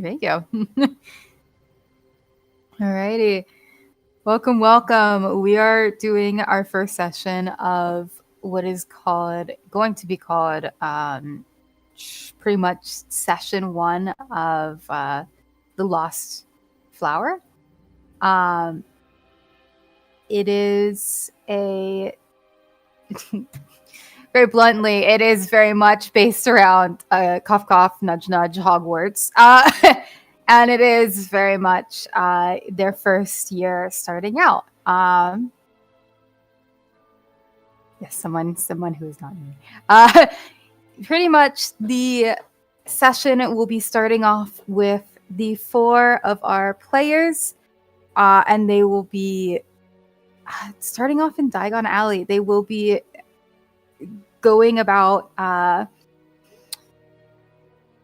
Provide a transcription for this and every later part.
Thank you. Alrighty. Welcome. We are doing our first session of what is going to be called pretty much session 1 of the Lost Flower. It is a very bluntly, it is very much based around cough cough nudge nudge Hogwarts. And it is very much their first year starting out. Yes, someone who is not me. Pretty much the session will be starting off with the 4 of our players, and they will be starting off in Diagon Alley. They will be going about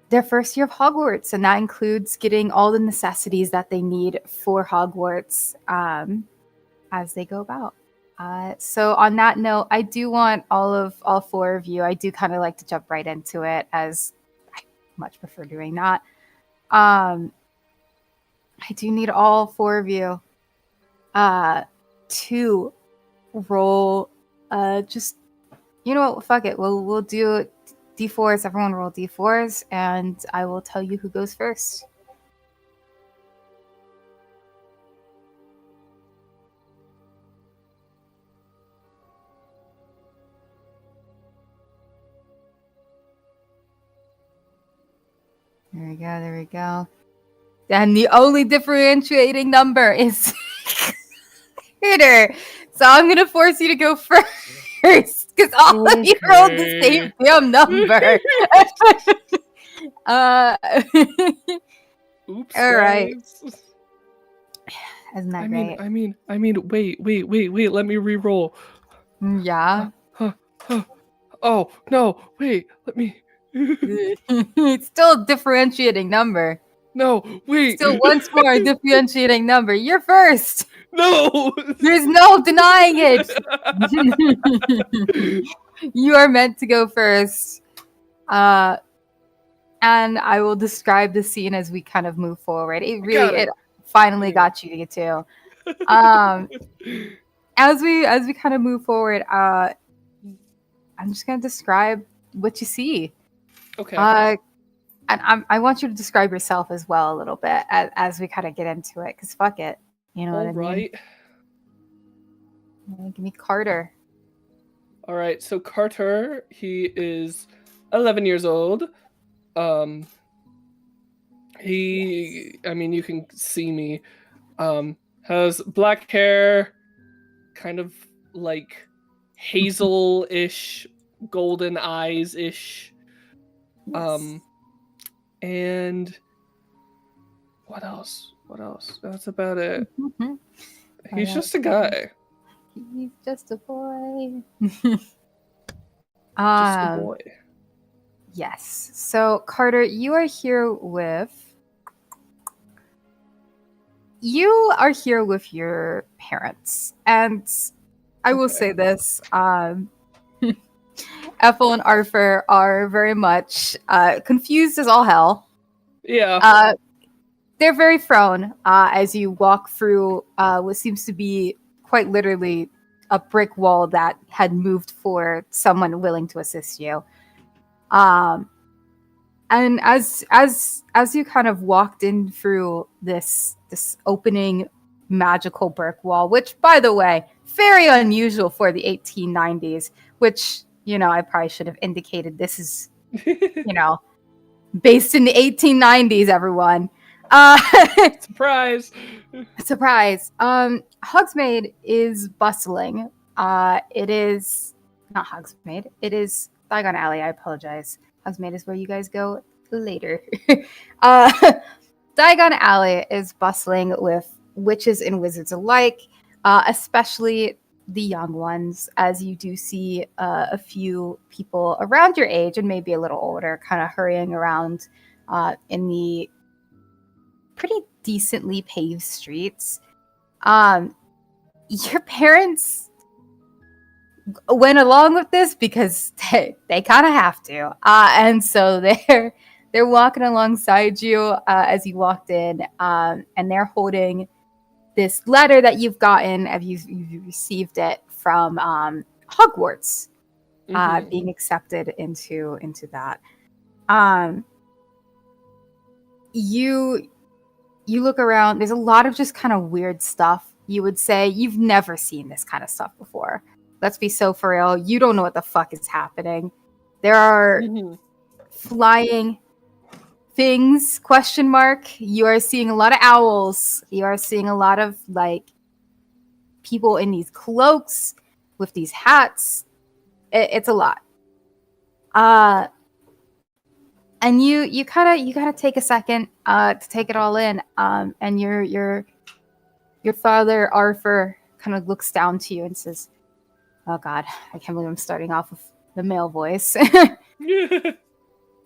their first year of Hogwarts, and that includes getting all the necessities that they need for Hogwarts as they go about. So on that note, I do want all 4 of you, I do kind of like to jump right into it, as I much prefer doing that. I do need all 4 of you to roll just, you know what, fuck it. We'll do D4s. Everyone roll D4s, and I will tell you who goes first. There we go. And the only differentiating number is Carter. So I'm going to force you to go first, because all of you rolled the same damn number. Oops. All right. Guys. Isn't that great? I mean, wait, let me re-roll. Yeah. Oh, no, wait, let me... It's still a differentiating number. No, wait. Still once more a differentiating number. You're first. No! There's no denying it. You are meant to go first. And I will describe the scene as we kind of move forward. It finally got you to. As we kind of move forward, I'm just gonna describe what you see. Okay. And I want you to describe yourself as well a little bit as we kind of get into it, because fuck it. You know what I mean? Right. Give me Carter. All right, so Carter, he is 11 years old. He, I mean, you can see me, has black hair, kind of like hazel-ish, golden eyes-ish. Yes. And what else? That's about it. Mm-hmm. He's just a guy. He's just a boy. Just a boy. Yes. So, Carter, you are here with your parents. And I will say this, Ethel and Arthur are very much confused as all hell. Yeah. They're very thrown as you walk through what seems to be quite literally a brick wall that had moved for someone willing to assist you. And as you kind of walked in through this opening magical brick wall, which, by the way, very unusual for the 1890s, which, you know, I probably should have indicated this is, you know, based in the 1890s, everyone. Surprise! Hogsmeade is bustling. It is not Hogsmeade. It is Diagon Alley. I apologize. Hogsmeade is where you guys go later. Diagon Alley is bustling with witches and wizards alike, especially the young ones, as you do see a few people around your age and maybe a little older kind of hurrying around in the pretty decently paved streets. Your parents went along with this because they kind of have to, and so they're they're walking alongside you as you walked in, and they're holding this letter that you've gotten, if you've received it from Hogwarts, being accepted into that. You look around. There's a lot of just kind of weird stuff. You would say you've never seen this kind of stuff before. Let's be so for real. You don't know what the fuck is happening. There are flying things, question mark. You are seeing a lot of owls. You are seeing a lot of like people in these cloaks with these hats. It's a lot. And you kind of take a second to take it all in. And your father Arthur kind of looks down to you and says, "Oh God, I can't believe I'm starting off with the male voice."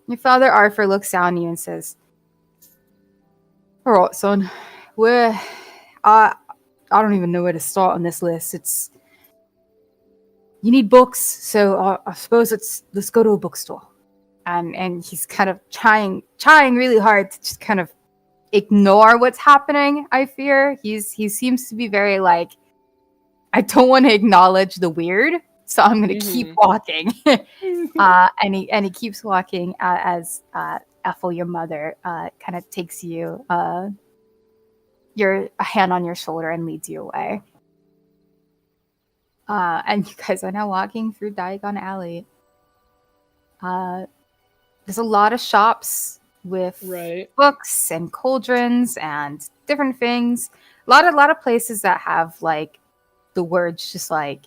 Your father Arthur looks down at you and says, "All right, son, I don't even know where to start on this list. You need books, so I suppose let's go to a bookstore." And he's kind of trying really hard to just kind of ignore what's happening. I fear he seems to be very like, I don't want to acknowledge the weird, so I'm going to keep walking. And he keeps walking as Ethel, your mother, kind of takes you, a hand on your shoulder and leads you away. And you guys are now walking through Diagon Alley. There's a lot of shops with books and cauldrons and different things. A lot of places that have like the words just like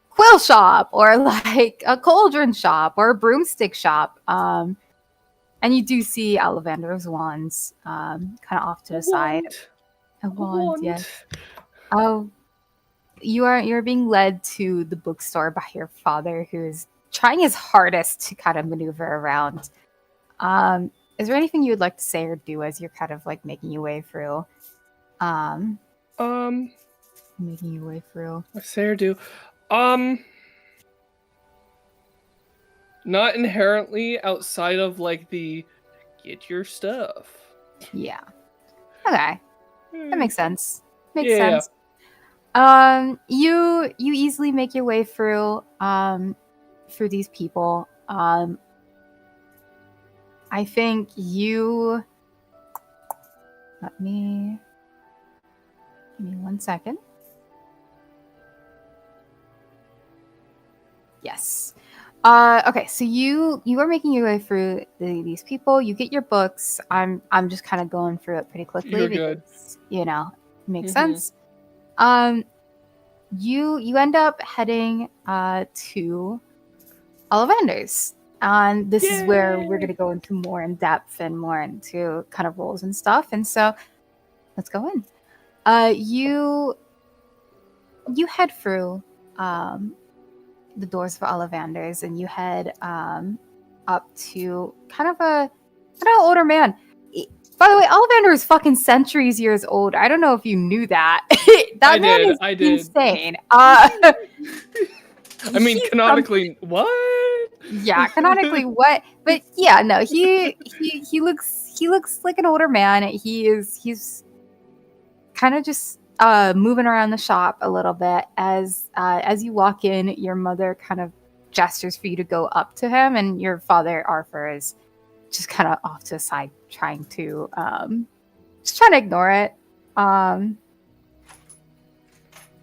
quill shop or like a cauldron shop or a broomstick shop. And you do see Ollivander's wands kind of off to the side. A wand, yes. Oh, you're being led to the bookstore by your father, who is trying his hardest to kind of maneuver around. Is there anything you would like to say or do as you're kind of like making your way through? Making your way through. Say or do. Not inherently outside of like the get your stuff. Yeah. Okay. That makes sense. Makes Yeah. sense. You easily make your way through these people. I think you give me 1 second. Yes. Okay, so you are making your way through these people. You get your books. I'm just kind of going through it pretty quickly. You're because, good. It makes sense. You end up heading to Ollivander's. And this is where we're going to go into more in depth and more into kind of roles and stuff. And so let's go in. You head through the doors of Ollivander's, and you head up to kind of an older man. By the way, Ollivander is fucking centuries years old. I don't know if you knew that. I did. Insane. I mean, canonically, what? Yeah, canonically, what? But yeah, no, he looks like an older man. He's kind of just moving around the shop a little bit as you walk in. Your mother kind of gestures for you to go up to him, and your father Arthur is just kind of off to the side, trying to ignore it.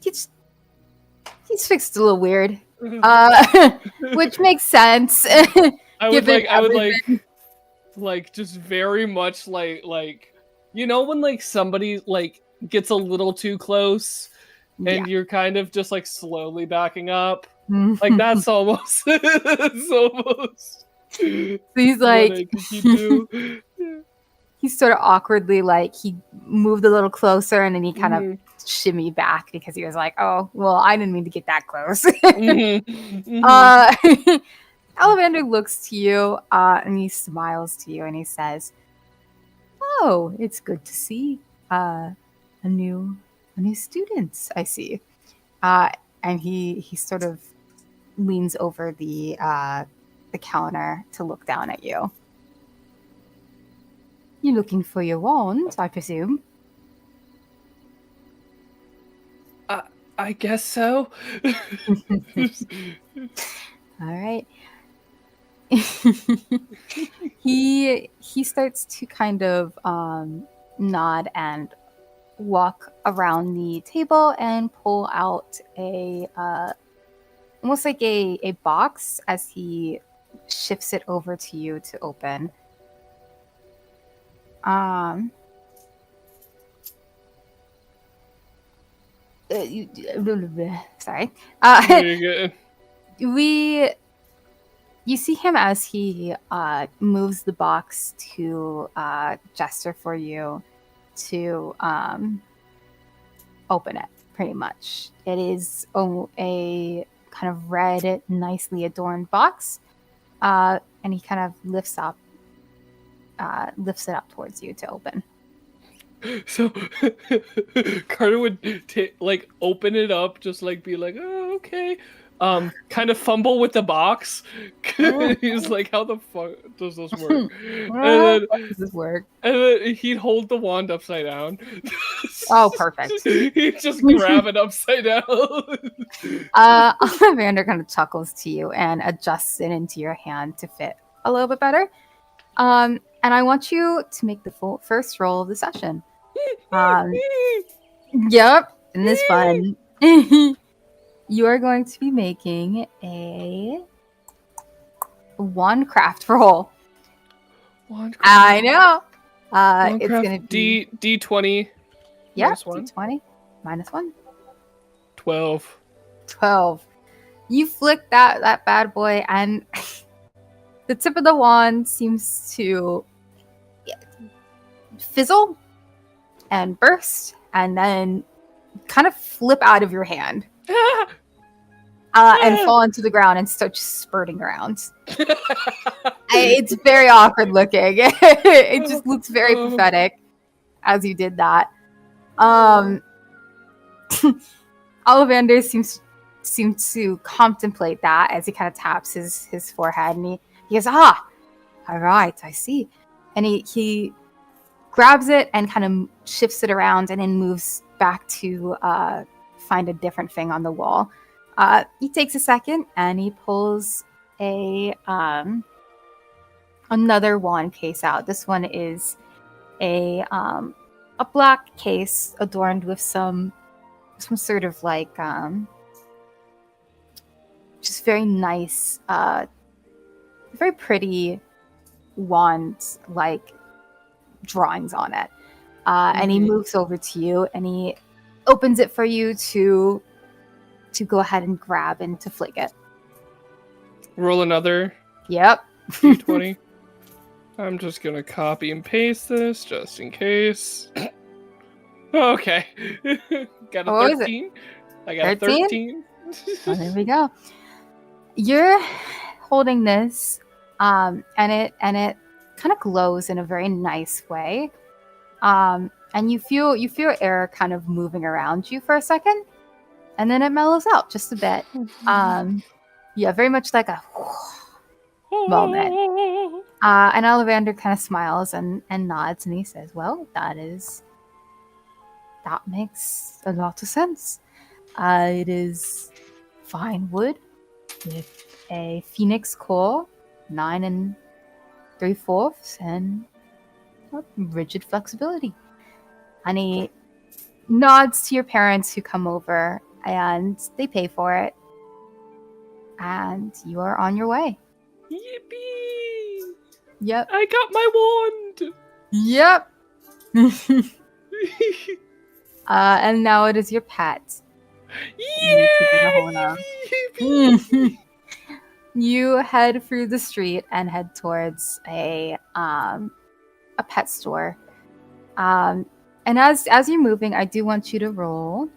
He's fixed a little weird, which makes sense. I would like just very much like when like somebody like gets a little too close and you're kind of just like slowly backing up. Like that's almost it's almost. So he's like he's sort of awkwardly like he moved a little closer and then he kind of shimmy back because he was like, oh well, I didn't mean to get that close. Ollivander looks to you and he smiles to you and he says, oh, it's good to see a new student, I see. And he sort of leans over the counter to look down at you. You're looking for your wand, I presume. I guess so. All right. he starts to kind of nod and walk around the table and pull out a almost like a box as he shifts it over to you to open. Sorry. Very good. You see him as he moves the box to gesture for you to open it, pretty much. It is a kind of red, nicely adorned box, and he kind of lifts it up towards you to open. So Carter would open it up, just be like, oh, okay. Kind of fumble with the box. He's like, how the fuck does this work? How does this work? And then he'd hold the wand upside down. Oh, perfect. He'd just grab it upside down. Ollivander kind of chuckles to you and adjusts it into your hand to fit a little bit better. And I want you to make the first roll of the session. Yep, and this fun. You are going to be making a wandcraft roll. Wandcraft. I know. Wandcraft, it's going to be D20. Yeah, -1. D20 -1. 12. 12. You flick that bad boy, and the tip of the wand seems to fizzle and burst, and then kind of flip out of your hand. And fall into the ground and start just spurting around. It's very awkward looking. It just looks very pathetic as you did that. Ollivander seems to contemplate that as he kind of taps his forehead, and he goes, all right, I see. And he grabs it and kind of shifts it around and then moves back to find a different thing on the wall. He takes a second and he pulls another wand case out. This one is a black case adorned with some sort of just very nice, very pretty wand drawings on it. And he moves over to you and he opens it for you to go ahead and grab and to flick it. Roll another. Yep. D20. I'm just gonna copy and paste this just in case. Okay. Got a 13. I got 13? A 13. Well, there we go. You're holding this, and it kind of glows in a very nice way. And you feel air kind of moving around you for a second, and then it mellows out just a bit. Yeah, very much like a moment. And Ollivander kind of smiles and nods, and he says, "Well, that makes a lot of sense. It is fine wood with a phoenix core, 9 3/4, and rigid flexibility." And he nods to your parents who come over, and they pay for it. And you are on your way. Yippee! Yep. I got my wand! Yep. And now it is your pet. You head through the street and head towards a pet store. And as you're moving, I do want you to roll.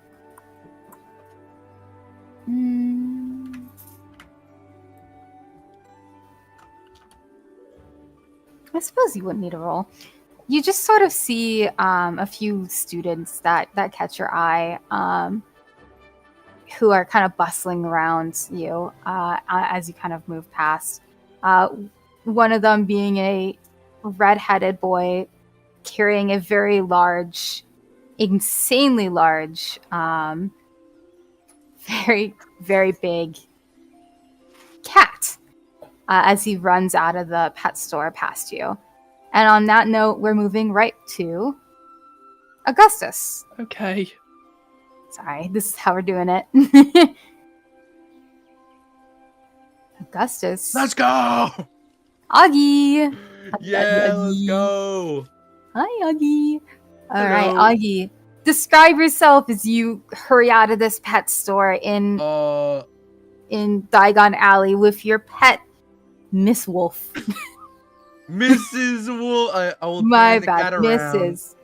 I suppose you wouldn't need a roll. You just sort of see a few students that catch your eye, who are kind of bustling around you as you kind of move past. One of them being a red-headed boy carrying a very large, insanely large, very, very big cat as he runs out of the pet store past you. And on that note, we're moving right to Augustus. Okay. Sorry, this is how we're doing it. Augustus. Let's go! Augie! Yeah, let's go! Hi, Augie. All Hello. right, Augie. Describe yourself as you hurry out of this pet store in Diagon Alley with your pet, Miss Wolf. Mrs. Wolf. I will turn My the cat bad, around. Mrs.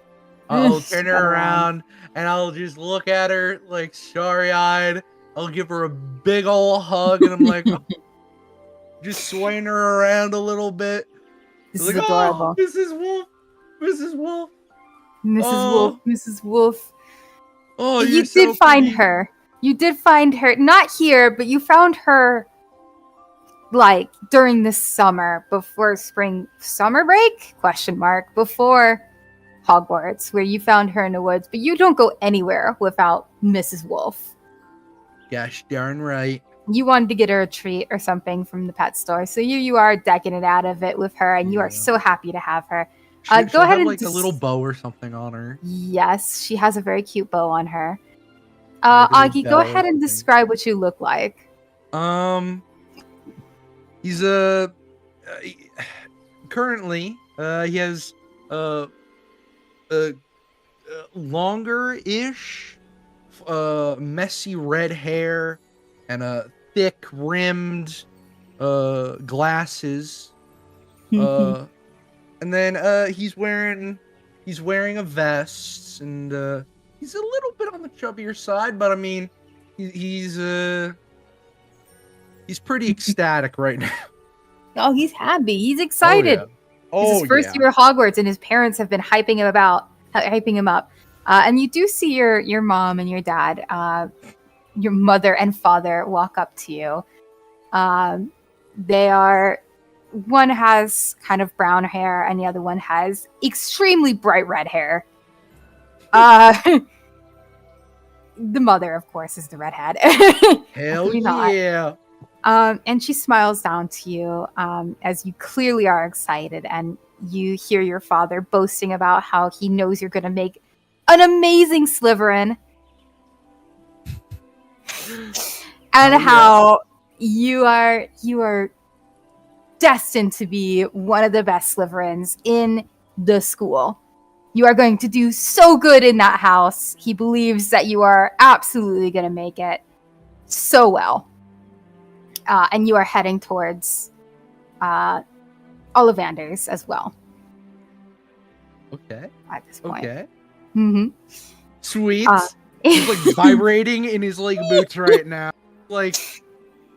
I'll turn her around and I'll just look at her like starry-eyed. I'll give her a big ol' hug and I'm like, just swaying her around a little bit. This like, is adorable. Oh, Mrs. Wolf, Mrs. Wolf, Mrs. Wolf, Mrs. Wolf. Oh, You did find her. You did find her. Not here, but you found her like during the summer before summer break? ? Before Hogwarts, where you found her in the woods, but you don't go anywhere without Mrs. Wolf. Gosh darn right. You wanted to get her a treat or something from the pet store, so you are decking it out of it with her, and you are so happy to have her. Go She'll ahead have, and like a little bow or something on her. Yes, she has a very cute bow on her. Like a Augie, go bell ahead or and something. describe what you look like. He's currently he has longer-ish messy red hair and thick rimmed glasses. And then he's wearing a vest, and he's a little bit on the chubbier side, but I mean he's pretty ecstatic right now. Oh, he's happy. He's excited. It's his first year at Hogwarts, and his parents have been hyping him up. And you do see your mom and your dad, your mother and father, walk up to you. One has kind of brown hair, and the other one has extremely bright red hair. The mother, of course, is the redhead. Hell yeah. And she smiles down to you as you clearly are excited, and you hear your father boasting about how he knows you're going to make an amazing Slytherin, and how you are destined to be one of the best Slytherins in the school. You are going to do so good in that house. He believes that you are absolutely going to make it so well. And you are heading towards Ollivanders as well. Okay. At this point. Okay. Mm-hmm. Sweet. He's like vibrating in his like boots right now. Like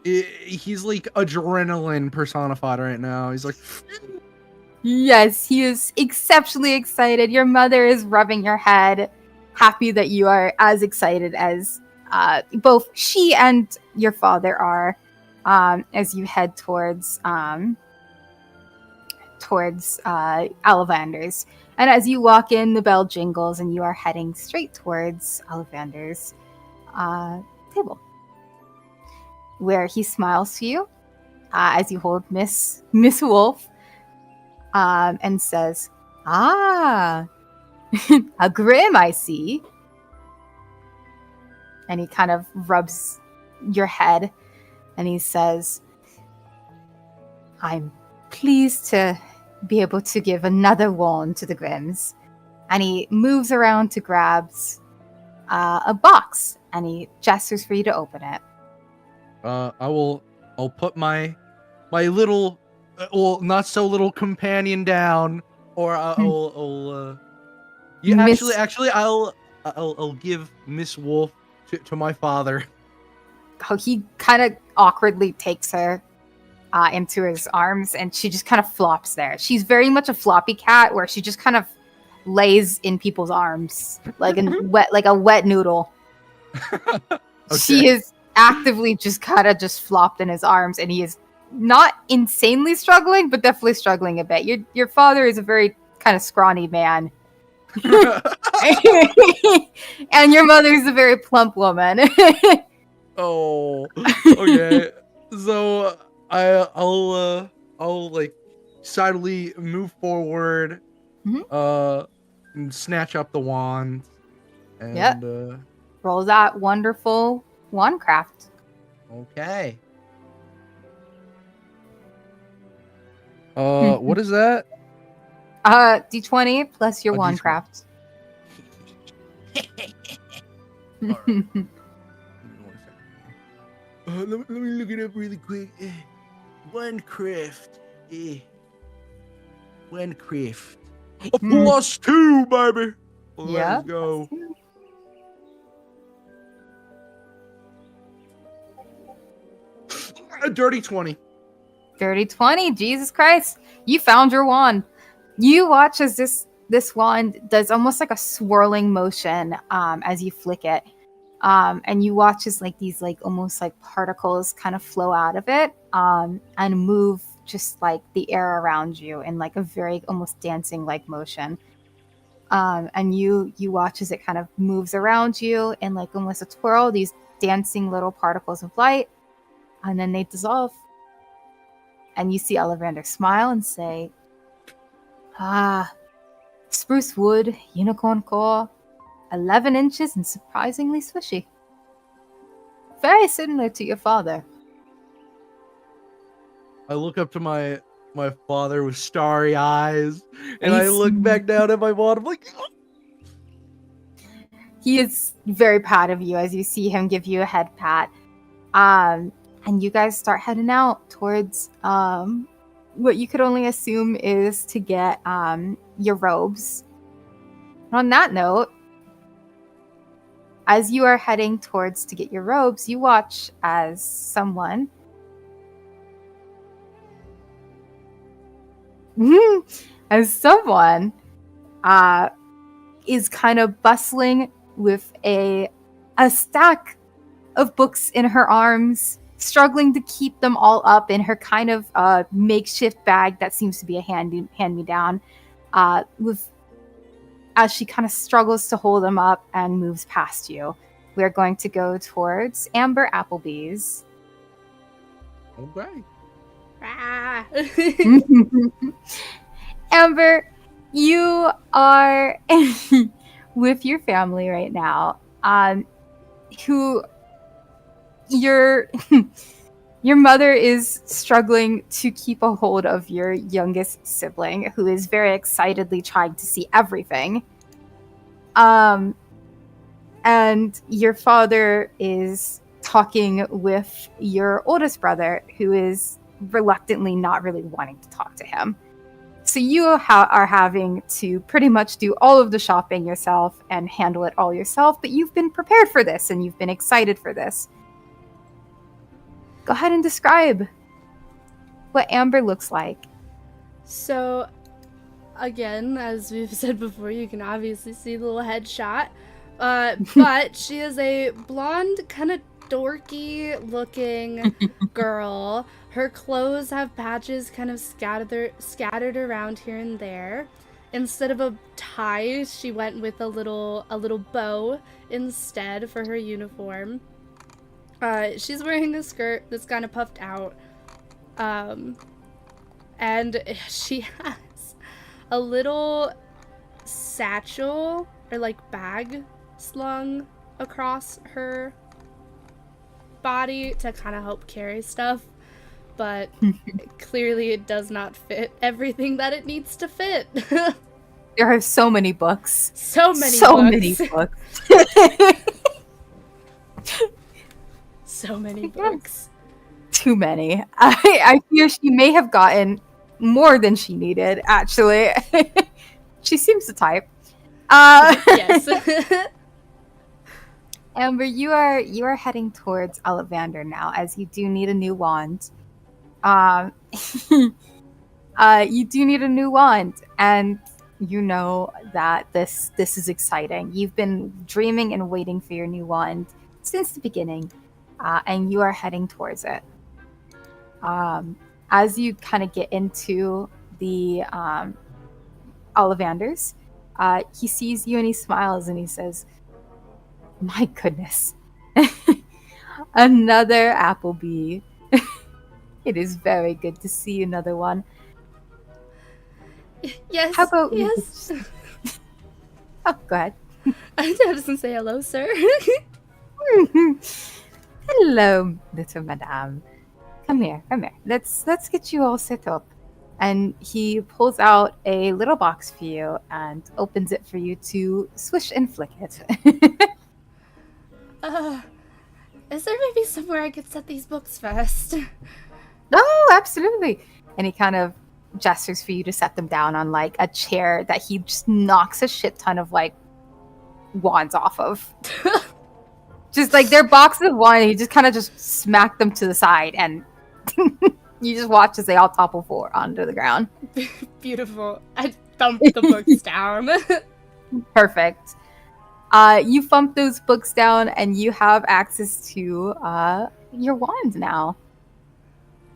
he's like adrenaline personified right now. He's like, yes, he is exceptionally excited. Your mother is rubbing her head, happy that you are as excited as both she and your father are, as you head towards Ollivanders. And as you walk in, the bell jingles, and you are heading straight towards Ollivanders' table, where he smiles to you as you hold Miss Wolf, and says, a Grim, I see. And he kind of rubs your head, and he says, I'm pleased to be able to give another wand to the Grims. And he moves around to grabs a box, and he gestures for you to open it. I'll put my little, well, not so little companion down, or I'll give Miss Wolf to my father. Oh, he kind of awkwardly takes her into his arms, and she just kind of flops there. She's very much a floppy cat, where she just kind of lays in people's arms like a wet noodle. Okay. She is actively just kind of just flopped in his arms, and he is not insanely struggling, but definitely struggling a bit. Your father is a very kind of scrawny man. And your mother's a very plump woman. Oh, okay. So I'll like silently move forward, and snatch up the wand, and roll that wonderful wand craft. Okay. What is that? D20 plus your A wand D20. craft. Let me look it up really quick. Wandcraft. Wandcraft. A +2, baby. Let's go. A dirty 20. Dirty 20. Jesus Christ. You found your wand. You watch as this wand does almost like a swirling motion as you flick it. And you watch as like these like almost like particles kind of flow out of it and move just like the air around you in like a very almost dancing like motion. And you watch as it kind of moves around you in like almost a twirl, these dancing little particles of light, and then they dissolve. And you see Ollivander smile and say, spruce wood, unicorn core, 11 inches and surprisingly swishy. Very similar to your father. I look up to my father with starry eyes, and I look back down at my wand. I'm like, oh. He is very proud of you as you see him give you a head pat. And you guys start heading out towards what you could only assume is to get your robes. And on that note, as you are heading towards to get your robes, you watch as someone is kind of bustling with a stack of books in her arms, struggling to keep them all up in her kind of makeshift bag that seems to be a hand-me-down, as she kind of struggles to hold them up and moves past you. We're going to go towards Amber Applebee's. Okay. Amber, you are with your family right now, who your mother is struggling to keep a hold of your youngest sibling, who is very excitedly trying to see everything. And your father is talking with your oldest brother, who is reluctantly not really wanting to talk to him. So you are having to pretty much do all of the shopping yourself and handle it all yourself, but you've been prepared for this and you've been excited for this. Go ahead and describe what Amber looks like. So, again, as we've said before, you can obviously see the little headshot. But she is a blonde, kind of dorky-looking girl. Her clothes have patches kind of scattered around here and there. Instead of a tie, she went with a little bow instead for her uniform. She's wearing a skirt that's kind of puffed out. And she has a little satchel or like bag slung across her body to kind of help carry stuff, but clearly it does not fit everything that it needs to fit. There are so many books. So many books. So many books. Too many. I fear she may have gotten more than she needed, actually. She seems the type. Yes. Amber, you are heading towards Ollivander now, as you do need a new wand. You do need a new wand, and you know that this is exciting. You've been dreaming and waiting for your new wand since the beginning, and you are heading towards it. As you kind of get into the Ollivanders. He sees you and he smiles and he says, "My goodness, another Applebee. It is very good to see another one. Yes. How about we yes? Oh, go ahead. I doesn't say hello, sir. Hello, little madame. Come here, come here. Let's get you all set up." And he pulls out a little box for you and opens it for you to swish and flick it. Is there maybe somewhere I could set these books first? Oh, absolutely. And he kind of gestures for you to set them down on like a chair that he just knocks a shit ton of like wands off of. Just like they're boxes of wands, he just kind of just smacked them to the side, and you just watch as they all topple forward onto the ground. Beautiful. I thump the books down. Perfect. You thump those books down, and you have access to your wand now.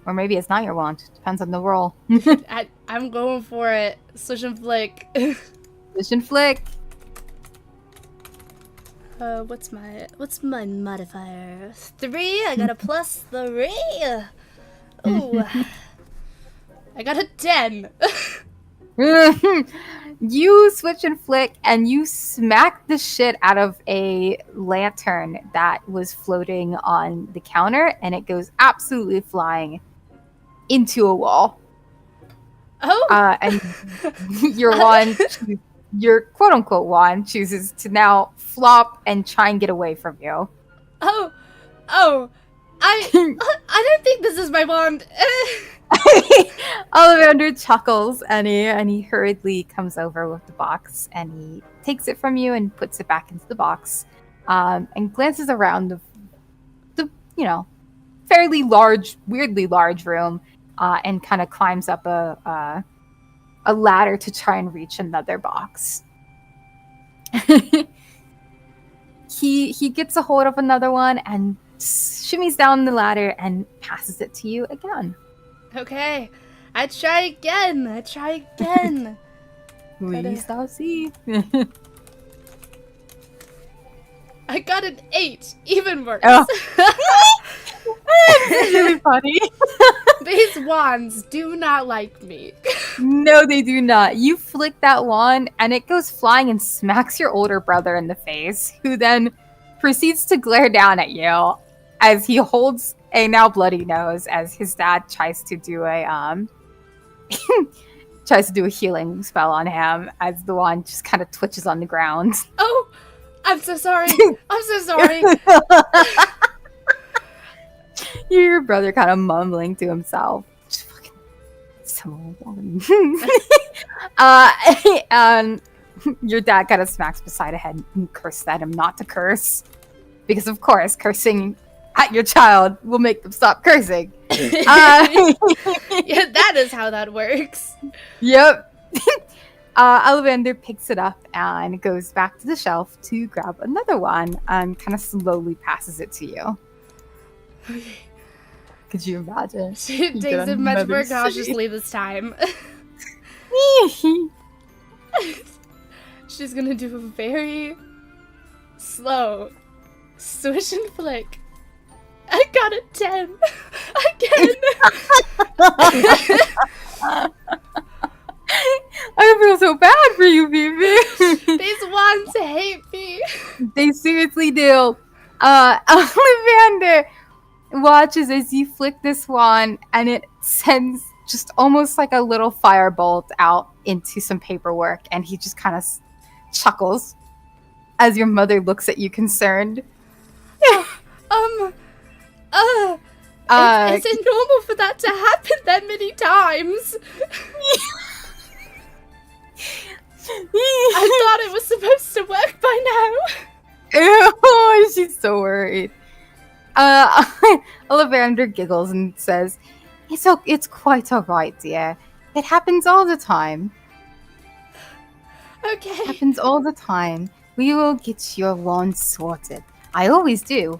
Or maybe it's not your wand. Depends on the roll. I'm going for it. Swish and flick. Swish and flick. What's my modifier? 3. I got a +3. Ooh. I got a 10. You switch and flick, and you smack the shit out of a lantern that was floating on the counter, and it goes absolutely flying into a wall. Oh. And your wand, your quote-unquote wand, chooses to now flop and try and get away from you. Oh. I don't think this is my wand. Ollivander chuckles and he hurriedly comes over with the box, and he takes it from you and puts it back into the box, and glances around the fairly large, weirdly large room, and kind of climbs up a ladder to try and reach another box. He gets a hold of another one and shimmies down the ladder and passes it to you again. Okay. I try again. We shall see. I got an 8. Even worse. Oh. This is really funny. These wands do not like me. No, they do not. You flick that wand, and it goes flying and smacks your older brother in the face, who then proceeds to glare down at you as he holds a now bloody nose as his dad tries to do a healing spell on him as the wand just kind of twitches on the ground. Oh, I'm so sorry. I'm so sorry. Your brother kind of mumbling to himself. Just fucking someone. And your dad kind of smacks beside a head and curses at him not to curse. Because of course, cursing at your child will make them stop cursing. Yeah, that is how that works. Yep. Ollivander picks it up and goes back to the shelf to grab another one and kind of slowly passes it to you. Could you imagine? She takes it much more cautiously this time. She's gonna do a very slow swish and flick. I got a 10 again. I feel so bad for you, Fifi. These wands hate me. They seriously do. Ollivander watches as you flick this wand, and it sends just almost like a little firebolt out into some paperwork, and he just kind of chuckles as your mother looks at you concerned. Is it normal for that to happen that many times? I thought it was supposed to work by now. Oh, she's so worried. Ollivander giggles and says, It's quite alright, dear. It happens all the time. Okay. It happens all the time. We will get your wand sorted. I always do.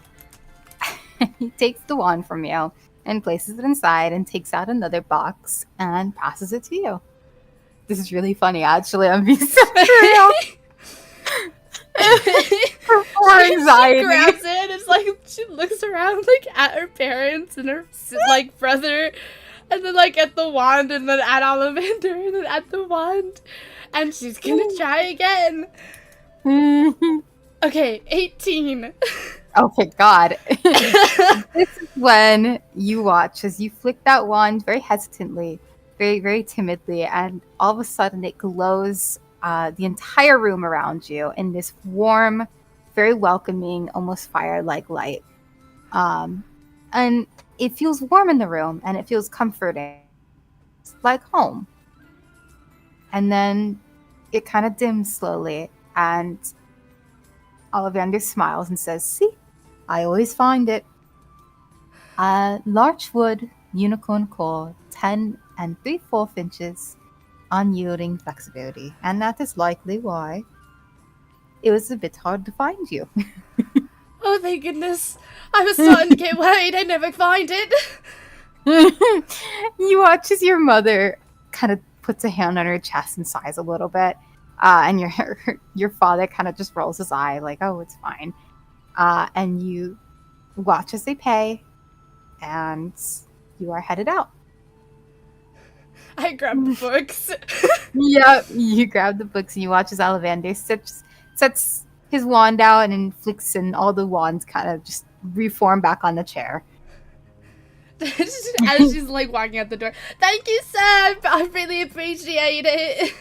He takes the wand from you and places it inside and takes out another box and passes it to you. this is really funny, actually. I'm being so real. For anxiety. She grabs it and it's like she looks around like at her parents and her like brother, and then like at the wand, and then at Ollivander, and then at the wand, and she's gonna try again. Okay, 18. Okay, God. This is when you watch as you flick that wand very hesitantly, very, very timidly, and all of a sudden it glows the entire room around you in this warm, very welcoming, almost fire-like light. And it feels warm in the room, and it feels comforting. It's like home. And then it kind of dims slowly, and Ollivander smiles and says, "See, I always find it. Larch wood, unicorn core, 10 3/4 inches, unyielding flexibility. And that is likely why it was a bit hard to find you." Oh, thank goodness. I was starting to get worried I'd never find it. You watch as your mother kind of puts a hand on her chest and sighs a little bit. And your father kind of just rolls his eye like, "Oh, it's fine." And you watch as they pay, and you are headed out. I grabbed the books. Yep, you grab the books and you watch as Ollivander sets his wand out and then flicks, and all the wands kind of just reform back on the chair. As she's like walking out the door. "Thank you, sir. I really appreciate it."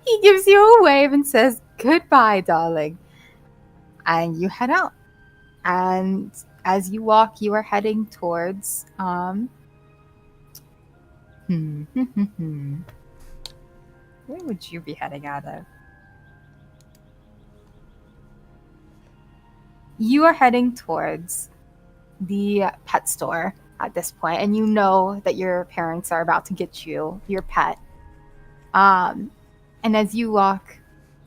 He gives you a wave and says, "Goodbye, darling." And you head out. And as you walk, you are heading towards where would you be heading out of? You are heading towards the pet store at this point, and you know that your parents are about to get you your pet. And as you walk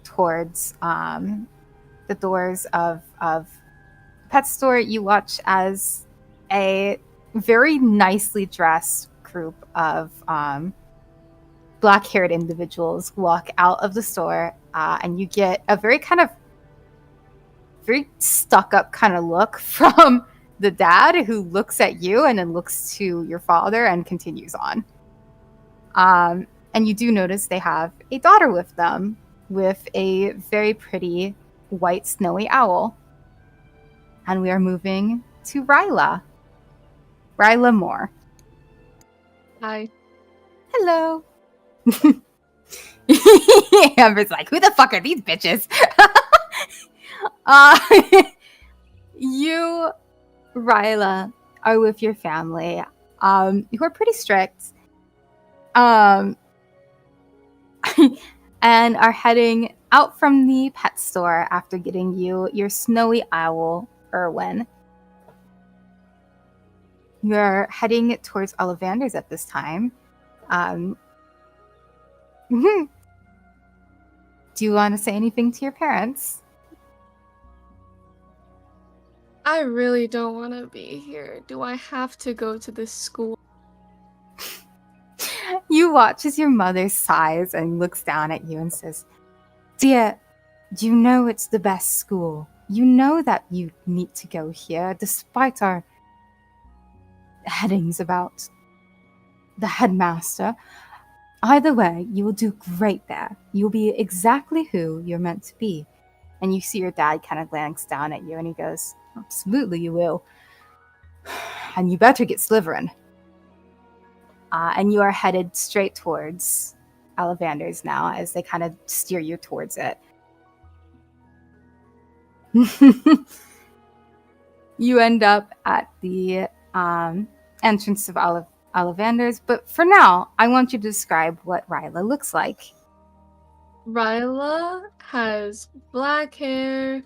towards the doors of the pet store, you watch as a very nicely dressed group of black-haired individuals walk out of the store, and you get a very stuck-up kind of look from the dad, who looks at you and then looks to your father and continues on. And you do notice they have a daughter with them, with a very pretty white snowy owl. And we are moving to Ryla. Ryla Moore. Hi. Hello. Amber's like, "Who the fuck are these bitches?" You, Ryla, are with your family, who are pretty strict, and are heading out from the pet store after getting you your snowy owl, Erwin. You're heading towards Ollivander's at this time. Do you want to say anything to your parents? I really don't want to be here. Do I have to go to this school? You watch as your mother sighs and looks down at you and says, "Dear, you know it's the best school. You know that you need to go here, despite our headings about the headmaster. Either way, you will do great there. You'll be exactly who you're meant to be." And you see your dad kind of glance down at you and he goes, "Absolutely you will. And you better get slivering." And you are headed straight towards Ollivander's now as they kind of steer you towards it. You end up at the entrance of Ollivander's, but for now, I want you to describe what Ryla looks like. Ryla has black hair.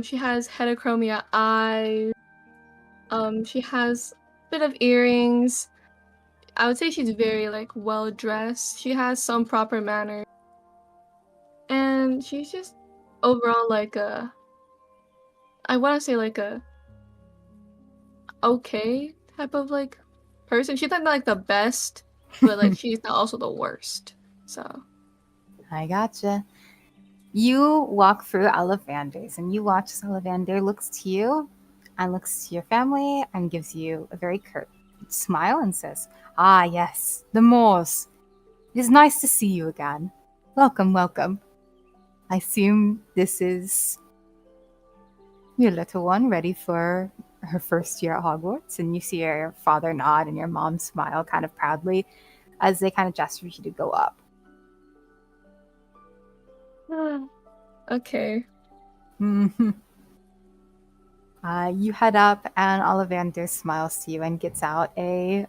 She has heterochromia eyes. She has a bit of earrings. I would say she's very well dressed. She has some proper manners. And she's just overall I want to say a okay type of person. She's not the best but like she's not also the worst. So I gotcha. You walk through Ollivander's and you watch as Ollivander looks to you and looks to your family and gives you a very curt smile and says, "Ah, yes, the Moors. It is nice to see you again. Welcome, welcome. I assume this is your little one ready for her first year at Hogwarts." And you see your father nod and your mom smile kind of proudly as they kind of gesture you to go up. okay. You head up, and Ollivander smiles to you and gets out a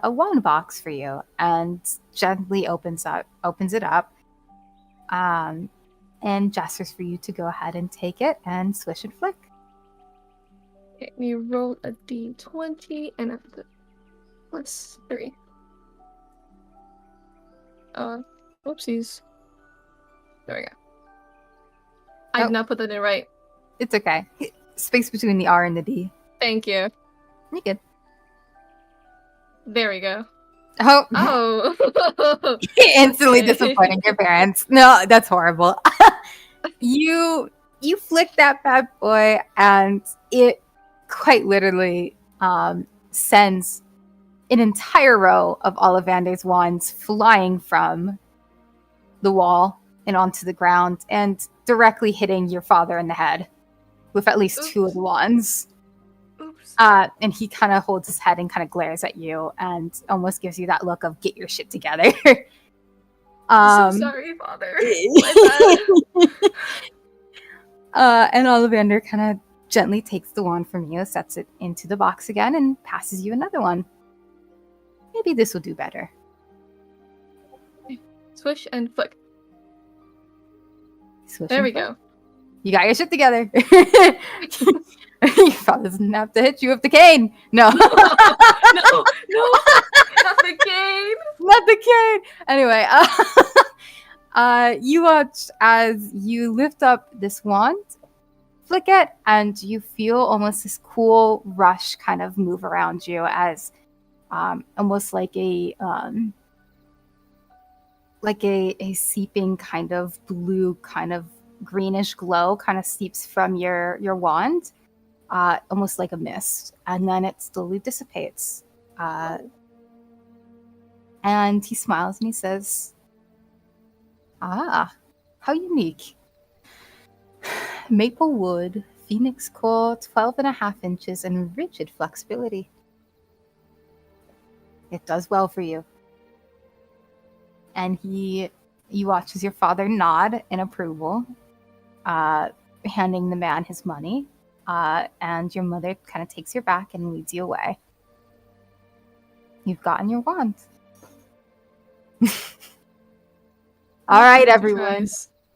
wand box for you, and gently opens it up, and gestures for you to go ahead and take it and swish and flick. Okay, we rolled a d20 and a +3. Oopsies. There we go. I did not put that in right. It's okay. Space between the R and the D. Thank you. You're good. There we go. Oh. Oh. Instantly Okay. disappointing your parents. No, that's horrible. You flick that bad boy, and it quite literally sends an entire row of Ollivander's wands flying from the wall and onto the ground and directly hitting your father in the head with at least two of the wands. Oops. And he kind of holds his head and kind of glares at you and almost gives you that look of "get your shit together." I'm so sorry, Father. My bad. And Ollivander kind of gently takes the wand from you, sets it into the box again, and passes you another one. Maybe this will do better. Swish and flick. Swish There and we flick. go. You got your shit together. Your father doesn't have to hit you with the cane. No. No, not the game. Not the cane. Anyway, you watch as you lift up this wand, flick it, and you feel almost this cool rush kind of move around you as almost like a seeping kind of blue, kind of greenish glow kind of seeps from your wand, almost like a mist, and then it slowly dissipates. And he smiles and he says, "Ah, how unique. Maple wood, phoenix core, 12.5 inches, and rigid flexibility. It does well for you." And you watch as your father nod in approval, handing the man his money, and your mother kind of takes your back and leads you away. You've gotten your wand. All right, everyone.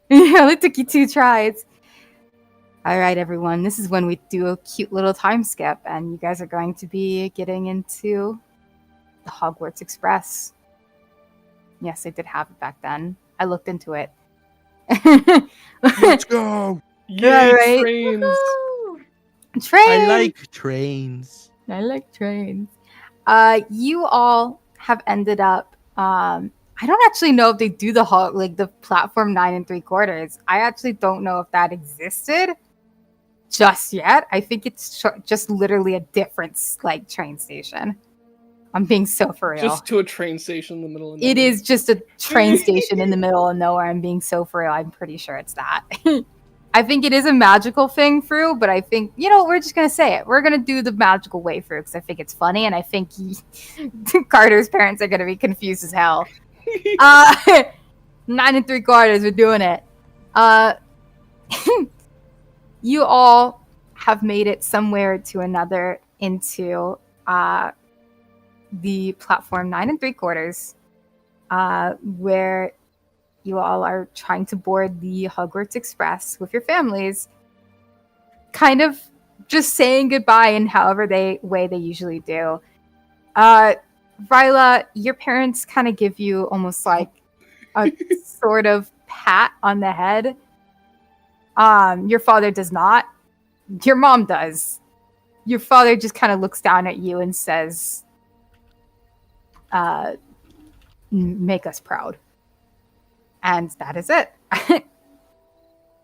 It only took you 2 tries. All right, everyone. This is when we do a cute little time skip, and you guys are going to be getting into the Hogwarts Express. Yes, I did have it back then. I looked into it. Let's go. Yay, right. trains. Trains. I like trains. I like trains. You all have ended up. I don't actually know if they do the platform 9 3/4. I actually don't know if that existed just yet. I think it's just literally a different train station. I'm being so for real. Just to a train station in the middle of nowhere. It is just a train station in the middle of nowhere. I'm being so for real. I'm pretty sure it's that. I think it is a magical thing through, but I think, we're just going to say it. We're going to do the magical way through because I think it's funny, and I think Carter's parents are going to be confused as hell. 9 3/4, we're doing it. You all have made it somewhere to another into the platform 9 3/4, where you all are trying to board the Hogwarts Express with your families, kind of just saying goodbye in however way they usually do. Ryla, your parents kind of give you almost like a sort of pat on the head. Your father does not. Your mom does. Your father just kind of looks down at you and says, make us proud. And that is it.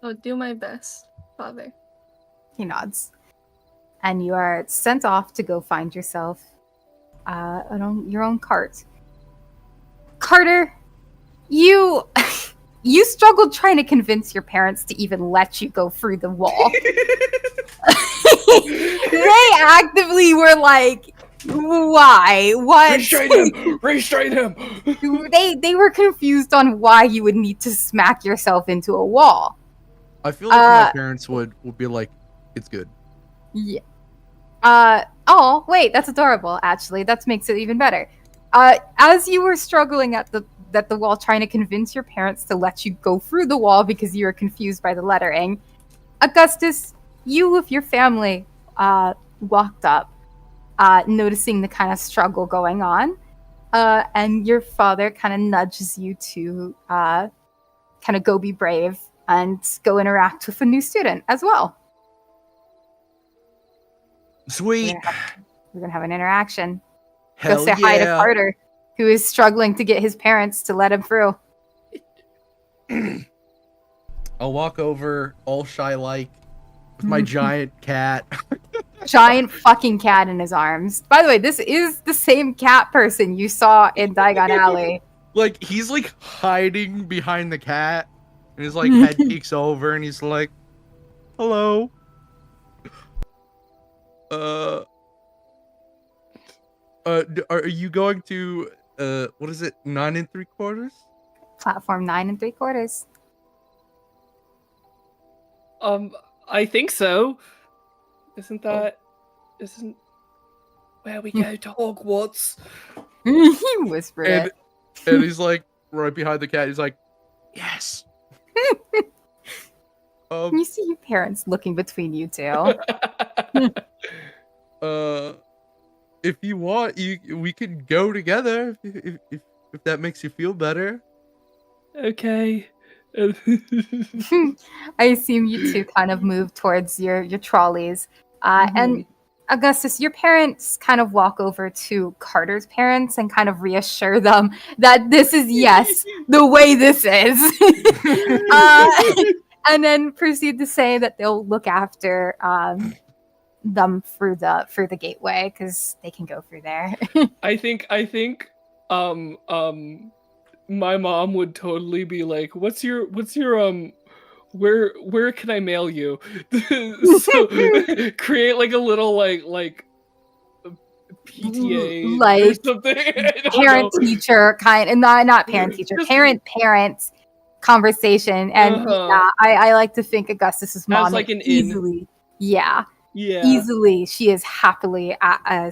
I'll do my best, Father. He nods. And you are sent off to go find yourself your own cart. Carter, you you struggled trying to convince your parents to even let you go through the wall. They actively were like, why? What? Restrain him! They were confused on why you would need to smack yourself into a wall. I feel like my parents would be like, it's good. Yeah. Oh, wait, that's adorable, actually. That makes it even better. As you were struggling at the wall, trying to convince your parents to let you go through the wall because you were confused by the lettering, Augustus, you with your family walked up, noticing the kind of struggle going on, and your father kind of nudges you to kind of go be brave and go interact with a new student as well. Sweet. We're gonna have an interaction. Hell Go say hi to Carter, who is struggling to get his parents to let him through. I'll walk over, all shy-like, with my giant cat. Giant fucking cat in his arms. By the way, this is the same cat person you saw in Diagon Alley. Like, he's, like, hiding behind the cat, and his, like, head peeks over, and he's like, hello. Are you going to, what is it, 9 3/4? Platform 9 3/4. I think so. Isn't where we go to Hogwarts? He whispered it. And he's, like, right behind the cat, he's like, yes. You see your parents looking between you two. If you want, we can go together if that makes you feel better. Okay. I assume you two kind of move towards your trolleys. And Augustus, your parents kind of walk over to Carter's parents and kind of reassure them that this is, yes, the way this is. And then proceed to say that they'll look after them through the gateway because they can go through there. I think my mom would totally be like, what's your where can I mail you? So create like a little like PTA like or something. Parent teacher kind, and not parent teacher, parent conversation. And yeah, I like to think Augustus's mom like an easily easily she is happily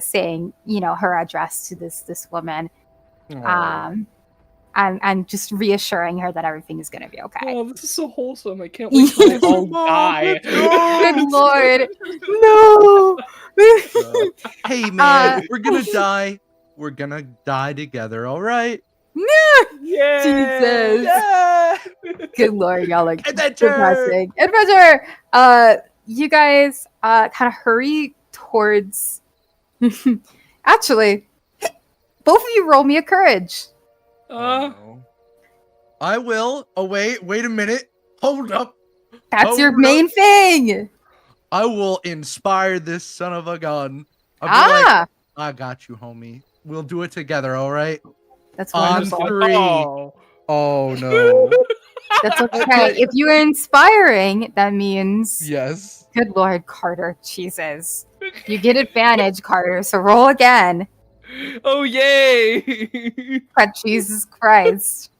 saying, you know, her address to this woman. And just reassuring her that everything is going to be okay. Oh, this is so wholesome. I can't wait till they all die. Good Lord. No. Hey, man, we're going to die. We're going to die together, all right? Yeah. Jesus. Yeah. Good Lord, y'all like Adventure. depressing. Adventure. You guys kind of hurry towards... Actually, both of you roll me a courage. I will. Oh, wait a minute. Hold up. That's your main thing. I will inspire this son of a gun. I'll be like, I got you, homie. We'll do it together, all right? That's on wonderful. 3. Oh no. That's okay. If you are inspiring, that means yes. Good Lord, Carter. Jesus. You get advantage, Carter, so roll again. Oh, yay! But Jesus Christ.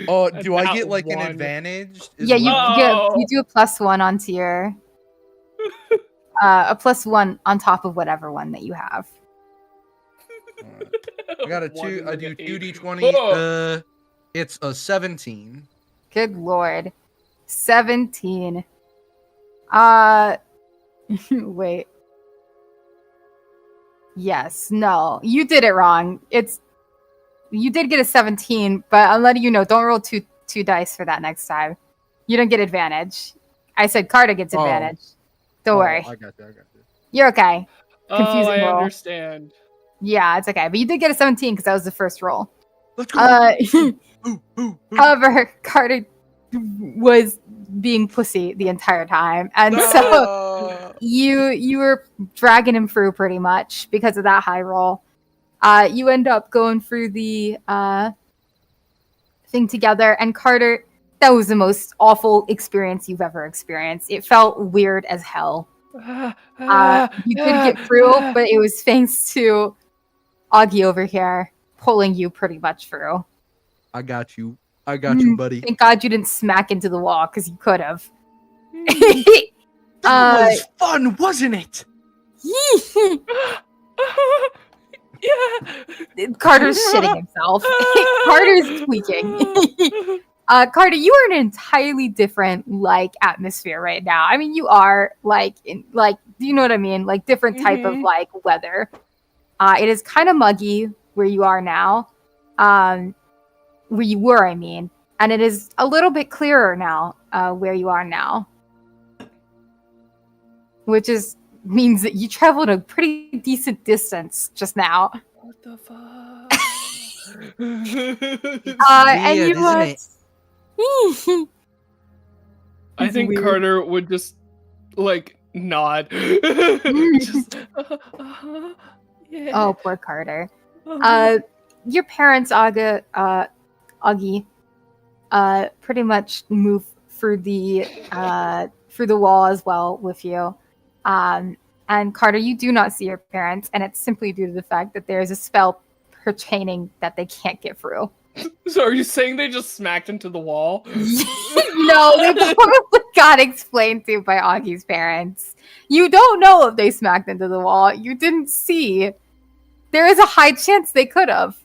Oh, do I get like an advantage? Yeah, you do a +1 onto your a +1 on top of whatever one that you have. Right. I got a 2. I do 2d20. It's a 17. Good Lord. 17. Wait. Yes, no, you did it wrong. You did get a 17, but I'm letting you know, don't roll two dice for that next time. You don't get advantage. I said Carter gets advantage. Don't worry. I got you. You're okay. Confusing I roll. understand. Yeah, it's okay. But you did get a 17 because that was the first roll. Let's go. However, Carter was being pussy the entire time, and so you were dragging him through pretty much because of that high roll. You end up going through the thing together, and Carter, that was the most awful experience you've ever experienced. It felt weird as hell. You did get through, but it was thanks to Augie over here pulling you pretty much through. I got you. I got you, buddy. Thank God you didn't smack into the wall, because you could have. That was fun, wasn't it? Yeah. Carter's shitting himself. Carter's tweaking. Carter, you are in an entirely different atmosphere right now. I mean, you are do you know what I mean? Like different type of weather. It is kind of muggy where you are now. Where you were, I mean. And it is a little bit clearer now, where you are now. Which means that you traveled a pretty decent distance just now. What the fuck? And you I think weird. Carter would just nod. Just, yeah. Oh, poor Carter. Your parents, Augie, pretty much move through the wall as well with you. And Carter, you do not see your parents, and it's simply due to the fact that there is a spell pertaining that they can't get through. So are you saying they just smacked into the wall? No, they probably got explained to by Augie's parents. You don't know if they smacked into the wall. You didn't see. There is a high chance they could have.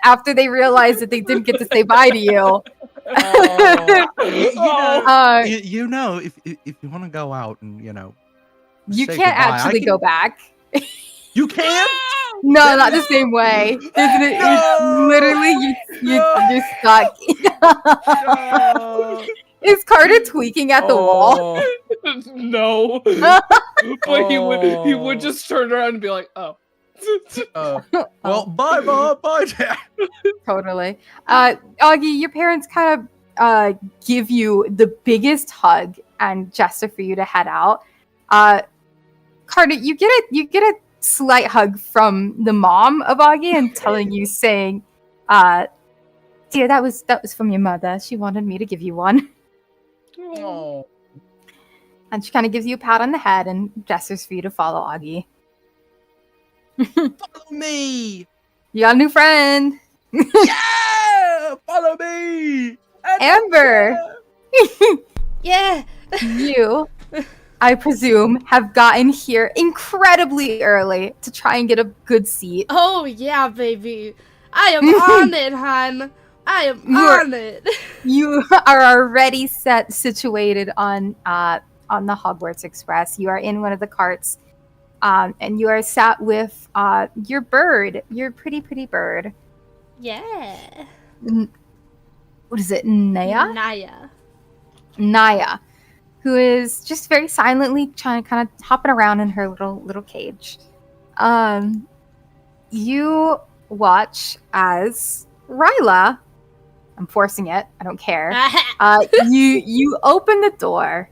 After they realized that they didn't get to say bye to you. If you want to go out and you say can't goodbye, actually go back. You can't. No, not the same way. It's literally you're stuck. Is Carter tweaking at the wall? No, but he would just turn around and be like, "Oh." Well, bye, Mom. Bye, Dad. Totally. Augie, your parents kind of give you the biggest hug and gesture for you to head out. Carter, you get a slight hug from the mom of Augie and telling you, saying, "Dear, that was from your mother. She wanted me to give you one." Oh. And she kind of gives you a pat on the head and gestures for you to follow Augie. Follow me. You got a new friend. Yeah, follow me. Amber. Yeah. You, I presume, have gotten here incredibly early to try and get a good seat. Oh yeah, baby. I am on it, hon. I am on it. You are already situated on the Hogwarts Express. You are in one of the carts. And you are sat with your bird, your pretty bird. Yeah. What is it, Naya? Naya. Who is just very silently kind of hopping around in her little cage. You watch as Ryla, I'm forcing it, I don't care. You open the door.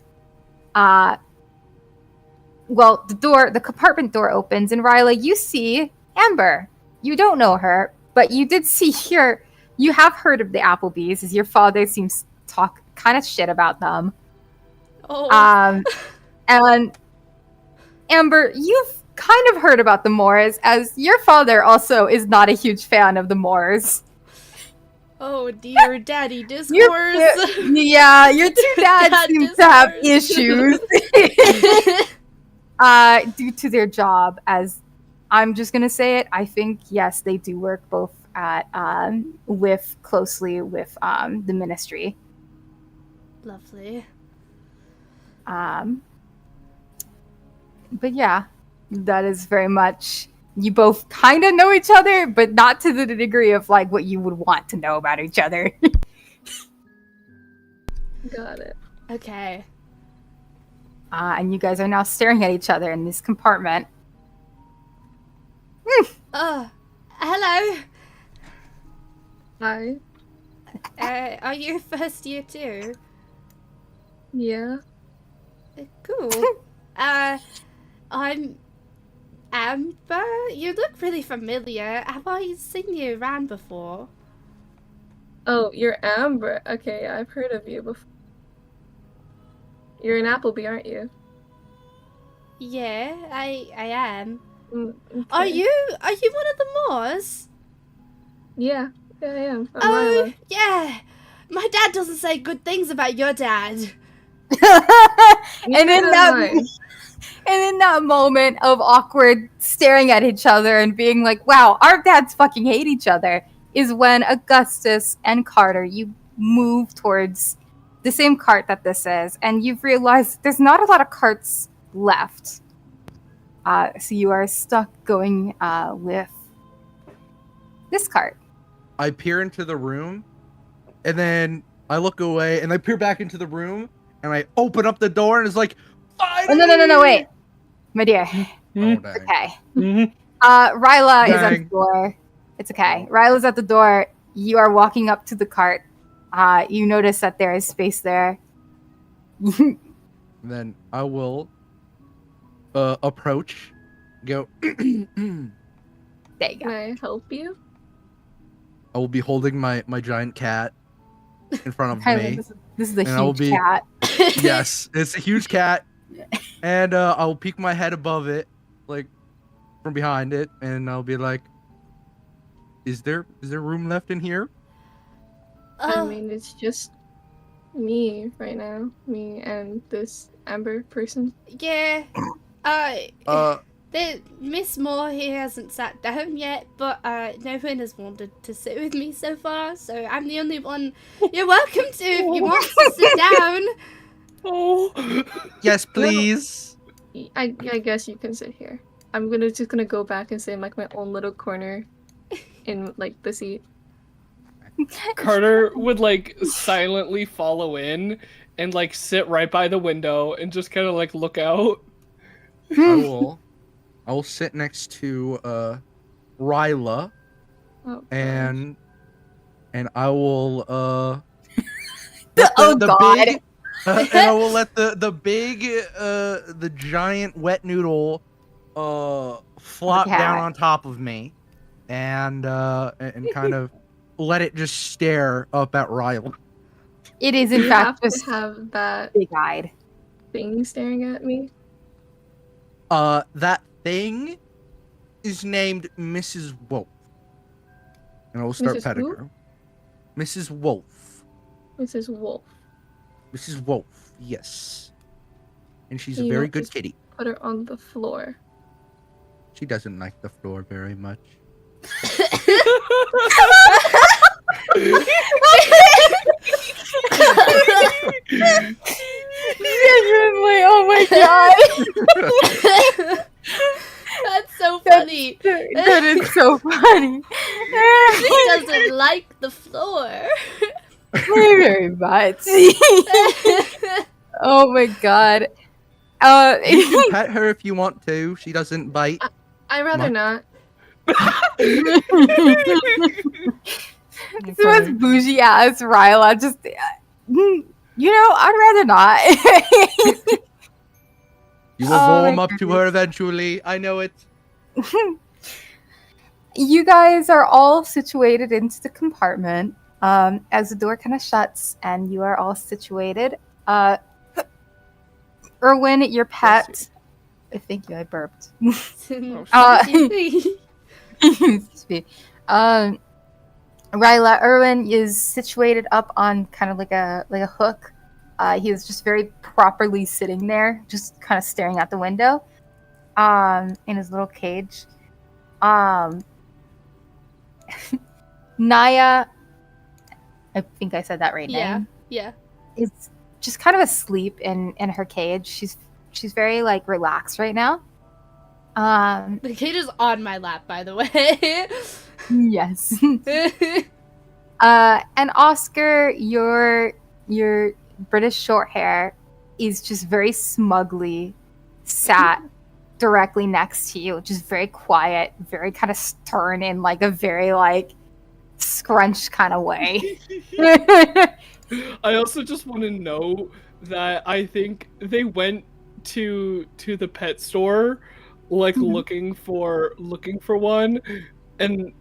Well, the compartment door opens, and Ryla, you see Amber. You don't know her, but you did see here. You have heard of the Applebees, as your father seems to talk kind of shit about them. Oh. And Amber, you've kind of heard about the Moors, as your father also is not a huge fan of the Moors. Oh dear, daddy discourse. Your two dads seem to have issues. Due to their job, as I'm just gonna say it, I think yes, they do work both at closely with the ministry. Lovely. But yeah, that is very much, you both kind of know each other, but not to the degree of what you would want to know about each other. Got it. Okay. And you guys are now staring at each other in this compartment. Hello. Hi. Are you first year too? Yeah. Cool. I'm Amber. You look really familiar. Have I seen you around before? Oh, you're Amber. Okay, I've heard of you before. You're an Applebee, aren't you? Yeah, I am. Okay. Are you one of the Moors? Yeah, I am. I'm Oh, Ryla. yeah. My dad doesn't say good things about your dad. and in that moment of awkward staring at each other and being like, wow, our dads fucking hate each other, is when Augustus and Carter, you move towards the same cart that this is, and you've realized there's not a lot of carts left. So you are stuck going with this cart. I peer into the room, and then I look away, and I peer back into the room, and I open up the door, and it's like, finally! Oh, no, wait. My dear. Oh, dang. Okay. Mm-hmm. Ryla is at the Dang. door. It's okay. Ryla's at the door. You are walking up to the cart. You notice that there is space there. Then I will approach, go. There you Can go. I help you? I will be holding my giant cat in front of Kyla, me. this is a And I will huge be- cat. Yes, it's a huge cat, and I'll peek my head above it, like from behind it, and I'll be like, "Is there room left in here?" I mean, it's just me right now. Me and this Amber person. Yeah. Miss Moore here hasn't sat down yet, but no one has wanted to sit with me so far, so I'm the only one. You're welcome to if you want to sit down. Oh. Yes, please. I guess you can sit here. I'm just gonna go back and sit in like my own little corner in like the seat. Carter would like silently follow in and like sit right by the window and just kind of like look out. I will sit next to Ryla, Oh, and I will Oh, big, and I will let the big the giant wet noodle flop cat. down on top of me, and kind of let it just stare up at Ryla. It is, Do in you fact, have just to have that big-eyed. thing staring at me. That thing is named Mrs. Wolf, and I will start Mrs. petting who? her. Mrs. Wolf. Mrs. Wolf. Mrs. Wolf, yes. And she's Can a you very not good just kitty. Put her on the floor. She doesn't like the floor very much. Genuinely, oh my god. That's so funny. That is so funny. She doesn't like the floor. Very much. Oh my god. You can pet her if you want to. She doesn't bite. I'd rather not. This was bougie ass Ryla. Just, I'd rather not. You will Oh warm my up to her eventually. I know it. You guys are all situated into the compartment. As the door kind of shuts and you are all situated. Erwin, your pet. Thank you, I burped. Excuse me. Ryla, Erwin is situated up on kind of like a hook. He is just very properly sitting there, just kind of staring out the window, in his little cage. Naya, I think I said that right. Yeah. Is just kind of asleep in her cage. She's very like relaxed right now. The cage is on my lap, by the way. Yes. And Oscar, your British short hair is just very smugly sat directly next to you, just very quiet, very kind of stern, in like a very like scrunched kind of way. I also just want to know that I think they went to the pet store, like looking for one, and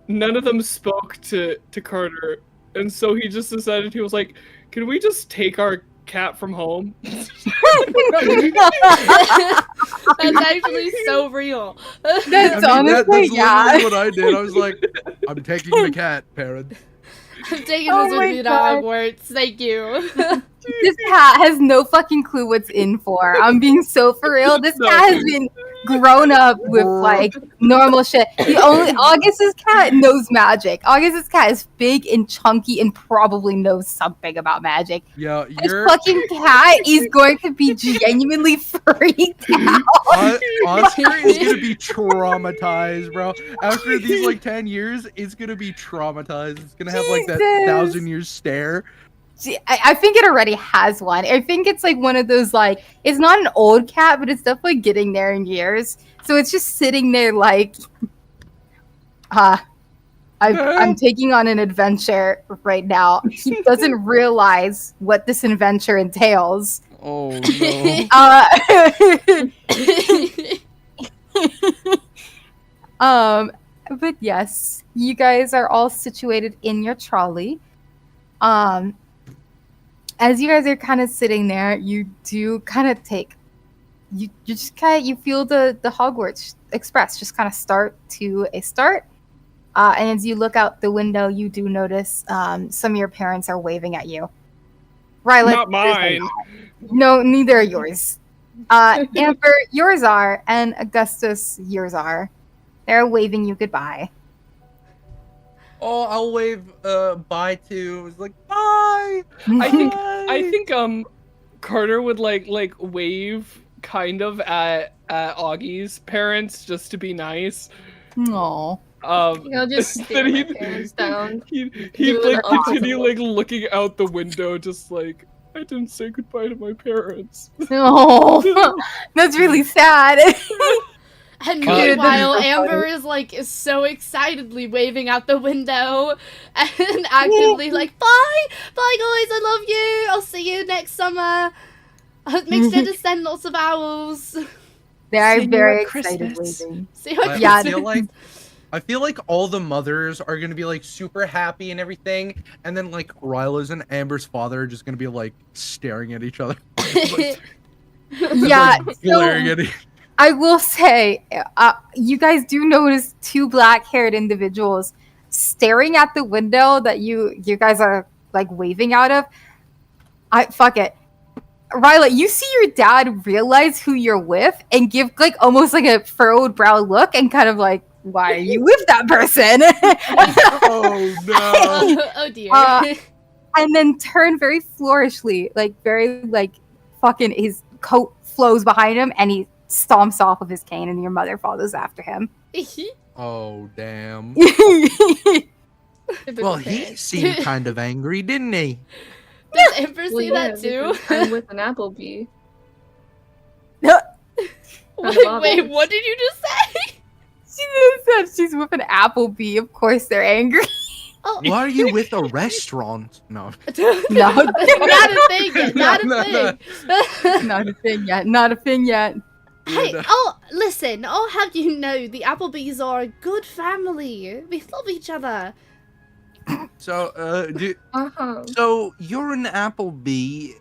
none of them spoke to Carter, and so he just decided, he was like, "Can we just take our cat from home?" That's actually so real. That's honestly, that's yeah. literally what I did. I was like, I'm taking the cat, parent. I'm taking Oh this with my me to God. Hogwarts. Thank you. This cat has no fucking clue what's in for. I'm being so for real. This cat has been grown up with like normal shit. The only Augustus cat knows magic. Augustus cat is big and chunky and probably knows something about magic. Yeah, This fucking cat is going to be genuinely freaked out. Oscar is gonna be traumatized, bro. After these like 10 years, it's gonna be traumatized. It's gonna have like that Jesus. 1,000-year stare. See, I think it already has one. I think it's like one of those like, it's not an old cat, but it's definitely getting there in years. So it's just sitting there like, I'm taking on an adventure right now. He doesn't realize what this adventure entails. Oh no. But yes, you guys are all situated in your trolley. As you guys are kind of sitting there, you do kind of take, you just kind of, you feel the Hogwarts Express just kind of start to a start. And as you look out the window, you do notice some of your parents are waving at you. Ryla, Not mine. No, neither are yours. Amber, yours are, and Augustus, yours are. They're waving you goodbye. Oh, I'll wave bye to. It's like bye. I think Carter would like wave kind of at Augie's parents just to be nice. No. I'll just stare then my parents down. He'd Do like an continue awesome like looking out the window, just like, I didn't say goodbye to my parents. No. That's really sad. And God. meanwhile, Amber is so excitedly waving out the window and actively like, bye! Bye guys, I love you! I'll see you next summer! Make sure to send lots of owls. They are See you very at excited Christmas. waving. See you at Yeah. I feel like all the mothers are gonna be like super happy and everything, and then like Ryla's and Amber's father are just gonna be like staring at each other. Like, Yeah, like, glaring so at each. I will say, you guys do notice two black-haired individuals staring at the window that you guys are like waving out of. Fuck it. Ryla, you see your dad realize who you're with and give like almost like a furrowed brow look and kind of like, why are you with that person? Oh no. Oh dear. And then turn very flourishly, like very like fucking his coat flows behind him and he stomps off of his cane and your mother follows after him. Oh damn. Typical Well, he parents. seemed kind of angry, didn't he? Does Amber Well, see yeah, that too? because I'm with an Applebee. Wait, what did you just say? She just said she's with an Applebee. Of course they're angry. Oh, Why are you with a restaurant? No. No. not a thing yet. Not No, a thing. Not a thing yet. Not a thing yet. Hey, No. oh, listen, I'll have you know the Applebees are a good family. We love each other. So, Uh-huh. so you're an Applebee.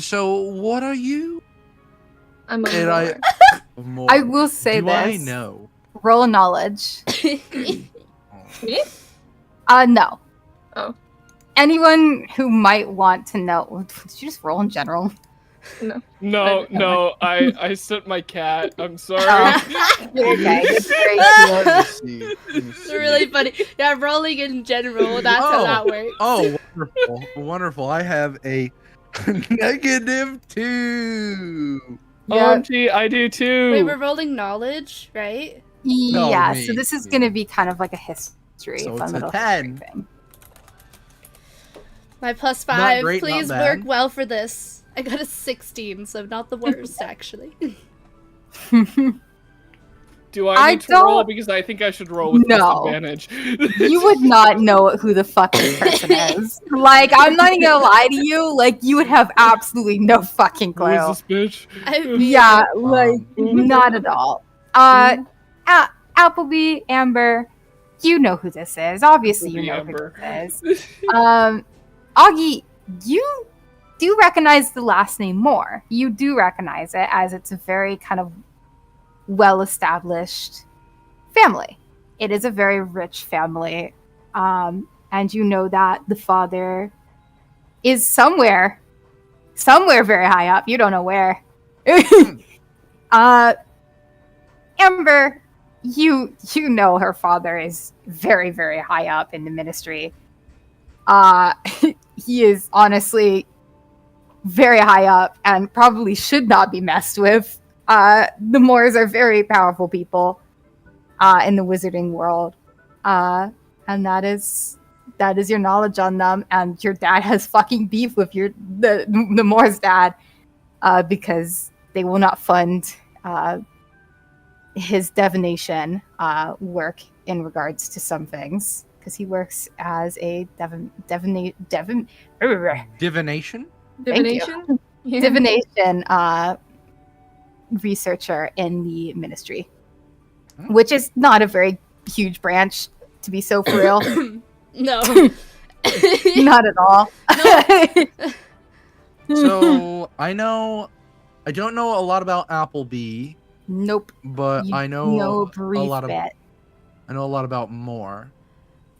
So what are you? I'm a And lore. More. I will say Do this. I know? Roll knowledge. Me? No. Oh. Anyone who might want to know. Did you just roll in general? No, I sent my cat. I'm sorry. Oh. Okay, that's very Let me cute. see. Let me It's see. really funny. Yeah, rolling in general, that's how that works. Oh, wonderful. Wonderful. I have a -2. Yeah. OMG, I do too. Wait, we're rolling knowledge, right? No, Yeah, me. so this is going to be kind of like a history. So fun it's a little 10. history thing. My plus Not 5, great, not please bad. work well for this. I got a 16, so not the worst, actually. Do I need to roll? Because I think I should roll with disadvantage. You would not know who the fuck this person is. Like, I'm not even gonna lie to you. Like, you would have absolutely no fucking clue. Who is this bitch? Yeah, like, not at all. Appleby, Amber, you know who this is. Obviously, you know who this is. Augie, you do recognize the last name more. You do recognize it, as it's a very kind of well-established family. It is a very rich family. And you know that the father is somewhere very high up. You don't know where. Amber, you know her father is very, very high up in the ministry. He is honestly very high up and probably should not be messed with. The Moors are very powerful people in the wizarding world. And that is your knowledge on them. And your dad has fucking beef with the Moor's dad because they will not fund his divination work in regards to some things, because he works as a divination? Divination? Yeah. Divination researcher in the ministry, which is not a very huge branch, to be so for real. No. Not at all. So I don't know a lot about Appleby. Nope. But I know a lot about more.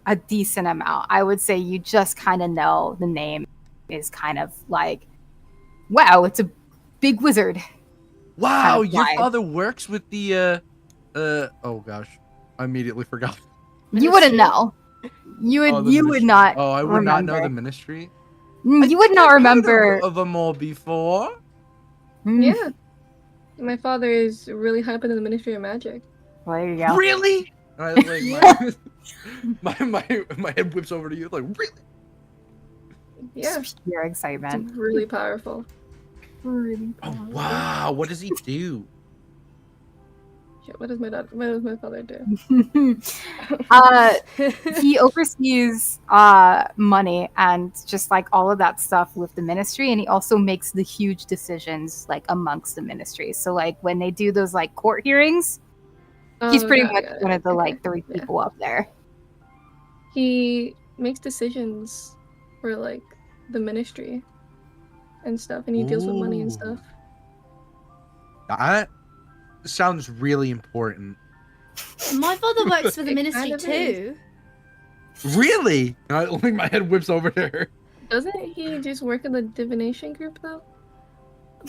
A decent amount. I would say you just kind of know the name is kind of like, wow, it's a big wizard. Wow, kind of your vibe. father works with the oh gosh, I immediately forgot. You wouldn't know. You would not. Oh, I would not know the remember. ministry. You would not remember. Of them all before. Yeah. My father is really high up in the Ministry of Magic. Well, there you go. Really? And I, like, my head whips over to you like, really? Yeah. Pure excitement. It's really powerful. Oh wow! What does he do? Shit, what does my father do? He oversees money and just like all of that stuff with the ministry, and he also makes the huge decisions like amongst the ministry. So like when they do those like court hearings, he's pretty much one of the like three people up there. He makes decisions for like the ministry and stuff, and he deals with money and stuff. That sounds really important. My father works for the It ministry kind of too. Really? And I think my head whips over to her. Doesn't he just work in the divination group though?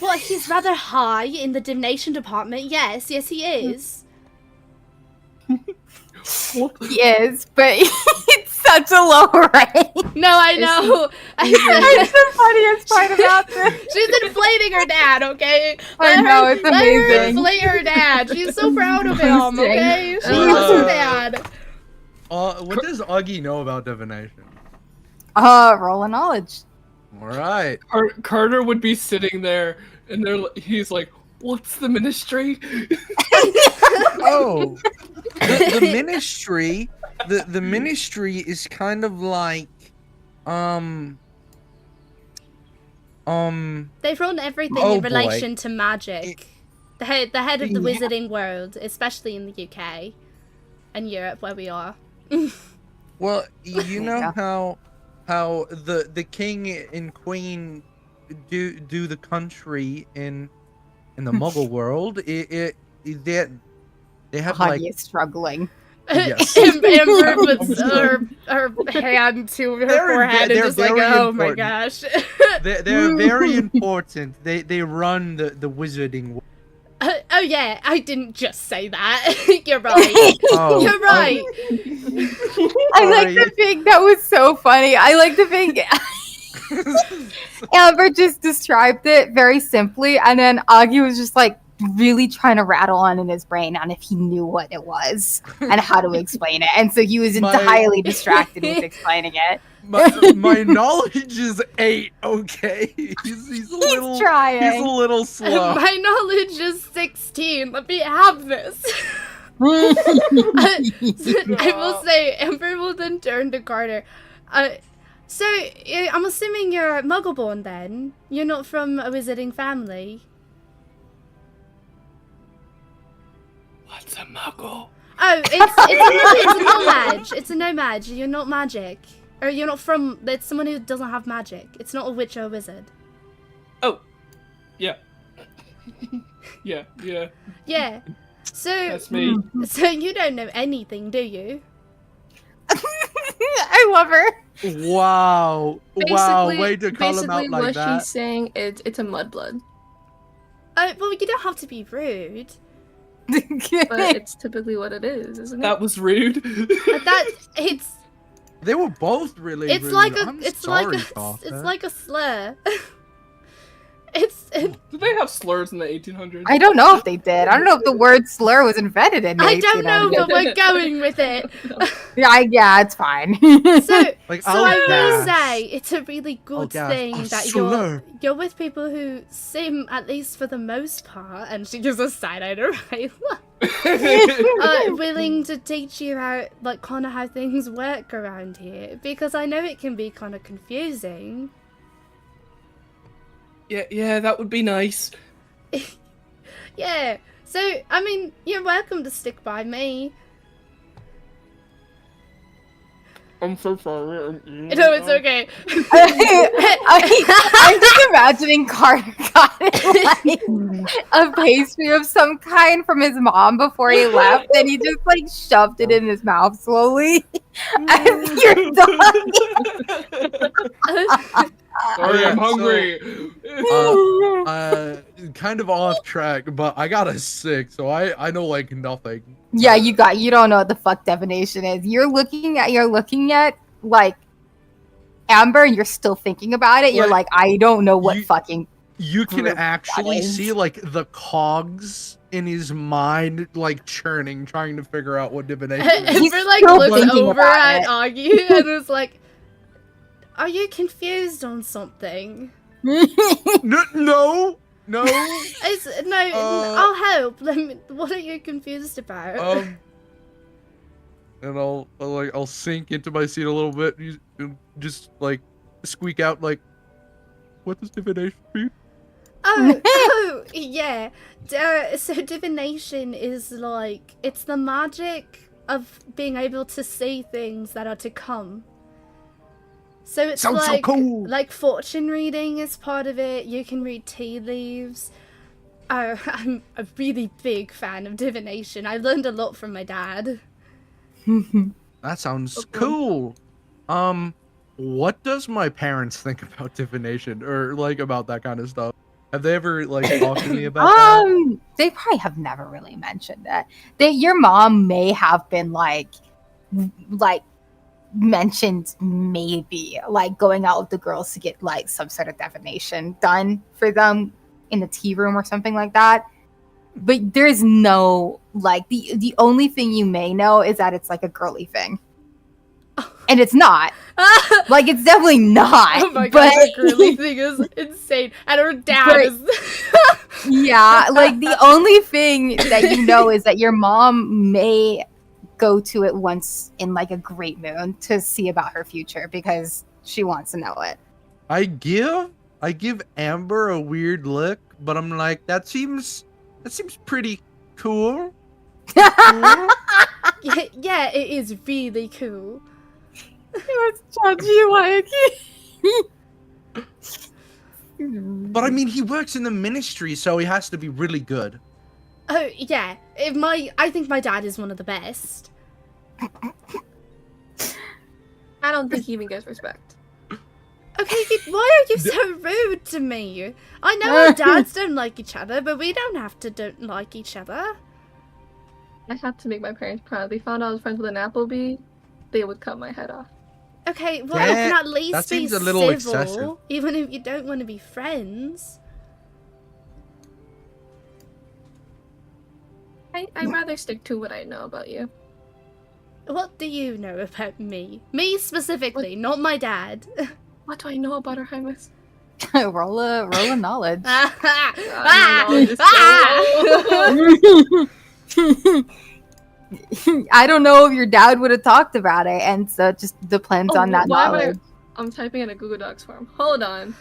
Well, he's rather high in the divination department. Yes, he is. He is, but it's such a low rank. No, I know. That's the funniest part about this. She's inflating her dad, okay? I know, it's Let her amazing. inflate her dad. She's so proud of him, Boosting. okay? She loves her dad. What does Augie know about divination? Roll a knowledge. All right. Carter would be sitting there, and he's like, "What's the ministry?" Oh, the ministry. The ministry is kind of like, They run everything Oh, in boy. relation to magic. The head of the Yeah. wizarding world, especially in the UK and Europe, where we are. well, you know Yeah. how the king and queen do the country in the Muggle world. They have like Augie is struggling. Yes. Amber puts her hand to her They're forehead and they're just like, very oh my important. gosh. they're very important. They run the wizarding world. Oh yeah, I didn't just say that. You're right. Oh, You're right. I like the thing that was so funny. I like the thing Amber just described it very simply, and then Augie was just like really trying to rattle on in his brain on if he knew what it was and how to explain it, and so he was entirely distracted with explaining it. My knowledge is 8. Okay, he's a little trying. He's a little slow. My knowledge is 16. Let me have this. I will say, Amber will then turn to Carter. So, I'm assuming you're Muggle-born then? You're not from a wizarding family? What's a muggle? Oh, it's a no-mage. It's a no-mage. You're not magic. Or you're not from... It's someone who doesn't have magic. It's not a witch or a wizard. Oh. Yeah. Yeah. Yeah. So... That's me. So you don't know anything, do you? I love her. Wow. Wow. Way to call him out basically like what that. she's saying is it's a mudblood. Well, you don't have to be rude. But it's typically what it is, isn't it? That was rude. It's They were both really it's rude. like a I'm it's sorry, like a Carter. it's like a slur. Did they have slurs in the 1800s? I don't know if they did. I don't know if the word slur was invented in the I don't know, 1800s. but we're going with it. Yeah, it's fine. So, Like, so I'll I will gas. say it's a really good gas. thing A that slur. you're with people who seem, at least for the most part, and she gives a side-eye to Ryla, willing to teach you how, like, kind of how things work around here, because I know it can be kind of confusing. Yeah, that would be nice. Yeah. So, I mean, you're welcome to stick by me. I'm so sorry. No, it's okay. I'm just imagining Carter got like a pastry of some kind from his mom before he left, and he just like shoved it in his mouth slowly as you're done. Sorry, Yeah, I'm hungry. Kind of off track, but I got a 6, so I know like nothing. Yeah, you don't know what the fuck divination is. You're looking at like Amber, and you're still thinking about it. You're like, I don't know what fucking. You can group actually that is. see like the cogs in his mind like churning, trying to figure out what divination is. He's Amber like still looks thinking over about at it. Augie and is like, "Are you confused on something?" No. I'll help. What are you confused about? And I'll sink into my seat a little bit, and just like squeak out like, "What does divination mean?" Oh, yeah. So divination is like, it's the magic of being able to see things that are to come. So it's Sounds so like, cool. like fortune reading is part of it. You can read tea leaves. Oh, I'm a really big fan of divination. I learned a lot from my dad. That sounds cool. What does my parents think about divination, or like about that kind of stuff? Have they ever like talked to me about that? They probably have never really mentioned that. Your mom may have been like mentioned maybe like going out with the girls to get like some sort of divination done for them in the tea room or something like that. But there's no like the only thing you may know is that it's like a girly thing. And it's not. Like, it's definitely not. Oh my but, god, the girly thing is insane. And her dad is... Yeah, like, the only thing that you know is that your mom may go to it once in, like, a great moon to see about her future because she wants to know it. I give Amber a weird look, but I'm like, that seems pretty cool. yeah, it is really cool. Let's judge you like But I mean, he works in the ministry, so he has to be really good. Oh, yeah. I think my dad is one of the best. I don't think he even gets respect. Okay, why are you so rude to me? I know our dads don't like each other, but we don't have to don't like each other. I have to make my parents proud. They found out I was friends with an Applebee, they would cut my head off. Okay, well, you can at least that be seems a little civil, excessive. even if you don't want to be friends. I'd rather stick to what I know about you. What do you know about me? Me specifically, not my dad. What do I know about her Highness? roll a knowledge. My knowledge is so low. I don't know if your dad would have talked about it, and so it just depends on that why am knowledge. I'm typing in a Google Docs form. Hold on.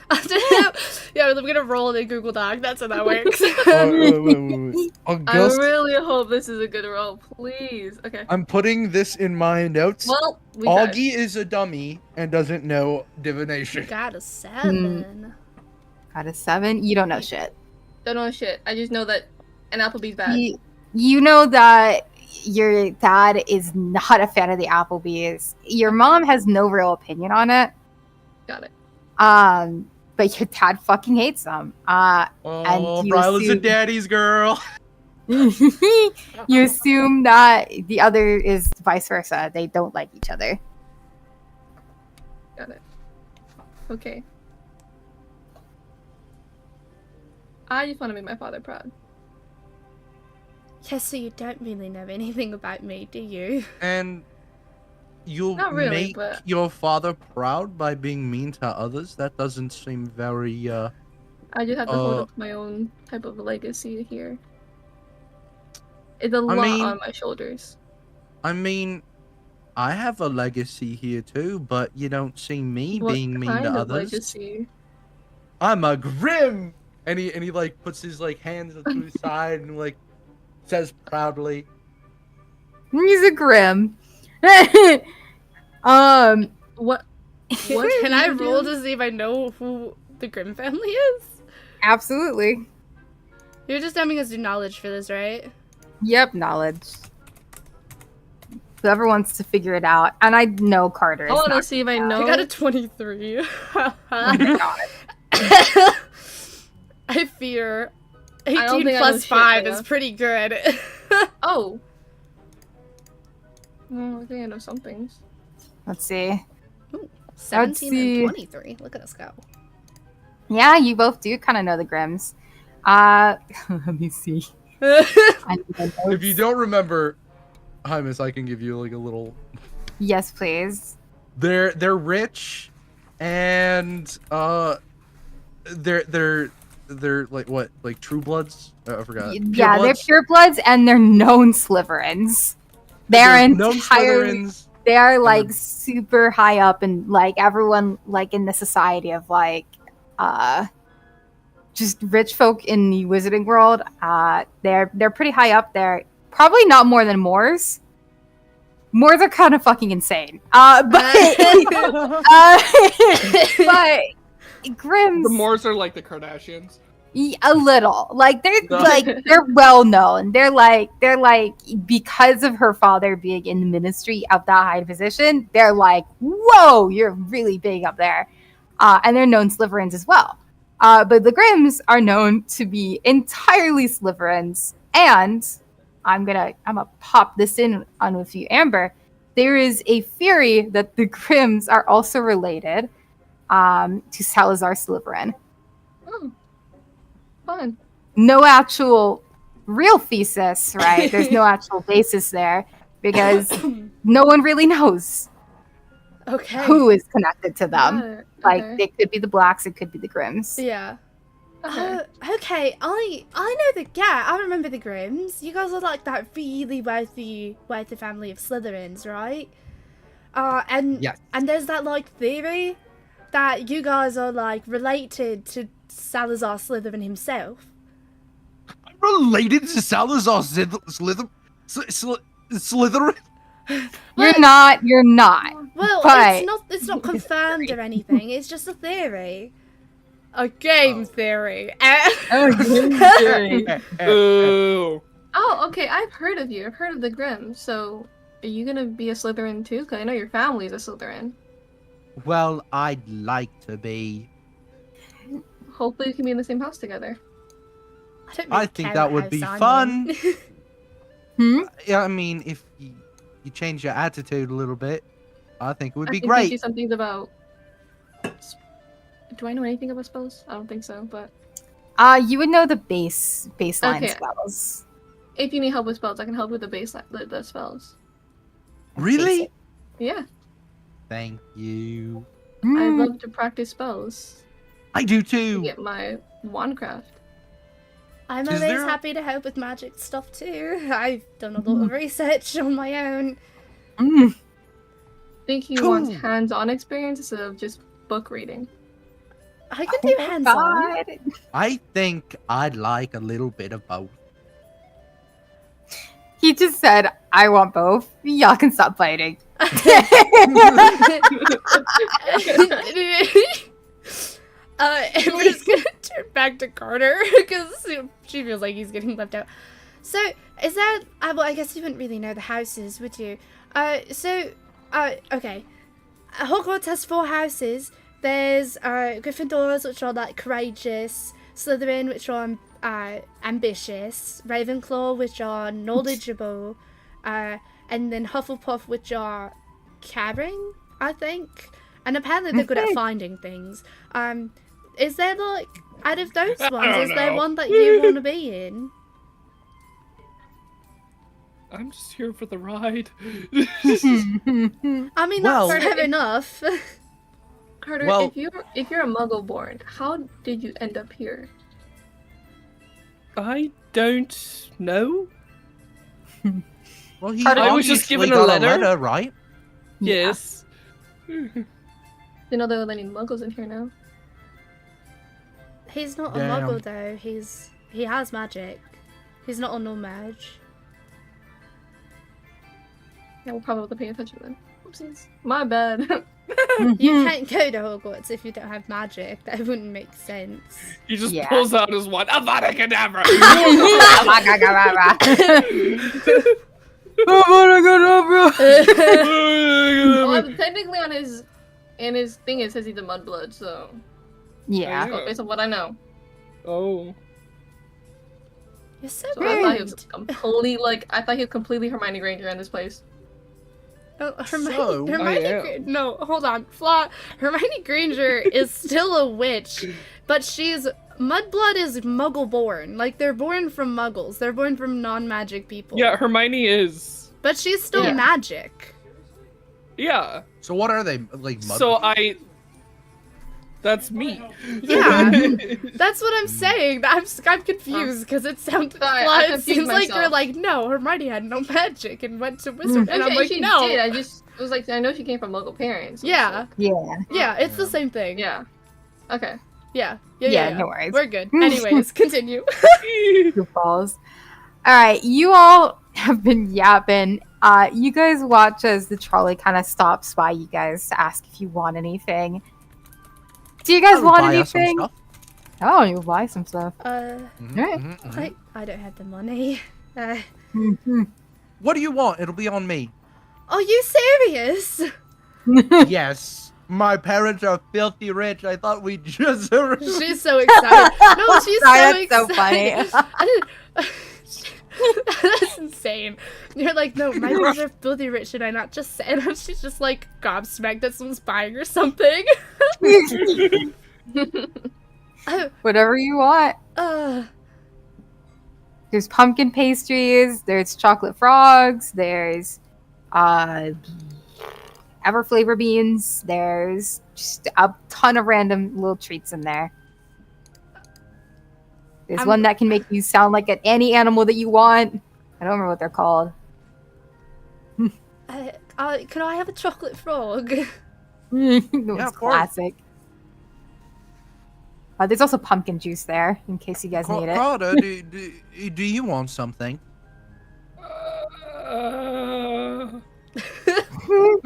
Yeah, I'm gonna roll in a Google Doc. That's how that works. Wait. I Augustus, really hope this is a good roll, please. Okay. I'm putting this in my notes. Well, we died. Augie is a dummy and doesn't know divination. Got a 7. Got a 7. You don't know shit. Don't know shit. I just know that an Applebee's bad. You know that your dad is not a fan of the Applebee's. Your mom has no real opinion on it. Got it. But your dad fucking hates them. Oh, and you Ryla's a assume- daddy's girl. You assume that the other is vice versa. They don't like each other. Got it. Okay. I just want to make my father proud. Yeah, so you don't really know anything about me, do you? And you'll Not really, make but- your father proud by being mean to others? That doesn't seem very, I just have to hold up my own type of legacy here. It's a lot on my shoulders. I mean, I have a legacy here too, but you don't see me being mean to others. Legacy? I'm a Grim! And he like puts his like hands to his side and like says proudly. He's a Grim. What? What Can do I you roll do? to see if I know who the Grimm family is? Absolutely. You're just having us do knowledge for this, right? Yep, knowledge. Whoever wants to figure it out. And I know Carter is I want to not. see if I know. I got a 23. Oh my god. I fear don't 18 think I know plus shit, 5 but is yeah. pretty good. Oh. I think I know some things. Let's see. 17 see. and 23. Look at us go. Yeah, you both do kind of know the Grims. Let me see. I need my If you notes. don't remember, Hymus, I can give you like a little. Yes, please. They're rich, and they're like what, like True Bloods? I forgot. Yeah, they're purebloods and they're known Slytherins. They're known entirely. Slytherins. They are like they're- super high up and like everyone like in the society of like just rich folk in the wizarding world. They're pretty high up there. Probably not more than Moors. Moors are kind of fucking insane. But Grims The Moors are like the Kardashians. a little like they're well known. They're like because of her father being in the ministry of that high position. They're like, whoa, you're really big up there, and they're known Slytherins as well. But the Grims are known to be entirely Slytherins, and I'm gonna pop this in on with you, Amber. There is a theory that the Grims are also related to Salazar Slytherin. Oh. Fun. No actual real thesis, right? There's no actual basis there because no one really knows Okay. who is connected to them. Got it. Like, Okay. it could be the Blacks, it could be the Grims. Yeah. Okay. Okay. I know I remember the Grimms. You guys are like that really wealthy family of Slytherins, right? And Yes. and there's that like theory that you guys are like related to Salazar Slytherin himself. I'm related to Salazar Slytherin. You're not. Well, But- it's not confirmed or anything. It's just a theory. A game theory. Ooh. Oh, okay. I've heard of you. I've heard of the Grimm. So, are you gonna be a Slytherin too? Because I know your family's a Slytherin. Well, I'd like to be. Hopefully, we can be in the same house together. don't I really think care that what would house be I'm fun. in. Yeah, I mean, if you change your attitude a little bit, I think it would I be can teach great. you some things about. Do I know anything about spells? I don't think so, but You would know the baseline Okay. spells. if you need help with spells, I can help with the baseline, the spells. Really? Yeah, Thank you. I Mm. love to practice spells I do to too. get my wandcraft. I'm Is always there- happy to help with magic stuff too. I've done a lot of research on my own. Mm. I think he Cool. wants hands-on experience instead of just book reading. I can do hands-on. God. I think I'd like a little bit of both. He just said, I want both. Y'all can stop fighting. Amber's gonna turn back to Carter because she feels like he's getting left out. So, is that? Well, I guess you wouldn't really know the houses, would you? Okay. Hogwarts has 4 houses. There's Gryffindors, which are like courageous. Slytherin, which are ambitious. Ravenclaw, which are knowledgeable. And then Hufflepuff, which are caring, I think. And apparently they're good at finding things. Is there like, out of those ones, is there one that you want to be in? I'm just here for the ride. I mean, Well- that's fair enough. Carter, Well- if you're a Muggle born, how did you end up here? I don't know. Well, he I was just obviously given a got letter. right? Yes. You know there are any Muggles in here now. He's not a Damn. muggle though. He has magic. He's not a no mage. Yeah, we'll probably have to pay attention then. Oopsies. My bad. You can't go to Hogwarts if you don't have magic. That wouldn't make sense. He just Yeah. pulls out his wand. Avada Kedavra! Well, technically on his thing it says he's a mudblood, so Yeah. Yeah. based on what I know. Oh. You're so So I thought he rude. was completely Hermione Granger in this place. Oh, Hermione, So, Hermione I am. no, hold on. Hermione Granger is still a witch, but she's Mudblood is Muggle born. Like they're born from Muggles. They're born from non-magic people. Yeah, Hermione is. But she's still Yeah. magic. Yeah. So what are they like? So that's me. Yeah. That's what I'm saying. I'm confused because it sounds Sorry, I it confused seems like you're myself. like, no, Hermione had no magic and went to wizard. And I'm Okay, like, she no. did. I was like, I know she came from Muggle parents. so it's Yeah. like- Yeah. Yeah, it's the same thing. yeah. Okay. Yeah. Yeah, no worries. We're good. Anyways, continue. Goofballs. Alright, you all have been yapping. You guys watch as the trolley kind of stops by you guys to ask if you want anything. Do you guys want anything? Oh, you buy some stuff. Mm-hmm, I don't have the money. What do you want? It'll be on me. Are you serious? Yes. My parents are filthy rich. I thought we just. She's so excited. No, she's Sorry, so that's so excited. funny. I didn't- That's insane. You're like, no, my parents are filthy rich, and I not just said. And she's just like gobsmacked that someone's buying her something. Oh, Whatever you want. There's pumpkin pastries, there's chocolate frogs, there's Everflavor beans, there's just a ton of random little treats in there. There's I'm- one that can make you sound like any animal that you want. I don't remember what they're called. can I have a chocolate frog? No, Yeah, it's of course. classic. There's also pumpkin juice there, in case you guys need it. Carter, do you want something?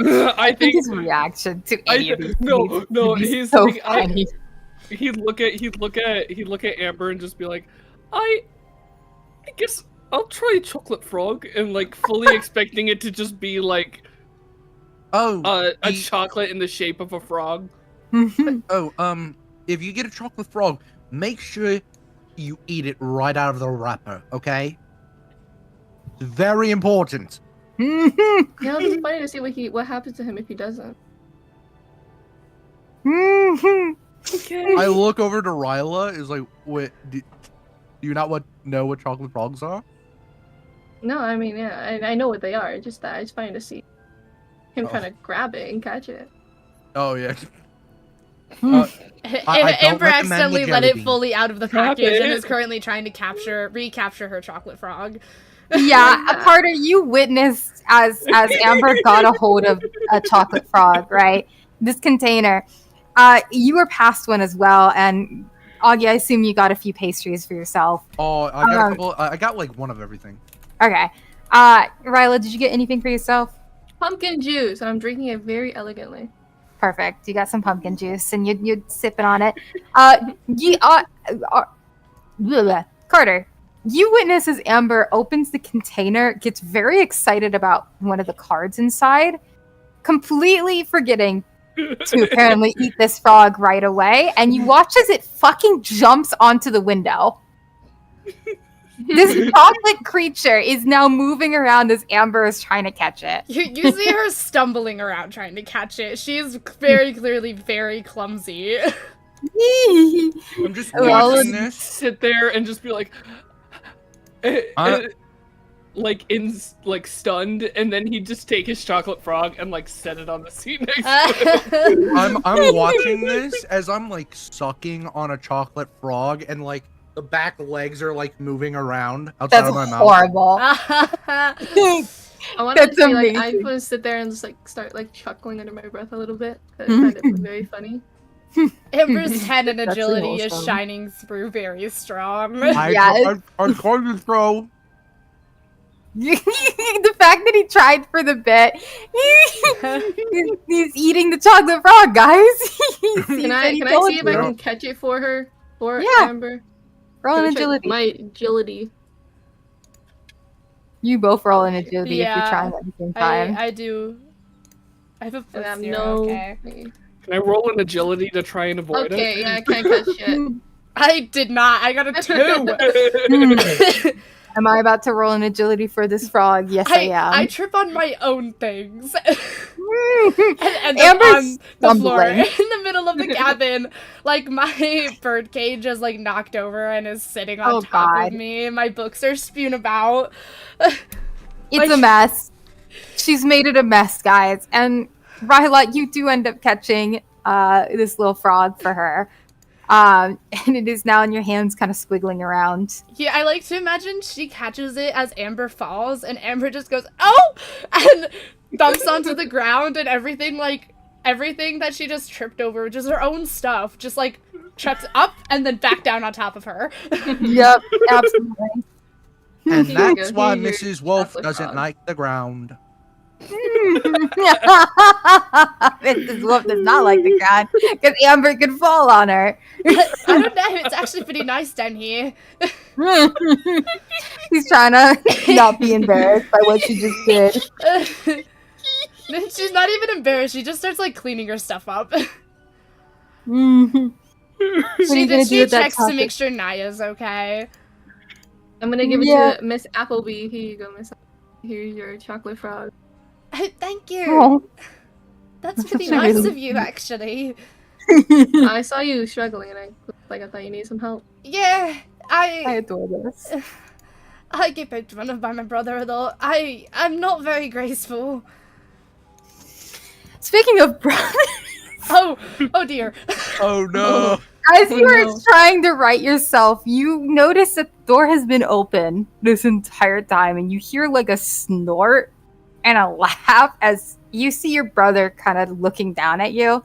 I think his reaction to any of these no, things no, would be he's so like, funny. he'd look at Amber and just be like, I guess I'll try chocolate frog, and like fully expecting it to just be like Oh, a chocolate in the shape of a frog. if you get a chocolate frog, make sure you eat it right out of the wrapper, okay? It's very important. You know, it's funny to see what happens to him if he doesn't. Okay. I look over to Ryla, is like, wait, do you not know what chocolate frogs are? No, I mean, yeah, I know what they are. Just that it's funny to see him Oh. trying to grab it and catch it. Oh, yeah. I don't Amber recommend accidentally the let jelly it bean. fully out of the Stop package and it. is currently trying to recapture her chocolate frog. Yeah, Carter, you witnessed as Amber got a hold of a chocolate frog, right? This container. You were past one as well, and Augie, I assume you got a few pastries for yourself. Oh, I got a couple. I got like one of everything. Okay. Ryla, did you get anything for yourself? Pumpkin juice, and I'm drinking it very elegantly. Perfect. You got some pumpkin juice, and you're sipping on it. Carter, you witness as Amber opens the container, gets very excited about one of the cards inside, completely forgetting to apparently eat this frog right away, and you watch as it fucking jumps onto the window. This chocolate creature is now moving around as Amber is trying to catch it. You see her stumbling around trying to catch it. She's very clearly very clumsy. I'm just watching this. Sit there and just be like, like stunned, and then he'd just take his chocolate frog and like set it on the seat next to him. I'm watching this as I'm like sucking on a chocolate frog, and like the back legs are like moving around outside That's of my mouth. horrible. I wanted That's to be like, I amazing. want to sit there and just like start like chuckling under my breath a little bit. I find it very funny. Amber's 10 in That's agility is awesome. shining through very strong. Yeah, I'm going to throw. The fact that he tried for the bit, he's eating the chocolate frog, guys. Can I see if I can catch it for her? For Yeah. Amber? roll an Can I check agility? My agility. You both roll an agility if Yeah. you're trying at the same time. I do. I have a And I plus have 0, no. okay. Can I roll an agility to try and avoid Okay, yeah, I can't catch shit. I did not. I got a 2. Am I about to roll an agility for this frog? Yes, I I am. trip on my own things. and then Amber's on the floor stumbling. in the middle of the cabin, like my bird cage is like knocked over and is sitting on Oh, top God. of me. My books are spewing about. It's a mess. She's made it a mess, guys. And Ryla, you do end up catching this little frog for her. And it is now in your hands, kind of squiggling around. Yeah, I like to imagine she catches it as Amber falls, and Amber just goes, "Oh!" and thumps onto the ground, and everything that she just tripped over, just her own stuff, just like trips up and then back down on top of her. Yep, absolutely. And Here you that's go, why here's your Mrs. Wolf chocolate doesn't frog. like the ground. Mrs. Wolf does not like the ground because Amber could fall on her. I don't know, it's actually pretty nice down here. He's trying to not be embarrassed by what she just did. She's not even embarrassed, she just starts like cleaning her stuff up. Mhm. What are you gonna do She with that checks to chocolate? make sure Naya's okay. I'm gonna give it Yeah. to Miss Appleby. Here you go, Miss. Here's your chocolate frog. Thank you. Oh. That's That's pretty such a nice really of you, actually. I saw you struggling, and I thought you needed some help. Yeah, I I adore this. get poked fun of by my brother, though. I'm not very graceful. Speaking of brothers, Oh dear. Oh no! as you were no. trying to write yourself, you notice that the door has been open this entire time, and you hear like a snort and a laugh as you see your brother kind of looking down at you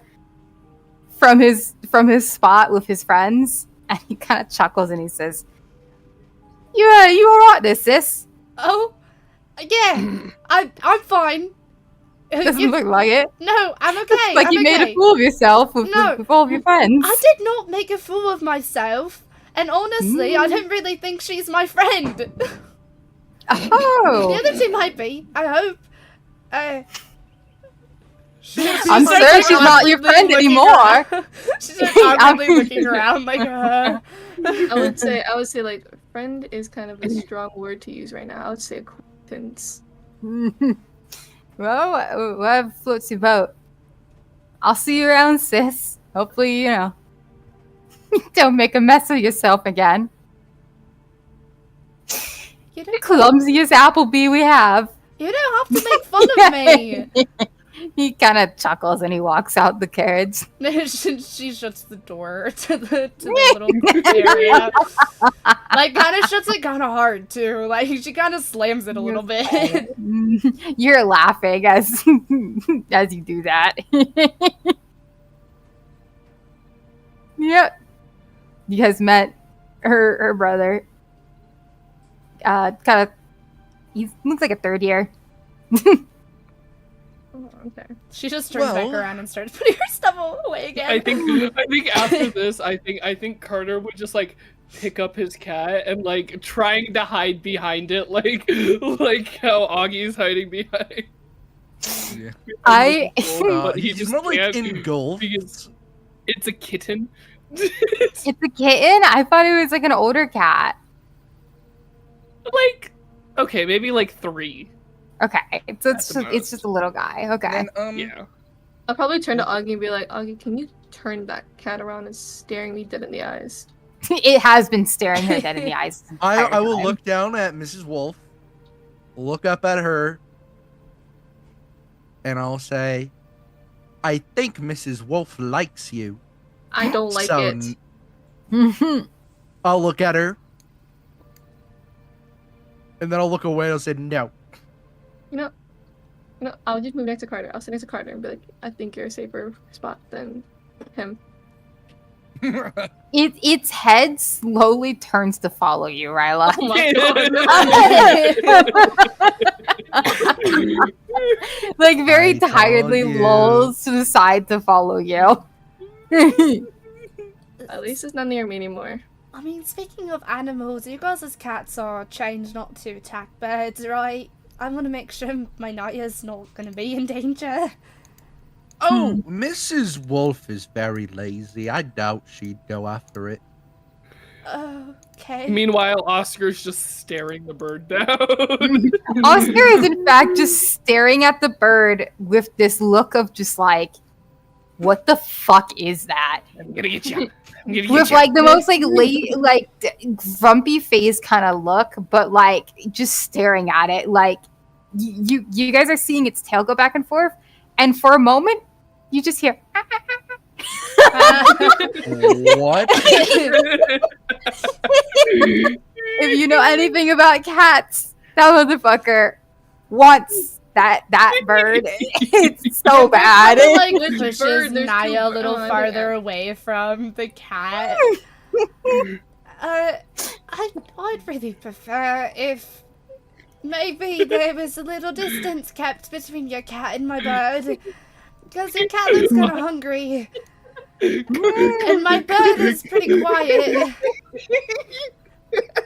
from his spot with his friends, and he kind of chuckles and he says, "You all right there, sis?" Oh, yeah. I'm fine. Doesn't You- look like it. No, I'm okay. Like I'm you made okay. a fool of yourself with No. with all of your friends. I did not make a fool of myself. And honestly, I don't really think she's my friend. Oh, The other two might be. I hope. I'm She's certain she's not your friend looking anymore. around. She's like awkwardly looking around like, I would say like friend is kind of a strong word to use right now. I would say acquaintance. Well, whatever floats your boat. I'll see you around, sis. Hopefully, you don't make a mess of yourself again. You The clumsiest Applebee we have. don't have to make fun of me. He kind of chuckles and he walks out the carriage. She shuts the door to the little area. Like, kind of shuts it kind of hard, too. Like, she kind of slams it a little bit. You're laughing as you do that. Yep. You guys met her brother. Kind of, he looks like a third year. Oh, okay. She just turns back around and starts putting her stuff away again. I think after this, I think Carter would just like pick up his cat and like trying to hide behind it, like how Augie's hiding behind. Yeah. But he just more like can't engulfed. because it's a kitten. It's a kitten? I thought it was like an older cat. Like, okay, maybe like 3. Okay, so At the it's just a little guy. Okay. And, Yeah. I'll probably turn to Augie and be like, Augie, can you turn that cat around and staring me dead in the eyes? It has been staring her dead in the eyes. the entire I will time. look down at Mrs. Wolf, look up at her, and I'll say, I think Mrs. Wolf likes you. I don't like So, it. I'll look at her, and then I'll look away and I'll say, no. You know, I'll just move next to Carter. I'll sit next to Carter and be like, I think you're a safer spot than him. Its head slowly turns to follow you, Ryla. Oh my god. Like very I told tiredly you. lolls to the side to follow you. At least it's not near me anymore. I mean, speaking of animals, you guys as cats are trained not to attack birds, right? I'm gonna make sure my Naya's not gonna be in danger. Oh, Mrs. Wolf is very lazy. I doubt she'd go after it. Okay. Meanwhile, Oscar's just staring the bird down. Oscar is in fact just staring at the bird with this look of just like, what the fuck is that? I'm gonna get you. With like the most like grumpy face kind of look, but like just staring at it. Like you guys are seeing its tail go back and forth, and for a moment you just hear. What? If you know anything about cats, that motherfucker wants that bird. It's so bad. Like Which pushes bird? There's Naya a two- little oh, farther yeah. away from the cat. I'd really prefer if maybe there was a little distance kept between your cat and my bird. Because your cat looks kind of hungry. And my bird is pretty quiet.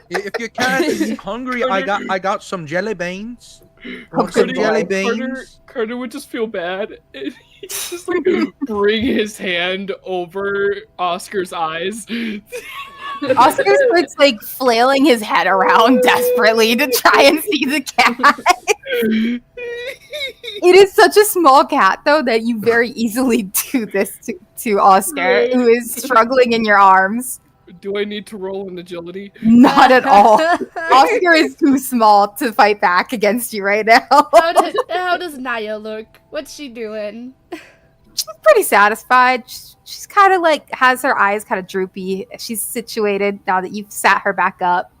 If your cat is hungry, I got some jelly beans. Want Carter- some jelly beans? Carter would just feel bad. And he'd just like bring his hand over Oscar's eyes. Oscar starts like flailing his head around desperately to try and see the cat. It is such a small cat, though, that you very easily do this to Oscar, who is struggling in your arms. Do I need to roll an agility? Not at all. Oscar is too small to fight back against you right now. How does Naya look? What's she doing? She's pretty satisfied. She's kind of like has her eyes kind of droopy. She's situated now that you've sat her back up.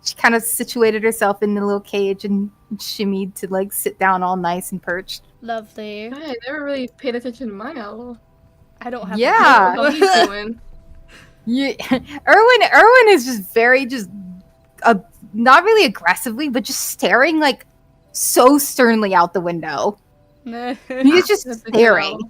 She kind of situated herself in the little cage and shimmied to like sit down all nice and perched. Lovely. I never really paid attention to my owl. I don't have Yeah. How he's doing? Yeah, Erwin is just very not really aggressively, but just staring like so sternly out the window. He's just That's a good staring.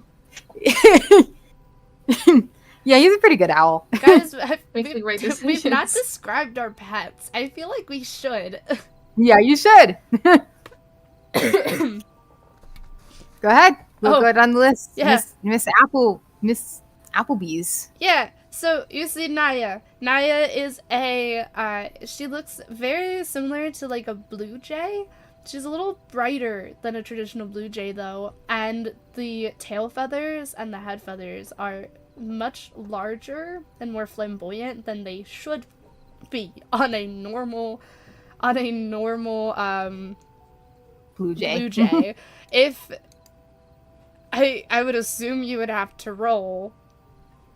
Yeah, he's a pretty good owl. Guys, Makes me great we've not decisions. described our pets. I feel like we should. Yeah, you should. Go ahead. We'll Oh, go down the list. yeah. Miss Applebee's. Yeah, so you see Naya. Naya is she looks very similar to like a blue jay. She's a little brighter than a traditional blue jay though, and the tail feathers and the head feathers are much larger and more flamboyant than they should be on a normal Blue jay. blue jay. If I would assume you would have to roll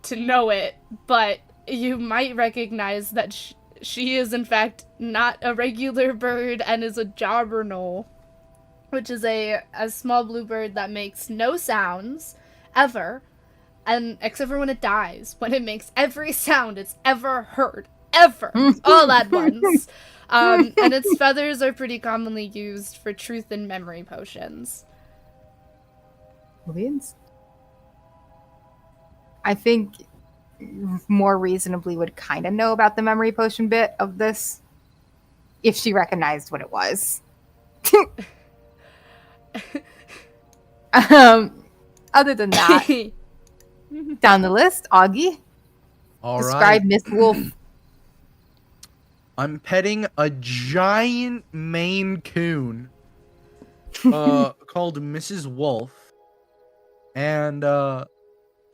to know it, but you might recognize that she is in fact not a regular bird and is a jobberknoll, which is a small blue bird that makes no sounds ever, and except for when it dies, when it makes every sound it's ever heard, ever, all at once. And its feathers are pretty commonly used for truth and memory potions. Williams? I think more reasonably would kind of know about the memory potion bit of this if she recognized what it was. Other than that, down the list, Augie. All Describe right. Miss Wolf. I'm petting a giant Maine Coon called Mrs. Wolf. And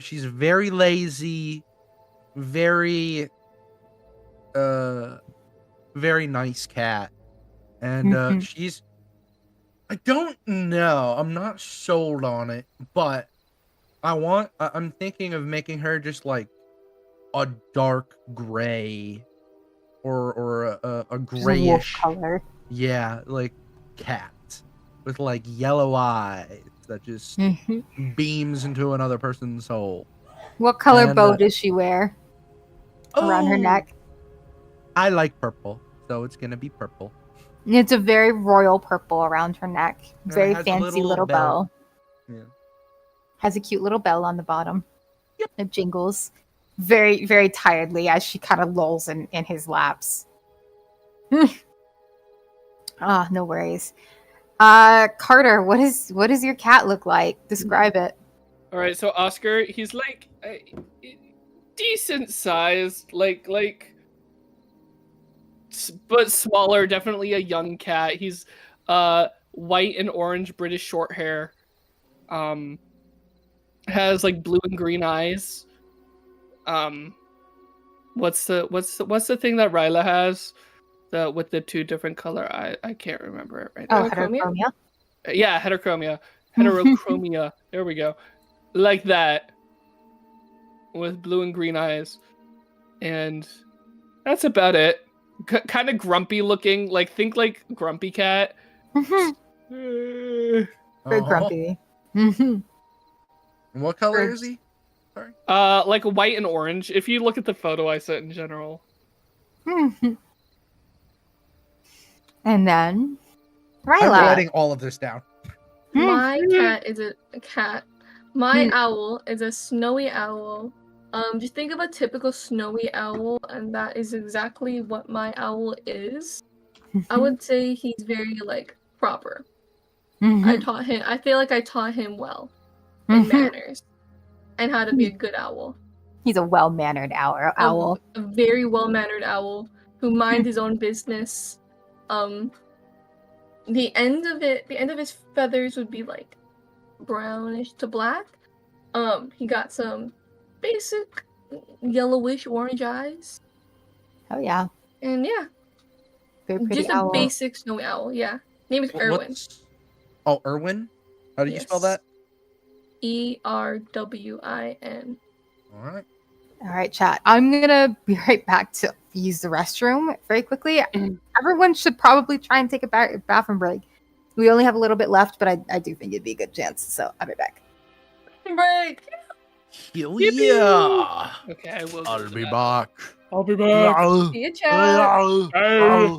she's very lazy, very nice cat. And she's, I don't know, I'm not sold on it, but I'm thinking of making her just like a dark gray or a grayish color. Yeah, like cat with like yellow eyes that just beams into another person's soul. What color And, bow does she wear around her neck? I like purple, so it's gonna be purple. It's a very royal purple around her neck. And Very it has a fancy little bell. Yeah. Has a cute little bell on the bottom. Yep. It jingles very, very tiredly as she kind of lolls in his laps. No worries. Carter, what does your cat look like? Describe it. All right, so Oscar, he's like a decent size, but smaller. Definitely a young cat. He's white and orange British short hair. Has like blue and green eyes. What's the thing that Ryla has? With the two different color eyes. I can't remember it right now. Heterochromia? Yeah, heterochromia. Heterochromia. There we go. Like that. With blue and green eyes. And that's about it. Kind of grumpy looking. Like, think like Grumpy Cat. Very grumpy. What color is he? Sorry. Like white and orange. If you look at the photo I sent in general. And then Ryla. I'm writing all of this down. My cat is a cat. My owl is a snowy owl. Just think of a typical snowy owl, and that is exactly what my owl is. I would say he's very like proper. I feel like I taught him well in manners and how to be a good owl. He's a well-mannered owl. A very well-mannered owl who minds his own business. The end of his feathers would be like brownish to black. He got some basic yellowish orange eyes. Oh yeah. And yeah. Very pretty just owl. a basic snowy owl, yeah. Name is Erwin. Oh, Erwin? How do you spell that? ERWIN. Alright. All right, chat. I'm gonna be right back to use the restroom very quickly. Everyone should probably try and take a bathroom break. We only have a little bit left, but I do think it'd be a good chance. So I'll be back. Break. Hell yeah! Okay, I will. I'll be back. I'll be back. See you, chat. Hey.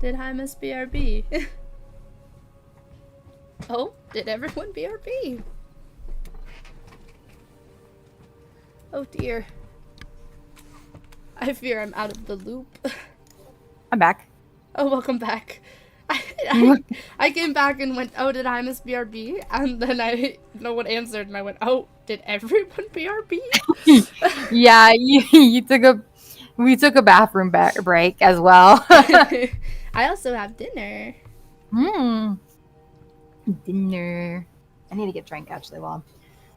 Did Hymus BRB? Oh, did everyone BRB? Oh dear. I fear I'm out of the loop. I'm back. Oh, welcome back. I came back and went, oh, did Hymus BRB? And then no one answered, and I went, oh, did everyone BRB? Yeah, we took a bathroom break as well. I also have dinner. Dinner. I need to get drunk actually while I'm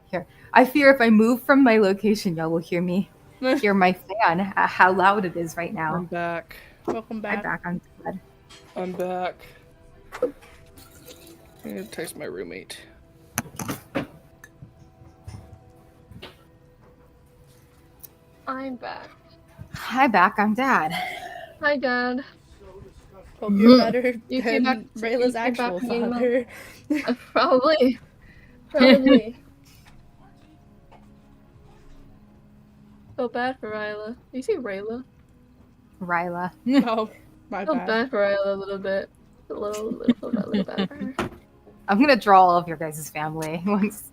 here. I fear if I move from my location, y'all will hear my fan, how loud it is right now. I'm back. Welcome back. I'm back. I'm glad. I'm back. I'm gonna text my roommate. I'm back. Hi, back. I'm Dad. Hi, Dad. Hope you're better You came than back- Rayla's you came back actual from getting father. Probably. Probably. Feel bad for Ryla. You say Rayla? Ryla. Oh, my Feel bad. bad for Ryla a little bit. A little bad for her. I'm gonna draw all of your guys' family once.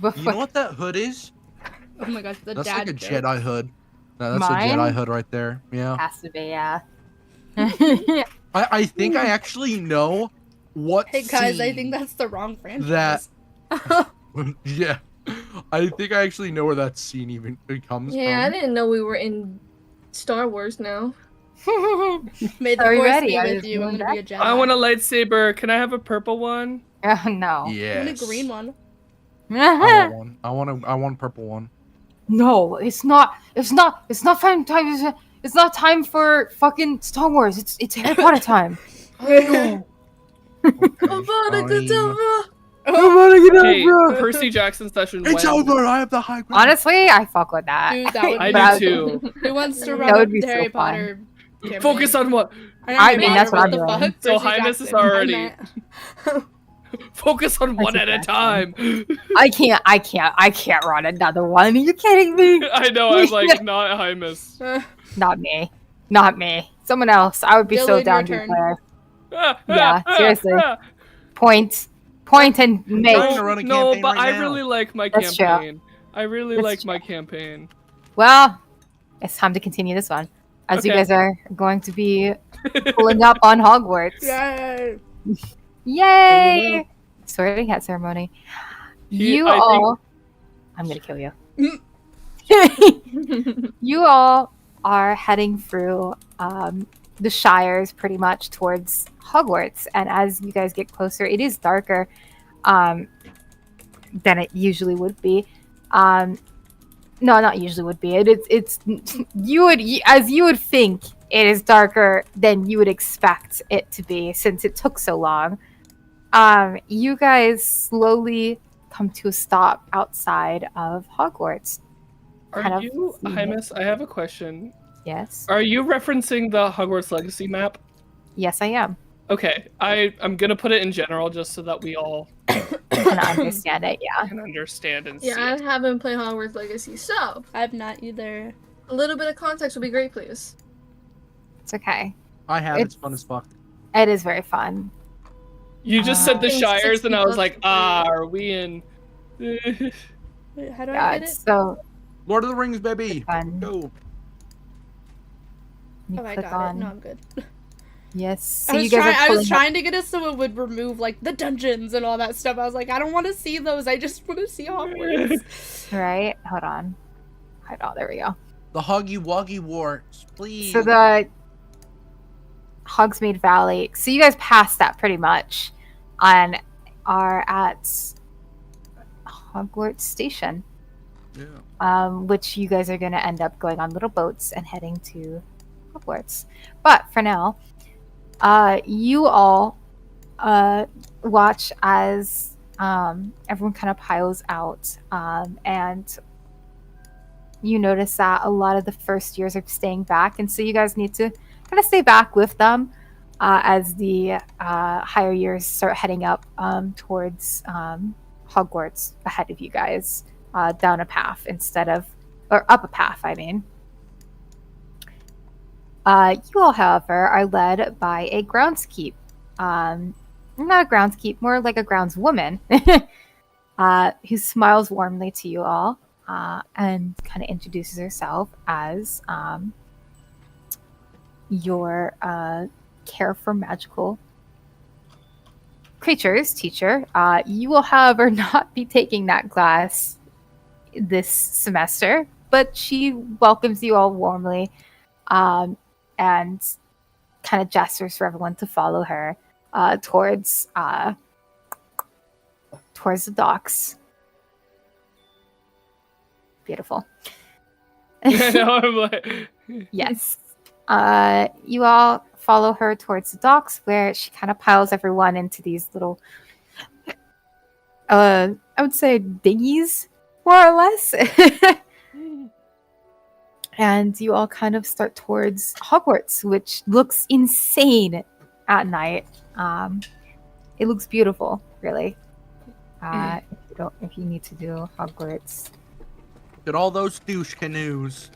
You know what that hood is? Oh my gosh, the That's dad like a joke. Jedi hood. No, that's Mine? a Jedi hood right there. Yeah. Has to be, yeah. I think I actually know what Hey guys, I scene think that's the wrong franchise. yeah. I think I actually know where that scene even comes Yeah, I from. didn't know we were in Star Wars now. May the Are we force ready? be Are with you you. I'm going gonna be a Jedi. I want a lightsaber. Can I have a purple one? Oh, no. Yes. I want a green one. I want one. I want a purple one. No, it's not time. It's not time for fucking Star Wars. It's Harry Potter time. Okay, Hey, Percy Jackson session. It's when? over. I have the high ground. Honestly, I fuck with that. Dude, that would I be do too. Who wants to That run would up be the so Harry fun. Potter campaign? Focus on what? I mean, that's what I'm the doing. fuck? So Percy Hymus is Jackson. already- I meant- Focus on one at a time. I can't run another one. Are you kidding me? I know. I'm like not Hymus. Not me. Someone else. I would be so Dylan, down your to turn. play. Yeah, seriously. Point and make. Trying to run a No, campaign but right I now. really like my That's true. campaign. I really That's like true. my campaign. Well, it's time to continue this one, as you Okay. guys are going to be pulling up on Hogwarts. Yay! Yay! Sorting hat ceremony. I I'm gonna kill you. You all are heading through the Shires pretty much towards Hogwarts, and as you guys get closer, it is darker than it usually would be. No, not usually would be. It's as you would think it is darker than you would expect it to be since it took so long. You guys slowly come to a stop outside of Hogwarts. Kind Are of you, seeing Hymus? I have a question. Yes. Are you referencing the Hogwarts Legacy map? Yes, I am. Okay, I'm gonna put it in general just so that we all Kind of understand it, yeah. can understand and see. Yeah, it. I haven't played Hogwarts Legacy, so I've not either. a little bit of context would be great, please. It's okay. I have. It's fun as fuck. It is very fun. You just said the It's Shires, and I was 60 like, bucks are we in? Wait, how do I Yeah, get it's it? so Lord of the Rings, baby. fun. Go. You Oh, I click got on. it. No, I'm good. Yes. So I you was, guys are I was pulling up- trying to get it so it would remove like the dungeons and all that stuff. I was like, I don't want to see those. I just want to see Hogwarts. Right? Hold on. There we go. The Huggy Wuggy Warts, please. So the Hogsmeade Valley. So you guys passed that pretty much, and are at Hogwarts Station, Yeah. which you guys are going to end up going on little boats and heading to Hogwarts. But for now, you all watch as everyone kind of piles out, and you notice that a lot of the first years are staying back, and so you guys need to kind of stay back with them as the higher years start heading up towards Hogwarts ahead of you guys, down a path or up a path, I mean. You all, however, are led by a groundskeep. Not a groundskeep, more like a groundswoman, who smiles warmly to you all and kind of introduces herself as your care for magical creatures teacher. You will, however, not be taking that class this semester, but she welcomes you all warmly and kind of gestures for everyone to follow her towards the docks. Beautiful. I know, I'm like, Yes. You all follow her towards the docks where she kind of piles everyone into these little, I would say dinghies, more or less. And you all kind of start towards Hogwarts, which looks insane at night. It looks beautiful, really. If you need to do Hogwarts. Get all those douche canoes.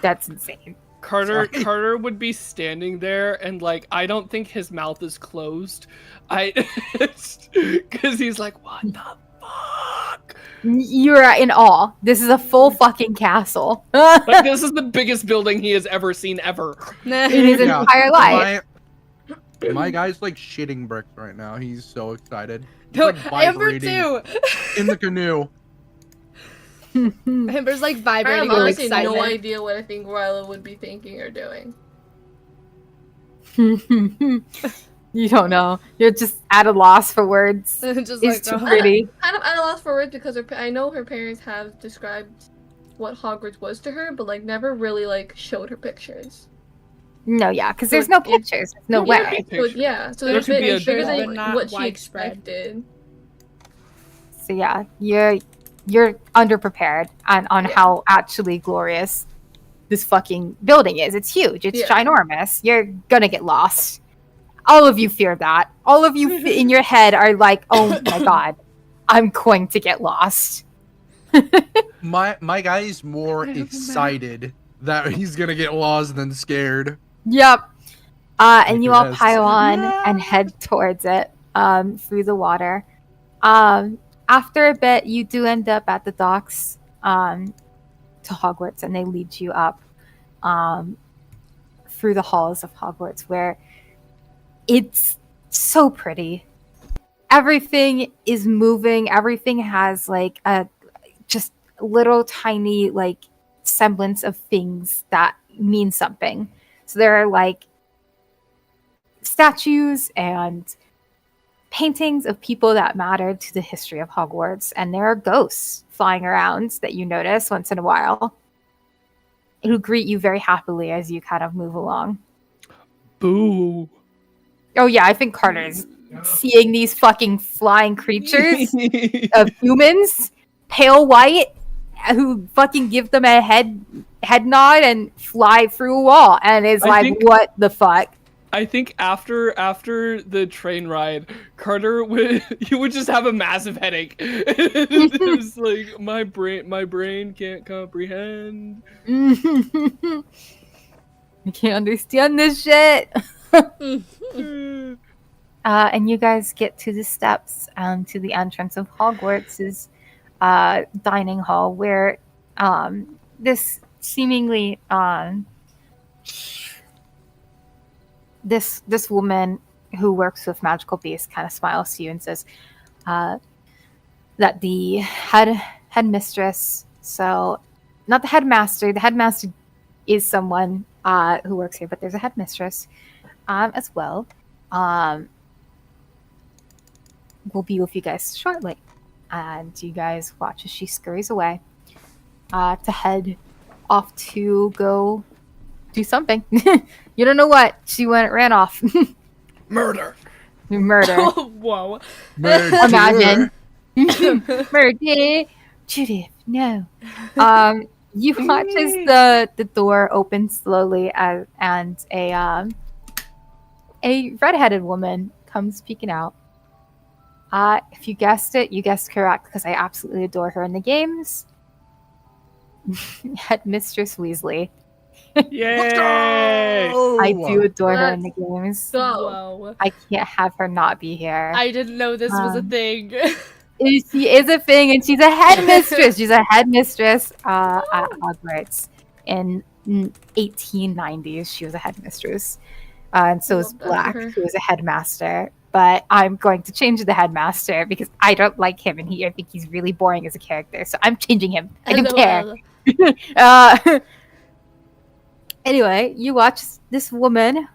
That's insane. Carter would be standing there and like I don't think his mouth is closed. Because he's like, what the fuck? You're in awe. This is a full fucking castle. Like, this is the biggest building he has ever seen ever. In his entire life. My guy's like shitting bricks right now. He's so excited. He's, No, like, Amber vibrating too. in the canoe. Amber's like I vibrating have with honestly excitement. no idea what I think Ryla would be thinking or doing. You don't know. You're just at a loss for words. Just It's too oh. pretty. Kind of at a loss for words because I know her parents have described what Hogwarts was to her, but like never really like showed her pictures. No, yeah, because So there's no it- pictures. There's no Yeah, way. picture. So, yeah, so There there's could be a bigger drawing. than But not what she widespread. expected. So yeah, you're underprepared on Yeah. how actually glorious this fucking building is. It's huge. It's Yeah. ginormous. You're gonna get lost. All of you fear that. All of you in your head are like, oh my god, I'm going to get lost. My guy is more excited that he's gonna get lost than scared. Yep. And you all Yes. pile on and head towards it through the water. After a bit, you do end up at the docks to Hogwarts, and they lead you up through the halls of Hogwarts, where it's so pretty. Everything is moving. Everything has like a just little tiny like semblance of things that mean something. So there are like statues and paintings of people that mattered to the history of Hogwarts, and there are ghosts flying around that you notice once in a while who greet you very happily as you kind of move along. Boo. Oh yeah, I think Carter's seeing these fucking flying creatures of humans, pale white, who fucking give them a head nod and fly through a wall, and is I like, think- what the fuck? I think after the train ride, Carter would just have a massive headache. It was like my brain can't comprehend. I can't understand this shit. And you guys get to the steps to the entrance of Hogwarts' dining hall, where this seemingly this woman who works with magical beasts kind of smiles to you and says that the headmistress, so not the headmaster. The headmaster is someone who works here, but there's a headmistress as well. Will be with you guys shortly, and you guys watch as she scurries away to head off to go do something. You don't know what. She ran off. Murder. Murder. Whoa. Imagine. Murder. Judith, no. You watch as the door opens slowly and a redheaded woman comes peeking out. If you guessed it, you guessed correct, because I absolutely adore her in the games. Headmistress Weasley. Yay! I do adore her in the games. Go. Whoa. I can't have her not be here. I didn't know this was a thing. She is a thing, and she's a headmistress. She's a headmistress at Hogwarts. In 1890s, she was a headmistress. And so is Love that for Black, her. who is a headmaster. But I'm going to change the headmaster because I don't like him, and I think he's really boring as a character. So I'm changing him. I don't care. Anyway, you watch this woman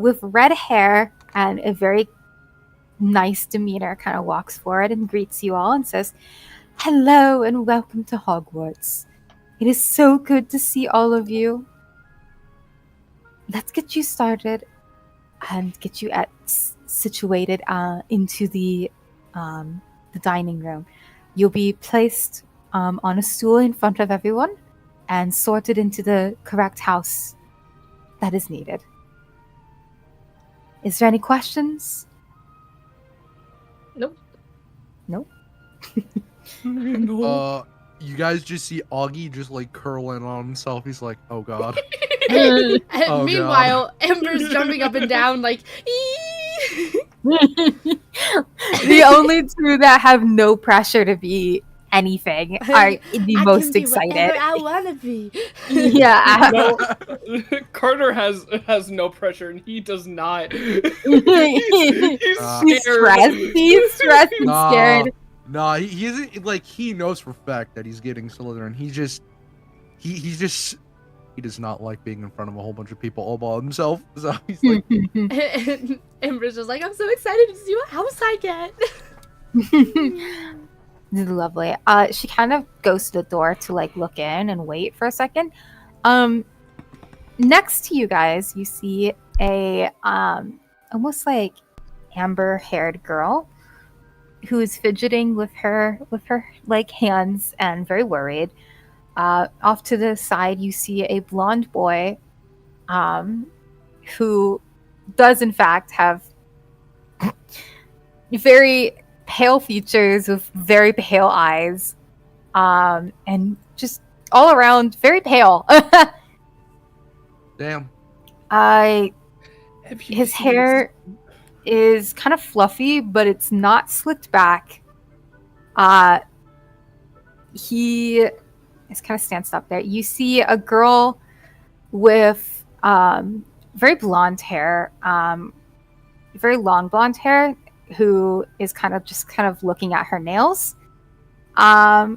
with red hair and a very nice demeanor kind of walks forward and greets you all and says, "Hello and welcome to Hogwarts. It is so good to see all of you. Let's get you started and get you situated into the dining room. You'll be placed on a stool in front of everyone and sorted into the correct house that is needed. Is there any questions?" Nope. Nope. No. You guys just see Augie just like curling on himself. He's like, oh god. And Oh, meanwhile, Ember's jumping up and down like, "Ee!" The only two that have no pressure to be anything are the I most can be excited. whatever I wanna be. Yeah. No, Carter has no pressure, and he does not. He's He's scared. stressed. He's stressed and Nah. scared. No, he isn't like he knows for a fact that he's getting Slytherin. He does not like being in front of a whole bunch of people all by himself. So he's like, And Ember's just like, I'm so excited to see what house I get. This is lovely. She kind of goes to the door to like look in and wait for a second. Next to you guys, you see a almost like amber-haired girl who is fidgeting with her like hands and very worried. Off to the side, you see a blonde boy, who does in fact have very pale features with very pale eyes, and just all around very pale. damn. His hair is kind of fluffy, but it's not slicked back. He is kind of stands up there. You see a girl with very blonde hair, very long blonde hair, who is kind of looking at her nails. And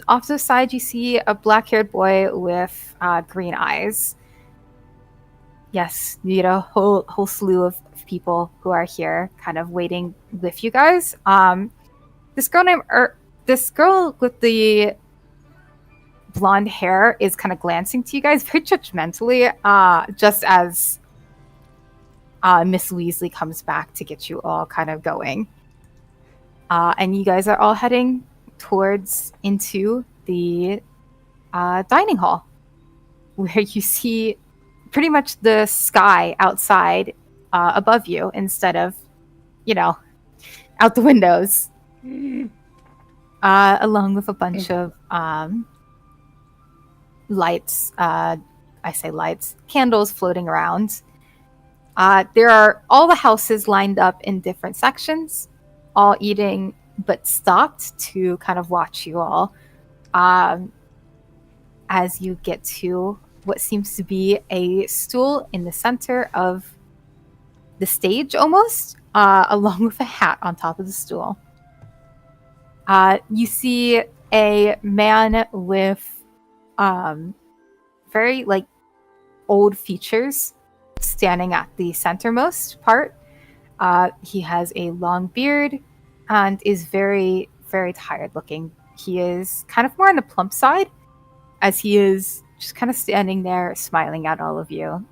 off to the side, you see a black-haired boy with green eyes. Yes, you know, whole slew of people who are here, kind of waiting with you guys. This girl with the blonde hair is kind of glancing to you guys very judgmentally, just as Miss Weasley comes back to get you all kind of going. And you guys are all heading towards into the dining hall, where you see pretty much the sky outside above you instead of, you know, out the windows. Along with a bunch of lights, candles floating around. There are all the houses lined up in different sections, all eating but stopped to kind of watch you all as you get to what seems to be a stool in the center of the stage almost, along with a hat on top of the stool. You see a man with very like old features standing at the centermost part. He has a long beard and is very, very tired looking. He is kind of more on the plump side, as he is just kind of standing there smiling at all of you.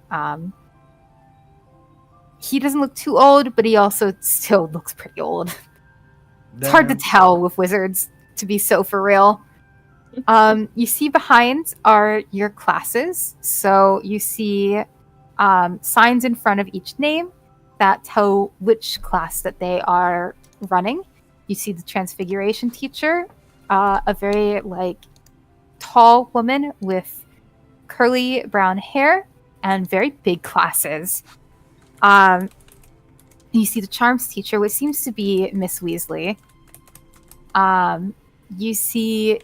He doesn't look too old, but he also still looks pretty old. It's hard to tell with wizards, to be so for real. You see behind are your classes. So you see signs in front of each name that tell which class that they are running. You see the Transfiguration teacher, a very like tall woman with curly brown hair and very big glasses. You see the charms teacher, which seems to be Miss Weasley. You see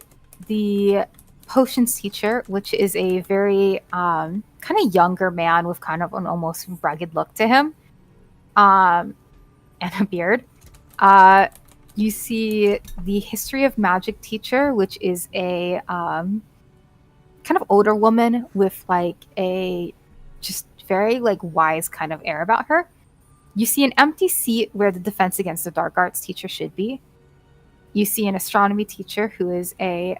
the potions teacher, which is a very kind of younger man with kind of an almost rugged look to him, and a beard. You see the history of magic teacher, which is a kind of older woman with like a just very like wise kind of air about her. You see an empty seat where the defense against the dark arts teacher should be. You see an astronomy teacher who is a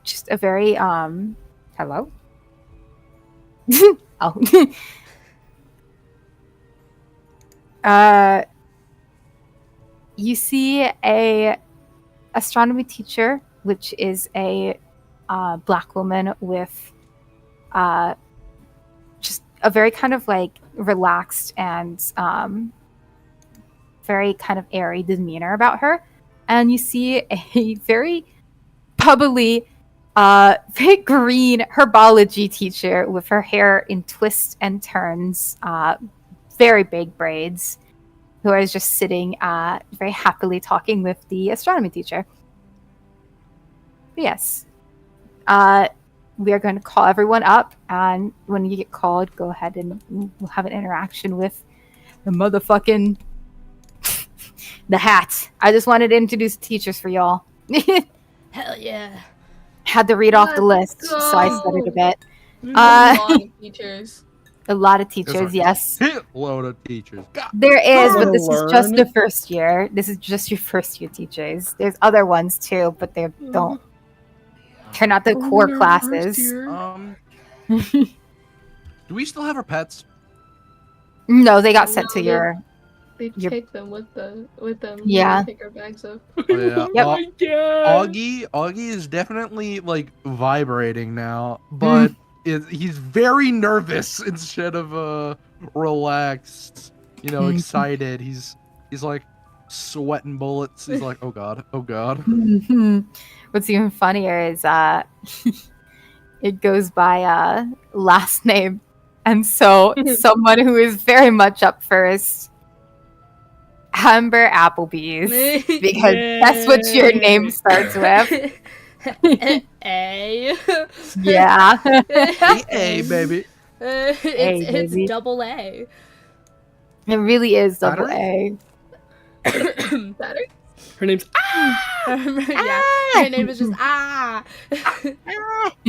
just a very hello. Oh. You see a astronomy teacher, which is a black woman with just a very kind of like relaxed and very kind of airy demeanor about her. And you see a very bubbly, very green herbology teacher with her hair in twists and turns, very big braids, who is just sitting very happily talking with the astronomy teacher. But yes. We are going to call everyone up, and when you get called, go ahead and we'll have an interaction with the motherfucking the hat. I just wanted to introduce teachers for y'all. Hell yeah. Had to read off the list, go. so I stuttered a bit. A lot of teachers. A lot of teachers, yes. Load of teachers. God. There is, but Gotta this is just learn. the first year. This is just your first year teachers. There's other ones too, but they don't. They're not the core classes. Do we still have our pets? No, they got sent No, to they- your. They Yep. take them with them. Yeah. Take our bags up. Oh, yeah. Yep. Oh my god. Augie is definitely like vibrating now, but he's very nervous instead of relaxed. You know, excited. He's like sweating bullets. He's like, oh god, oh god. What's even funnier is it goes by last name, and so someone who is very much up first, Amber Applebee's, because that's what your name starts with. A. Yeah. Hey, baby. It's baby. double A. It really is double Battery? A. Better? Her name's Yeah, my name is just Ah, You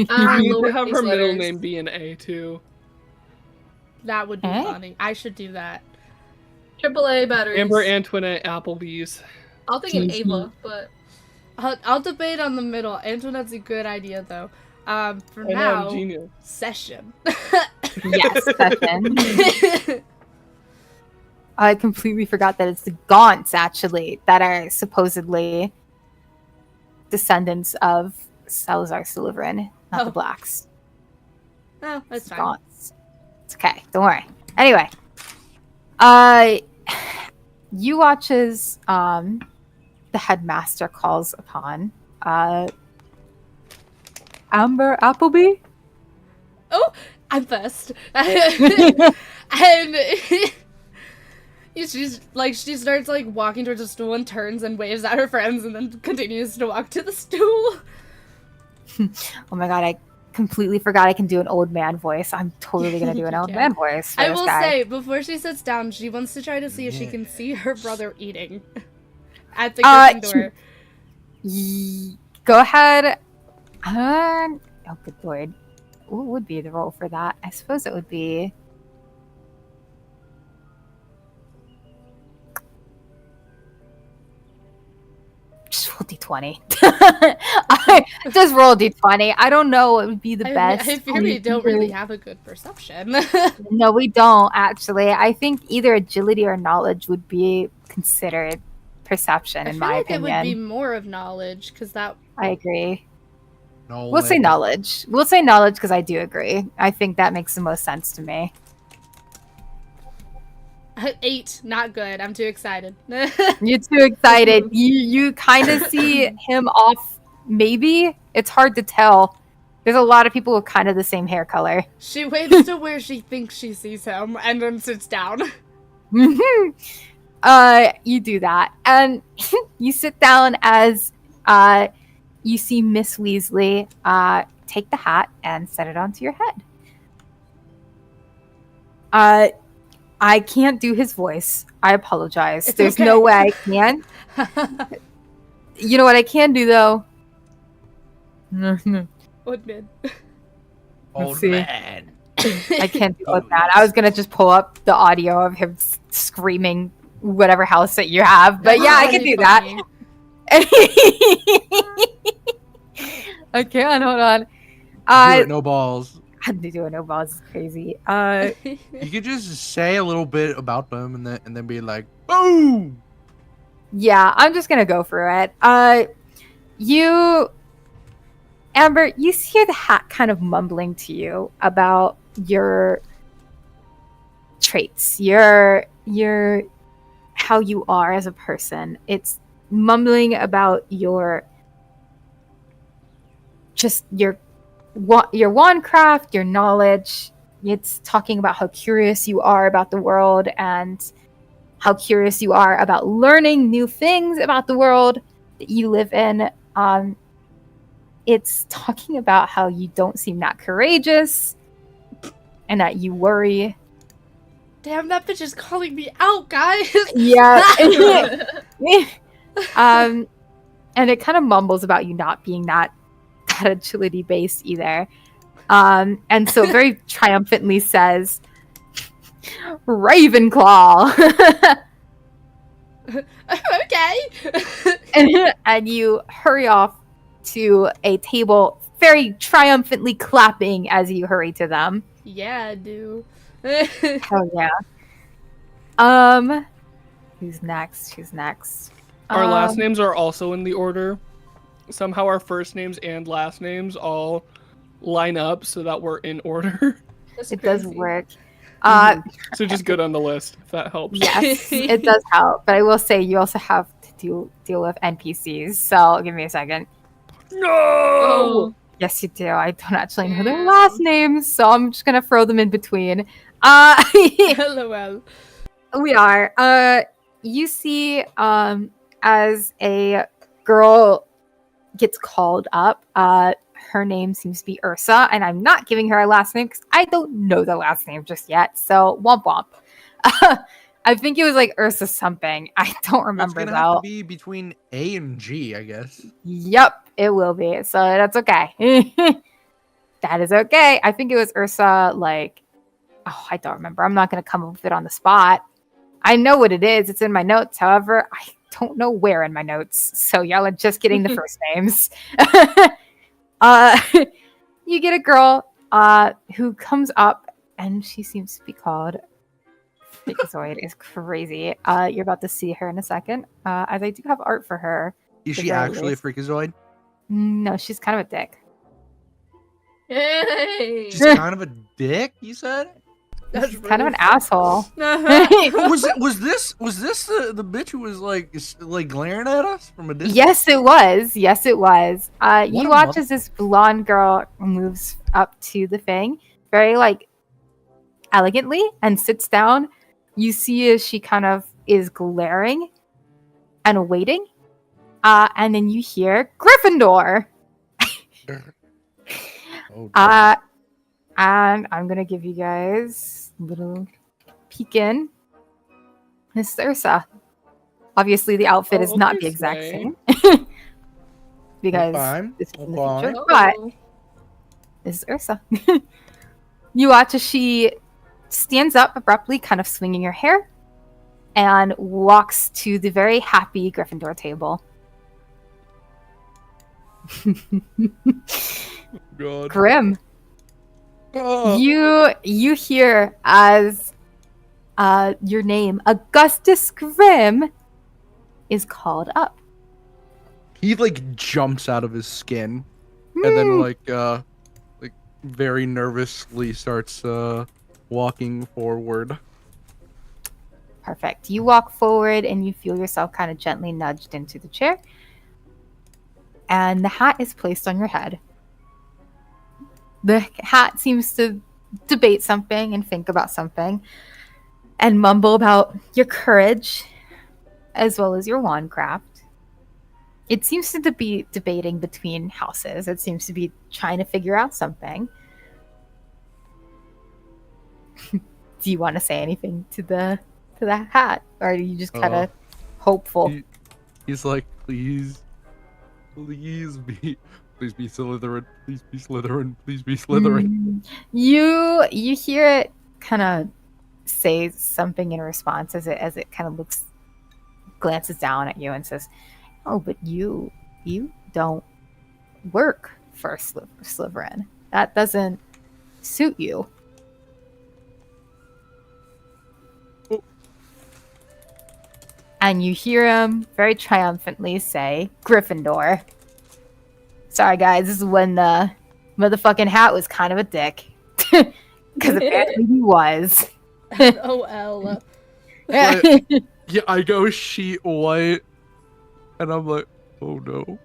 could have lowercase her middle letters. name be an A too. That would be Eh? funny. I should do that. AAA batteries. Amber Antoinette Applebee's. I'll think an Ava, but I'll debate on the middle. Antoinette's a good idea though. For I know, now, I'm genius. session. Yes, session. I completely forgot that it's the Gaunts, actually, that are supposedly descendants of Salazar Slytherin, not the Oh. Blacks. Oh, that's It's the fine. Gaunts. It's okay. Don't worry. Anyway, you watch as the headmaster calls upon Amber Appleby. Oh, I'm first. And she starts like walking towards the stool and turns and waves at her friends and then continues to walk to the stool. Oh my god, I completely forgot I can do an old man voice. I'm totally gonna do an old Yeah. man voice for I this will guy. say, before she sits down, she wants to try to see if she can see her brother eating at the kitchen door. Go ahead. Oh, good lord. What would be the roll for that? I suppose it would be... Just roll d20. Just roll d20. I don't know what would be the best. I fear we don't really have a good perception. No, we don't, actually. I think either agility or knowledge would be considered perception, I in feel my like opinion. it would be more of knowledge, because that... I agree. No We'll say way. knowledge. We'll say knowledge because I do agree. I think that makes the most sense to me. 8, not good. I'm too excited. You're too excited. You kind of see him off. Maybe it's hard to tell. There's a lot of people with kind of the same hair color. She waves to where she thinks she sees him and then sits down. You do that, and you sit down as you see Miss Weasley take the hat and set it onto your head. I can't do his voice. I apologize. There's okay. no way I can. You know what I can do, though? What man? Old see. man. I can't do that. I was going to just pull up the audio of him screaming whatever house that you have. But yeah, I can do that. I can. Hold on. Do it, no balls. I'm doing no balls. It's crazy. You could just say a little bit about them and then be like, boom! Yeah, I'm just gonna go for it. Amber, you hear the hat kind of mumbling to you about your traits, your how you are as a person. It's mumbling about your wandcraft, your knowledge. It's talking about how curious you are about the world and how curious you are about learning new things about the world that you live in. It's talking about how you don't seem that courageous and that you worry. Damn, that bitch is calling me out, guys. Yeah. And it kind of mumbles about you not being that agility based either. And so very triumphantly says, Ravenclaw. Okay. And you hurry off to a table, very triumphantly clapping as you hurry to them. Yeah, I do. Hell yeah. Who's next? Our last names are also in the order. Somehow our first names and last names all line up so that we're in order. It does work. So just good on the list, if that helps. Yes, it does help. But I will say you also have to deal with NPCs. So give me a second. No! Oh. Yes, you do. I don't actually know their last names, so I'm just gonna throw them in between. LOL. We are. You see, as a girl gets called up, her name seems to be Ursa, and I'm not giving her a last name because I don't know the last name just yet. So womp womp. I think it was like Ursa something. I don't remember It's gonna though. have to be between A and G, I guess. Yep, it will be. So that's okay. That is okay. I think it was Ursa. Like, oh, I don't remember. I'm not gonna come up with it on the spot. I know what it is. It's in my notes. However, I don't know where in my notes. So y'all are just getting the first names. You get a girl who comes up, and she seems to be called Freakazoid. Is crazy. You're about to see her in a second, as I do have art for her. Is The she very actually least. a freakazoid? No, she's kind of a dick. Yay! She's kind of a dick, you said? That's She's kind of an really asshole. was this the bitch who was like glaring at us from a distance? Yes, it was. Yes, it was. What You a watch as this blonde girl moves up to the thing, very like elegantly, and sits down. You see as she kind of is glaring and waiting, and then you hear Gryffindor. Oh, God. And I'm gonna give you guys a little peek in. This is Ursa. Obviously, the outfit is not the exact same. Because fine. this is in the Fine. future, but this is Ursa. You watch as she stands up abruptly, kind of swinging her hair, and walks to the very happy Gryffindor table. God. Grim, Oh. you hear as your name, Augustus Grim, is called up. He like jumps out of his skin, and then like very nervously starts walking forward. Perfect. You walk forward and you feel yourself kind of gently nudged into the chair. And the hat is placed on your head. The hat seems to debate something and think about something and mumble about your courage as well as your wandcraft. It seems to be debating between houses. It seems to be trying to figure out something. Do you want to say anything to the hat, or are you just kind of hopeful? He's like, please be Slytherin, please be Slytherin, please be Slytherin. You hear it kind of say something in response as it kind of glances down at you and says, "Oh, but you don't work for Slytherin. That doesn't suit you." And you hear him very triumphantly say, "Gryffindor." Sorry, guys. This is when the motherfucking hat was kind of a dick. Because apparently he was. OL. Yeah, I go sheet white, and I'm like, oh no.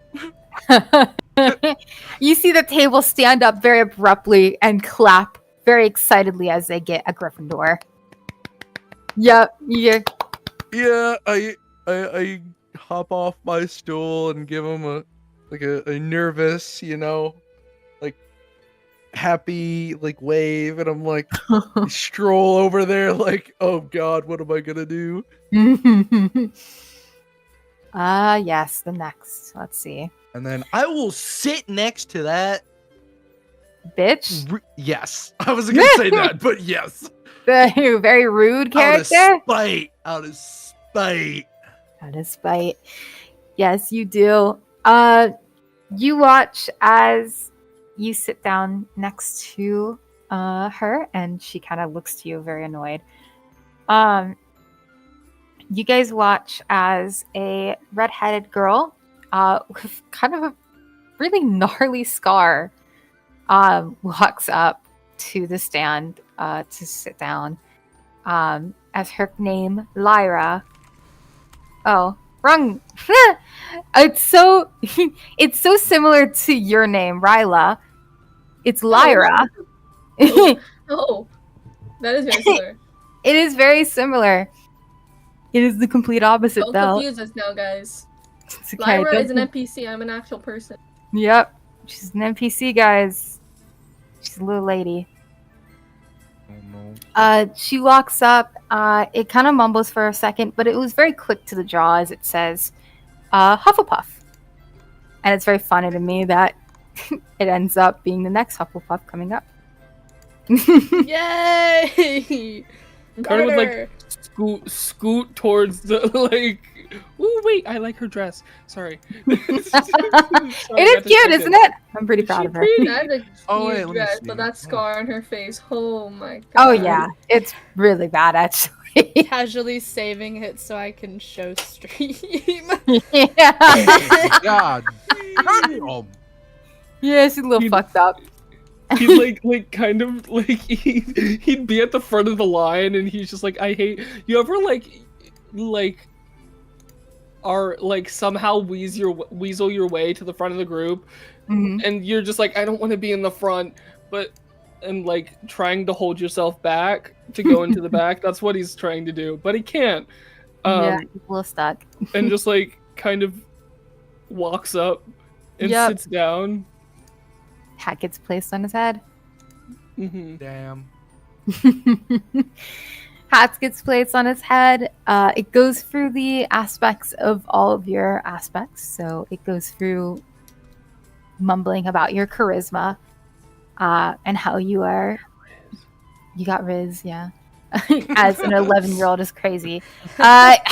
You see the table stand up very abruptly and clap very excitedly as they get a Gryffindor. Yep. Yeah. Yeah, I hop off my stool and give him a nervous, like happy wave, and I'm like stroll over there like, oh god, what am I gonna do? Yes, the next. Let's see. And then I will sit next to that Bitch. Yes, I wasn't gonna say that, but yes. The very rude character. Out of spite. Yes, you do. You watch as you sit down next to her, and she kind of looks to you very annoyed. You guys watch as a redheaded girl with kind of a really gnarly scar walks up to the stand to sit down. As her name, Lyra. Oh, wrong. It's so similar to your name, Ryla. It's Lyra. Oh, that is very similar. It is very similar. It is the complete opposite, Don't though. confuse us now, guys. It's okay, Lyra is an NPC. I'm an actual person. Yep, she's an NPC, guys. She's a little lady. She walks up. It kind of mumbles for a second, but it was very quick to the draw as it says, Hufflepuff. And it's very funny to me that it ends up being the next Hufflepuff coming up. Yay! Carter would scoot towards the Ooh, wait! I like her dress. Sorry. It is cute, isn't it? I'm pretty proud of her. I have a wait, cute dress, but that scar on her face. Oh my god. Oh yeah, it's really bad actually. Casually saving it so I can show stream. Yeah. God. Yeah, she's a little fucked up. He'd he'd be at the front of the line, and he's just like, I hate you. Ever are somehow weasel your way to the front of the group, and you're just like, I don't want to be in the front, and trying to hold yourself back to go into the back. That's what he's trying to do, but he can't. Yeah, he's a little stuck. And just kind of walks up and sits down. Hat gets placed on his head. Damn. Hats gets placed on his head. It goes through the aspects of all of your aspects. So it goes through mumbling about your charisma and how you are. You got Riz, yeah. As an 11-year-old is crazy. What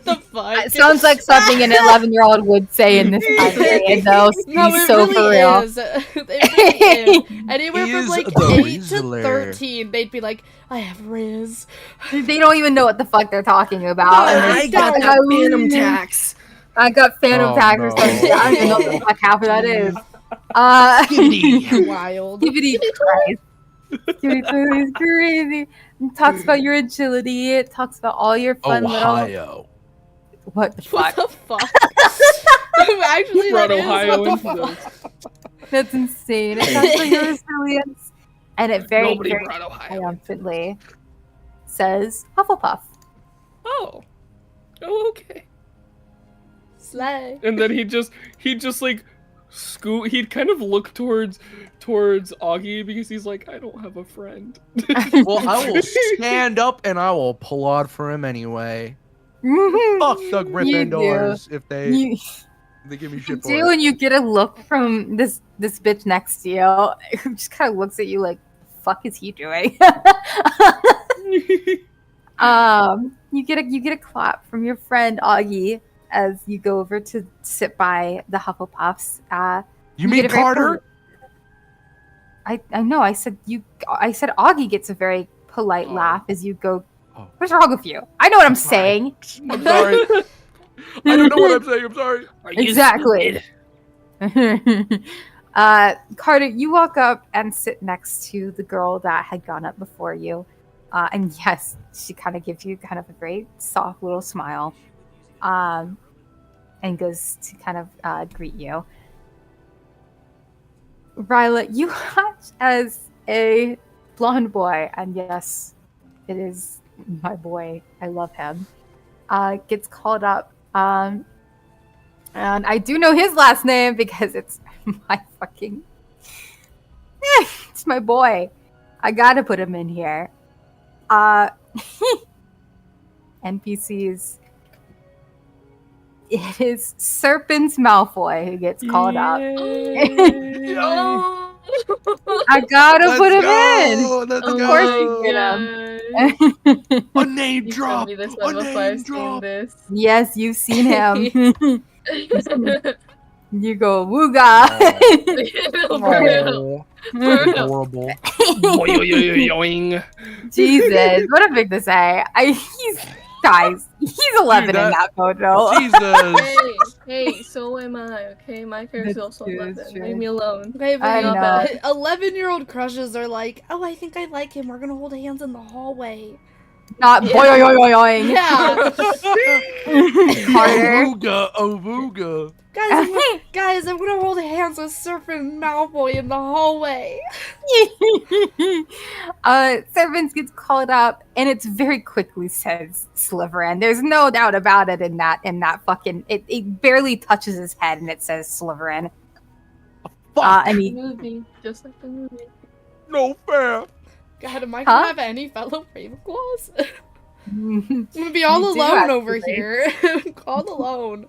the fuck? It sounds like something an 11-year-old would say in this time period, though. No, it so really for real. is. It really is. Anywhere He from is 8 the to Rizzler. 13, they'd be like, I have Riz. They don't even know what the fuck they're talking about. I got that phantom tax. I got phantom tax or no. something. I don't even know what the fuck half of that is. Wild. Skibidi Christ. Skibidi Christ is crazy. It talks about your agility. It talks about all your fun little... Ohio. What the What fuck? the fuck? Actually, Brought that is Ohio what the into fuck. That's insane. It sounds like your resilience. And it very, Nobody very brought Ohio. triumphantly says Hufflepuff. Oh, okay. Slay. And then he'd just like he'd kind of look towards Augie because he's like, I don't have a friend. Well, I will stand up and I will plod for him anyway. Fuck the Gryffindors if they give me shit for it. And you get a look from this bitch next to you who just kind of looks at you like, fuck is he doing? You get a clap from your friend Augie as you go over to sit by the Hufflepuffs. You mean Carter? I know. I said Augie gets a very polite laugh as you go. Oh. What's wrong with you? I know what I'm saying. I'm sorry. I don't know what I'm saying. I'm sorry. Exactly. Carter, you walk up and sit next to the girl that had gone up before you. And yes, she kind of gives you kind of a very soft little smile. And goes to kind of greet you. Ryla, you watch as a blonde boy, and yes, it is my boy. I love him. Gets called up. And I do know his last name because it's my fucking... it's my boy. I gotta put him in here. NPCs. It is Serpents Malfoy who gets called up. I gotta put him in. Let's Of go. course you get him. A name You drop. told me this A one before name I've seen drop. this. Yes, you've seen him. You go, wooga. For real. Horrible. Yoing. Jesus, what a big to say. He's 11 Dude, in that photo. Jesus. Hey, so am I, okay? My character's That's also true, 11. that's true. Leave me alone. Okay, but I know. 11-year-old crushes are like, oh, I think I like him. We're gonna hold hands in the hallway. Not boing. Yeah. Carter. Awooga. Guys, I'm gonna hold hands with Serpent Malfoy in the hallway. Servants gets called up, and it's very quickly says Slytherin. There's no doubt about it in that fucking... It barely touches his head, and it says Slytherin. Fuck. And The he... movie, just like the movie. No fair. God, am I gonna Huh? have any fellow Ravenclaws? I'm gonna be all You do, alone over actually. here. All alone.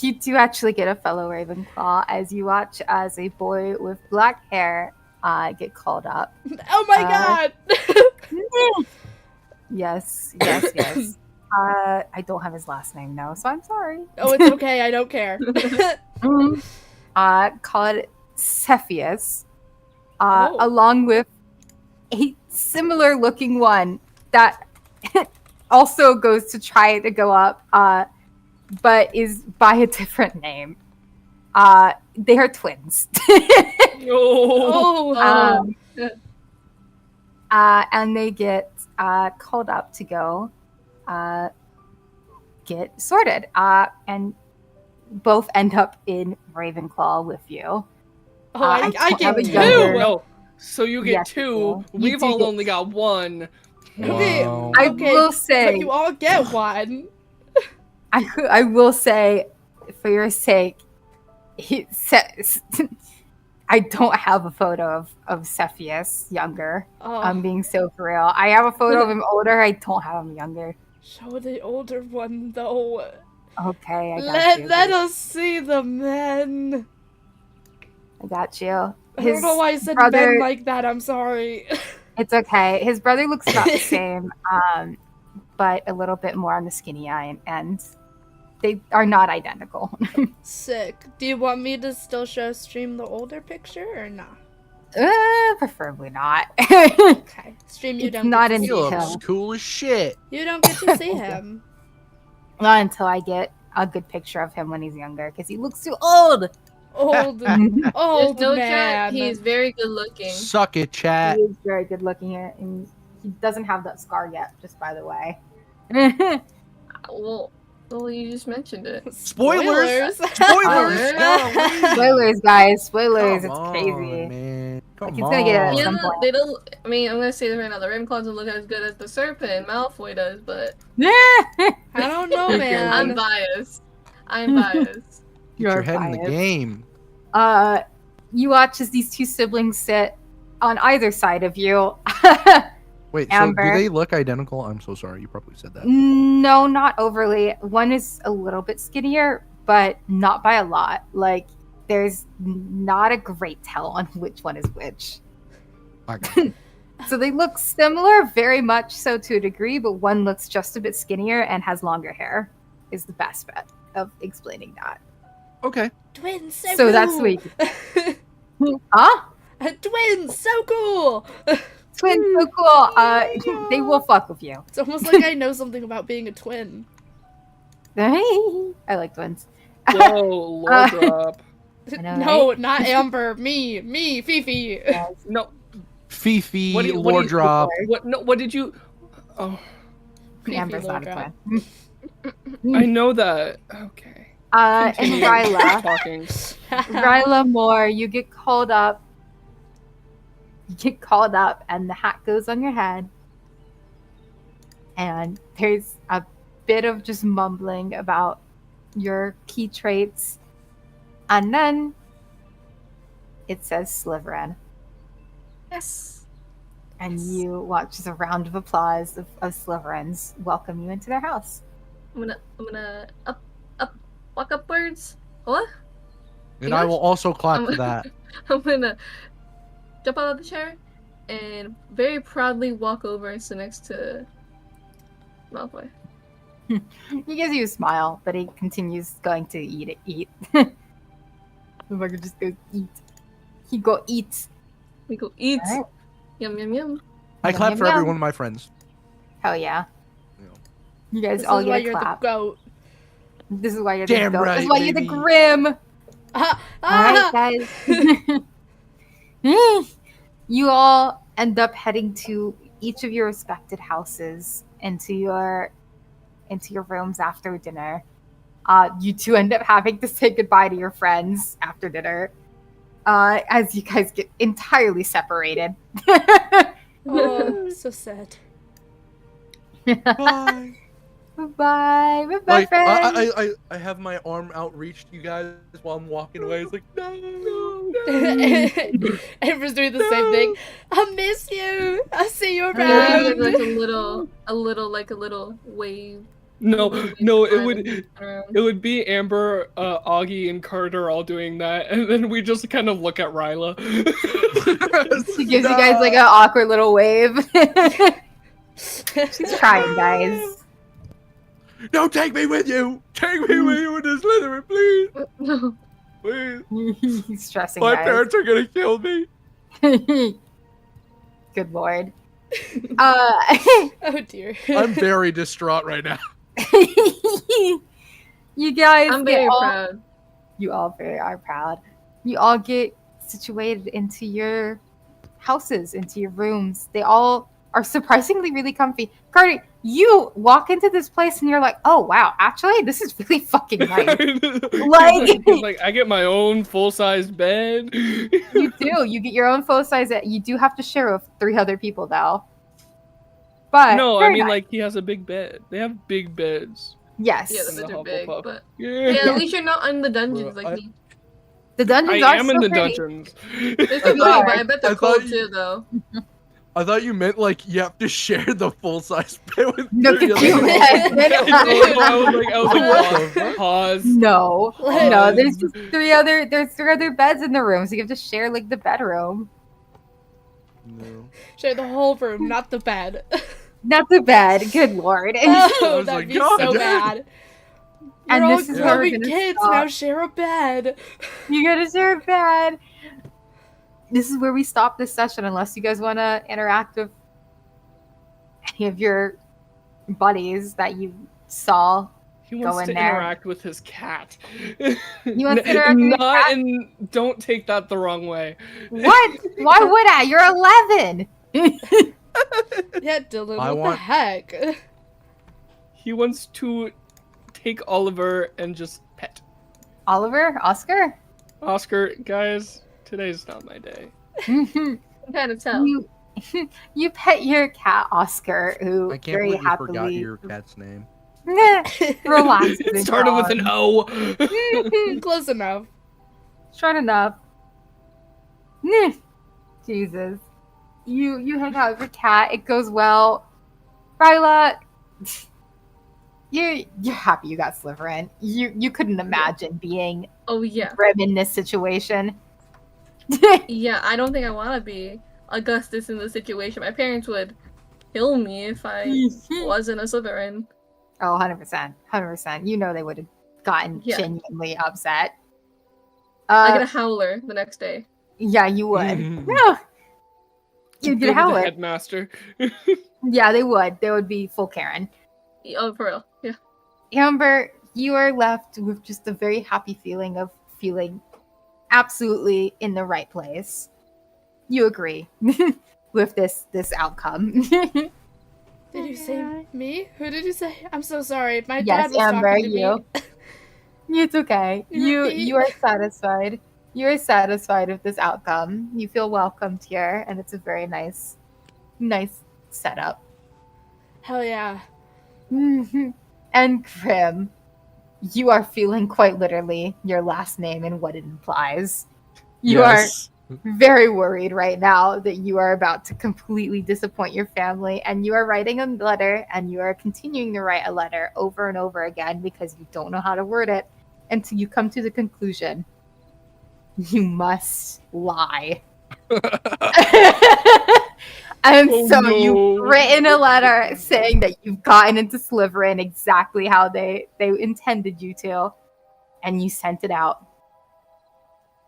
You do actually get a fellow Ravenclaw as you watch as a boy with black hair get called up. Oh my god! Yes. I don't have his last name now, so I'm sorry. Oh, it's okay. I don't care. Called Cepheus, Oh. along with a similar looking one that also goes to try to go up, but is by a different name. They are twins. Oh, And they get called up to go get sorted. And both end up in Ravenclaw with you. I don't get have a two. younger- No. So you get Yes, two. you We've do all get only got one. Okay, Wow. I okay, will but say, you all get one. I will say, for your sake, he says, I don't have a photo of Cepheus younger. Oh, I'm being so for real. I have a photo of him older. I don't have him younger. show the older one though. Okay, I got you. Let us see the men. I got you. I don't know why I said brother- men like that. I'm sorry. It's okay. His brother looks about the same, but a little bit more on the skinny eye, and they are not identical. Sick. Do you want me to still stream the older picture or not? Preferably not. Okay. Stream you It's don't not get in to He see detail. looks him. cool as shit. You don't get to see him. Not until I get a good picture of him when he's younger, because he looks too old. Old There's old no man. chat. He's very good looking. Suck it, chat. He is very good looking, and he doesn't have that scar yet. Just by the way. Well, Well, you just mentioned it. Spoilers! Spoilers! Spoilers! Spoilers, guys. Spoilers. Come It's on, crazy. man. Come Like, it's gonna get on. at Yeah, some point. they don't. I mean, I'm gonna say this right now. The Ravenclaws don't look as good as the Serpent Malfoy does, but I don't know, man. I'm biased. I'm biased. Get your You're head in the biased. game. You watch as these two siblings sit on either side of you. Wait, Amber. so do they look identical? I'm so sorry. You probably said that. No, not overly. One is a little bit skinnier, but not by a lot. Like, there's not a great tell on which one is which. Okay. So they look similar, very much so to a degree, but one looks just a bit skinnier and has longer hair, is the best bet of explaining that. Okay. Twins, So that's sweet. Huh? Twins, so cool! Twins, so cool. They will fuck with you. It's almost like I know something about being a twin. I like twins. Whoa, lore drop. I know, No, not Amber. Me, Fifi. No, Fifi, what do you- lore drop. what? No, what did you? Oh, Amber's not a Fifi twin. I know that. Okay. And Continue Ryla. talking. Ryla Moore, you get called up. You get called up, and the hat goes on your head. And there's a bit of just mumbling about your key traits. And then it says Slytherin. Yes. And you watch as a round of applause of Slytherins welcome you into their house. I'm gonna walk upwards. What? And I will also clap for that. I'm gonna jump out of the chair and very proudly walk over and sit next to Malfoy. He gives you a smile, but he continues going to eat. The fucker just goes eat. He go eat. We go eat. Alright. Yum yum yum. I Yum, clap yum, for every yum. one of my friends. Hell yeah. You know. You guys This all is why get a you're clap. the goat. This is why you're Damn the goat. right, This is why you're the baby. grim. Alright, guys. You all end up heading to each of your respected houses into your rooms after dinner. You two end up having to say goodbye to your friends after dinner. As you guys get entirely separated. Oh, so sad. Bye. Bye. Bye, Like, friends. I have my arm outreached to you guys while I'm walking away. It's like, no. Amber's doing the same thing. I miss you. I see you And around. then there's a little wave. No, it Around. would be Amber, Augie, and Carter all doing that, and then we just kind of look at Ryla. She gives you guys like an awkward little wave. She's trying, guys. No, take me with you. Take me with you in this Slytherin, please. No. Please. He's stressing, My guys. parents are gonna kill me. Good lord. Oh dear. I'm very distraught right now. You guys I'm get very all, proud. You all very are proud. You all get situated into your houses, into your rooms. They all are surprisingly really comfy. Carter, you walk into this place and you're like, oh wow, actually this is really fucking nice. like I get my own full-sized bed. You do. You get your own full size. You do have to share with 3 other people though. But No, I very mean nice. like he has a big bed. They have big beds. Yes. Yeah, the The beds are big, Hufflepuff. but Yeah. yeah, at least you're not in the dungeons Bro, like me. The dungeons I are am so in the pretty. dungeons. They're They so big, are. but I bet they're I thought cold you- too, though. I thought you meant like you have to share the full size bed with No, 3 could other you people. imagine? I was like, What the fuck? pause. No, What? no. There's just 3 other. There's 3 other beds in the room, so you have to share like the bedroom, No. Share the whole room, not the bed. not the bed. Good lord. Oh, was that'd like, be God, so dude. bad. You're And all this is where we're growing gonna kids, stop. now share a bed. You gotta share a bed. This is where we stop this session, unless you guys want to interact with any of your buddies that you saw. He wants Go in to there. interact with his cat. He wants to interact with his Not cat? in. Don't take that the wrong way. What? Why would I? You're 11. Yeah, Dylan, I what want- the heck? He wants to take Oliver and just pet. Oliver? Oscar? Oscar, guys, today's not my day. I can kind of tell. You pet your cat, Oscar, who I can't very believe you happily forgot your cat's name. relaxes. It started with an O. Close enough. Short enough. Jesus. You hang out with your cat. It goes well. Ryla, you're happy you got Slytherin. You couldn't imagine being Oh yeah. Grim in this situation. Yeah, I don't think I want to be Augustus in this situation. My parents would kill me if I wasn't a Slytherin. Oh, 100%. 100%. You know they would have gotten Yeah. genuinely upset. I get a howler the next day. Yeah, you would. No. You'd get a Go to the howler. Headmaster. Yeah, they would. They would be full Karen. Oh, for real. Yeah. Amber, you are left with just a very happy feeling of feeling absolutely in the right place. You agree with this outcome. Did you say me? Who did you say? I'm so sorry. My Yes, dad was Amber, talking to you. me. It's okay. You are satisfied. You are satisfied with this outcome. You feel welcomed here, and it's a very nice setup. Hell yeah. And Grim, you are feeling quite literally your last name and what it implies. You Yes. are very worried right now that you are about to completely disappoint your family, and you are writing a letter, and you are continuing to write a letter over and over again because you don't know how to word it until you come to the conclusion you must lie. And Oh, so no. you've written a letter saying that you've gotten into Slytherin exactly how they intended you to, and you sent it out.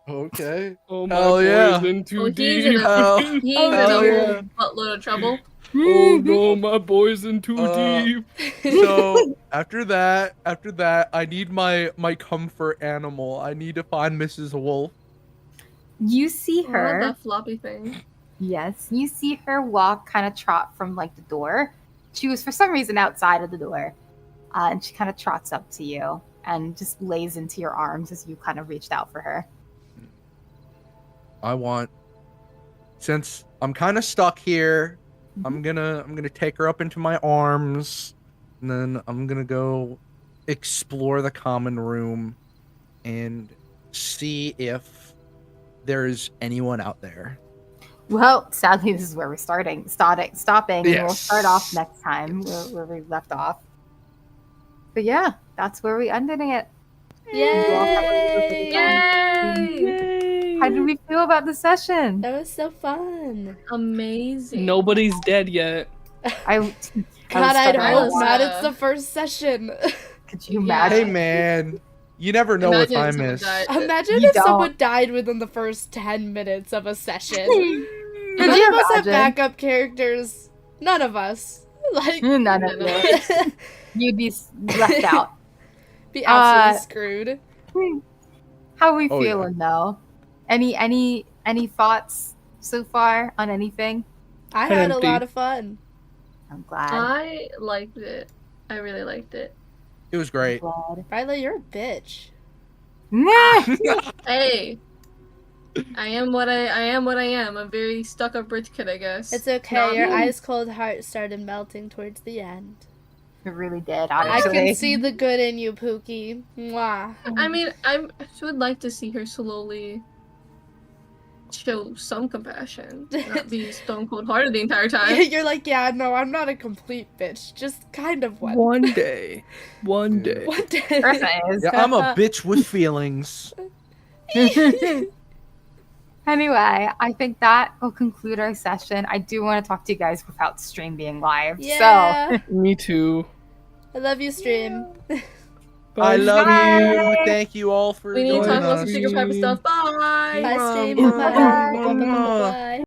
Okay. Oh, my Hell boy's yeah. in too Oh, he's deep. in a, Hell- he's Oh, in a hell whole yeah. buttload of trouble. Oh no, my boy's in too Uh, deep. So after that, I need my comfort animal. I need to find Mrs. Wolf. You see Oh, her. that floppy thing. Yes, you see her walk, kind of trot from like the door. She was for some reason outside of the door, and she kind of trots up to you and just lays into your arms as you kind of reached out for her. Since I'm kind of stuck here, I'm gonna take her up into my arms, and then I'm gonna go explore the common room and see if there's anyone out there. Well, sadly, this is where we're stopping, and we'll Yes. start off next time where we left off. But yeah, that's where we ended it. Yay! Yay! How did we feel about the session? That was so fun. Amazing. Nobody's dead yet. I God, I'd I hope was, not. uh, It's the first session. could you Yeah. Hey imagine? man, you never know what Imagine if time someone is. died. Imagine You if don't. someone died within the first 10 minutes of a session. Could None you of us have imagine? backup characters. None of us. Like, None of you. You'd be left out. be absolutely screwed. How are we Oh, yeah. feeling though? Any thoughts so far on anything? I had a Empty. lot of fun. I'm glad. I liked it. I really liked it. It was great. Glad. Ryla, you're a bitch. Nah. Hey, I am what I am. A very stuck-up rich kid, I guess. It's okay. No, Your no. ice cold heart started melting towards the end. It really did. I Honestly. can see the good in you, Pookie. Mwah. I mean, I would like to see her slowly show some compassion, not be stone cold hearted the entire time. You're like, yeah, no, I'm not a complete bitch. Just kind of one. One day. One day. One day. Ursa is. Yeah, I'm a bitch with feelings. Anyway, I think that will conclude our session. I do want to talk to you guys without stream being live. Yeah. Me too. I love you, stream. I love Bye. you. Thank you all for We need to joining talk about us. some secret private stuff. Bye. Bye, stream. Mwah, Bye. mwah, mwah. Bye.